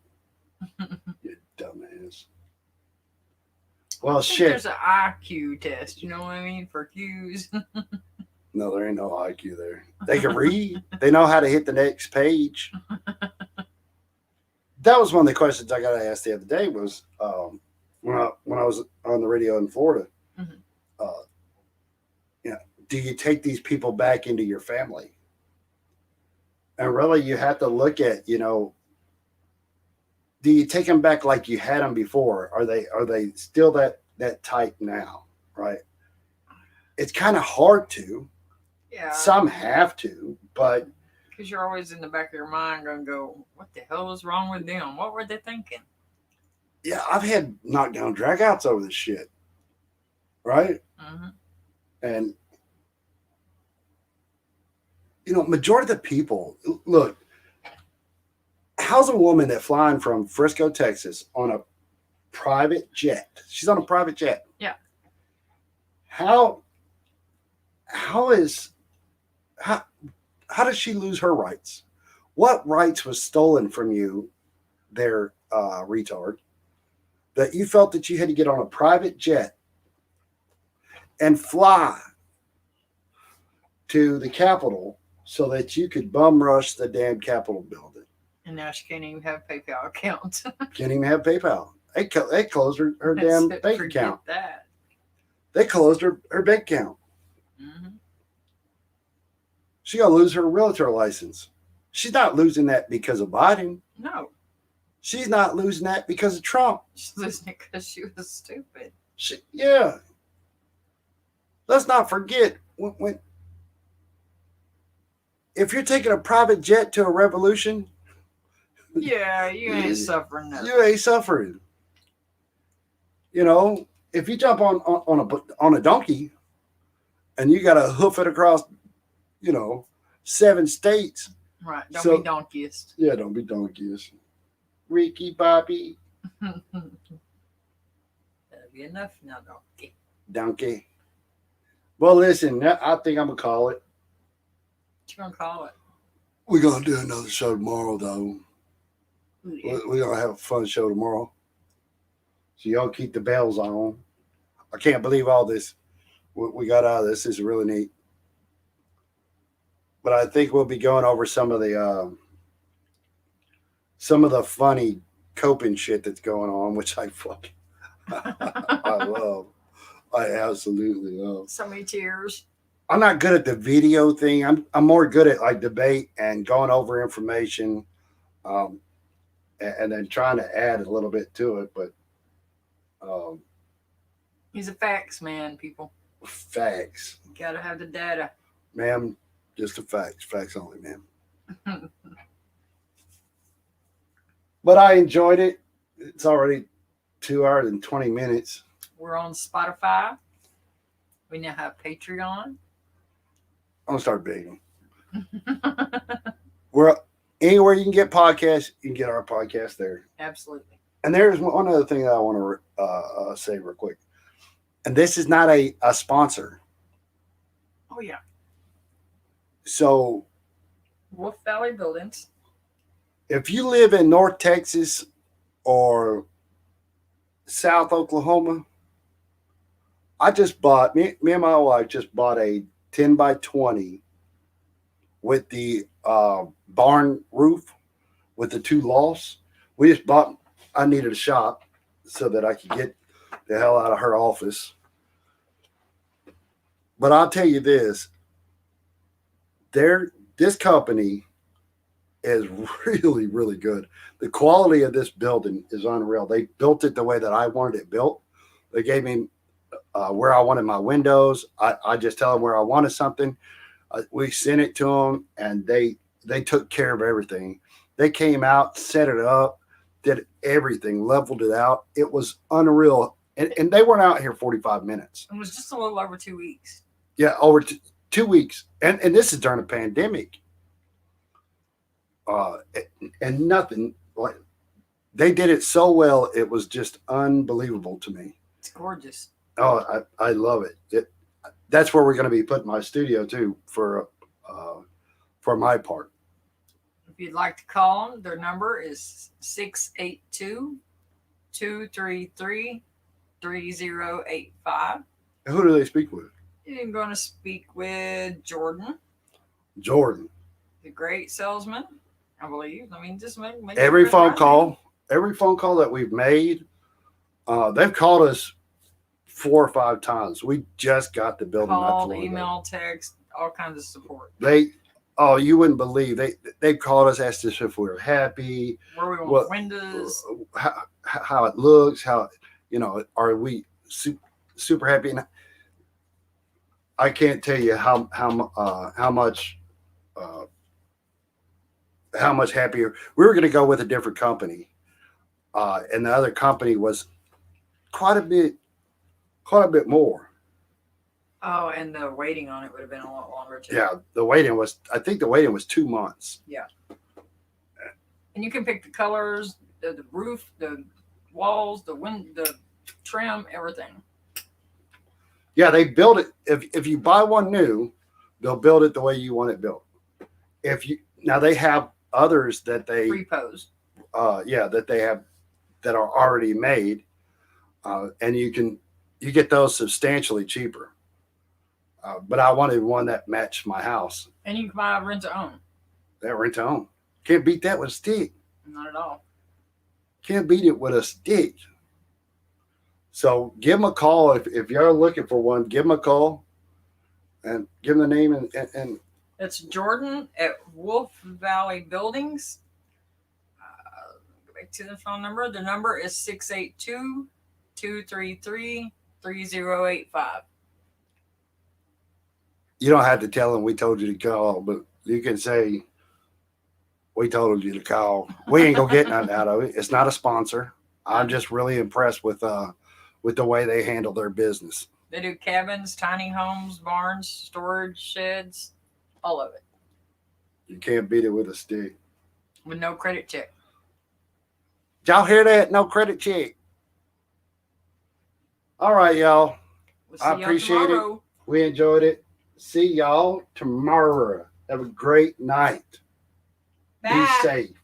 You dumbass. Well, I think shit. there's an IQ test, you know what I mean, for Q's. No, there ain't no IQ there. They can read. They know how to hit the next page. That was one of the questions I got asked the other day. Was when I was on the radio in Florida. Mhm. You know, do you take these people back into your family? And really, you have to look at, you know, do you take them back like you had them before? Are they still that tight now? Right? It's kind of hard to. Yeah. Some have to, but Because you're always in the back of your mind going to go, what the hell was wrong with them? What were they thinking? yeah, I've had knockdown dragouts over this shit. Right? Mm-hmm. And you know, majority of the people look. How's a woman that flying from Frisco, Texas, on a private jet? She's on a private jet. Yeah. How does she lose her rights? What rights was stolen from you, there, retard, that you felt that you had to get on a private jet and fly to the Capitol so that you could bum rush the damn Capitol building? And now she can't even have a PayPal account. Can't even have PayPal. They closed her damn bank Forget account. that. They closed her bank account. Mm-hmm. She gonna lose her realtor license. She's not losing that because of Biden. No. She's not losing that because of Trump. She's losing it because she was stupid. Yeah. Let's not forget when if you're taking a private jet to a revolution, Yeah, you ain't suffering nothing. you ain't suffering. You know, if you jump on a donkey and you got to hoof it across, you know, 7 states. Right. Don't So- be donkeyist. Yeah, don't be donkeys. Ricky Bobby, That'll be enough now, donkey. donkey. Well, listen, I think I'm gonna call it. What you gonna call it? We're gonna do another show tomorrow, though. Yeah. We're gonna have a fun show tomorrow. So y'all keep the bells on. I can't believe all this we got out of this. This is really neat. But I think we'll be going over some of the funny coping shit that's going on, which I fucking I love. I absolutely love. So many tears. I'm not good at the video thing. I'm more good at like debate and going over information, and then trying to add a little bit to it. But He's a facts man, people. facts, You gotta have the data. ma'am. Just the facts only, ma'am. But I enjoyed it. It's already 2 hours and 20 minutes. We're on Spotify. We now have Patreon. I'm gonna start begging. We're anywhere you can get podcasts, you can get our podcast there. Absolutely. And there's one other thing that I want to say real quick. And this is not a sponsor. Oh, yeah. So Wolf Valley Buildings. if you live in North Texas or South Oklahoma, I just bought, me and my wife just bought a 10 by 20 with the barn roof with the 2 lofts. We just bought, I needed a shop so that I could get the hell out of her office. But I'll tell you this, this company is really, really good. The quality of this building is unreal. They built it the way that I wanted it built. They gave me where I wanted my windows. I just tell them where I wanted something. We sent it to them, and they took care of everything. They came out, set it up, did everything, leveled it out. It was unreal. And they weren't out here 45 minutes. It was just a little over 2 weeks. Yeah, over 2 weeks. And this is during a pandemic. And nothing, like, they did it so well. It was just unbelievable to me. It's gorgeous. Oh, I love it. That's where we're going to be putting my studio too for my part. If you'd like to call them, their number is 682-233-3085. Who do they speak with? You're going to speak with Jordan, Jordan. the great salesman, I believe. I mean, just make Every sure phone it's call that we've made, they've called us 4 or 5 times. We just got the building. called, email, text, all kinds of support. You wouldn't believe they called us, asked us if we were happy, Where we want windows. how it looks, how, are we super happy? And I can't tell you how much happier. We were going to go with a different company, and the other company was quite a bit more. Oh, and the waiting on it would have been a lot longer too. Yeah, I think the waiting was 2 months. Yeah. And you can pick the colors, the roof, the walls, the trim, everything. Yeah, they build it. If you buy one new, they'll build it the way you want it built. Now they have others that they Pre-posed. that they have that are already made, and you get those substantially cheaper. But I wanted one that matched my house. And you can buy rent to own. That rent to own. Can't beat that with a stick. Not at all. Can't beat it with a stick. So give them a call if you're looking for one. Give them a call, and give them the name and. It's Jordan at Wolf Valley Buildings. Go back to the phone number. The number is 682-233-3085. You don't have to tell them we told you to call, but you can say we told you to call. We ain't gonna get nothing out of it. It's not a sponsor. I'm just really impressed with the way they handle their business. They do cabins, tiny homes, barns, storage sheds, all of it. You can't beat it with a stick. With no credit check. Did y'all hear that? No credit check. All right, y'all. We'll see I y'all appreciate tomorrow. it. We enjoyed it. See y'all tomorrow. Have a great night. Bye. Be safe.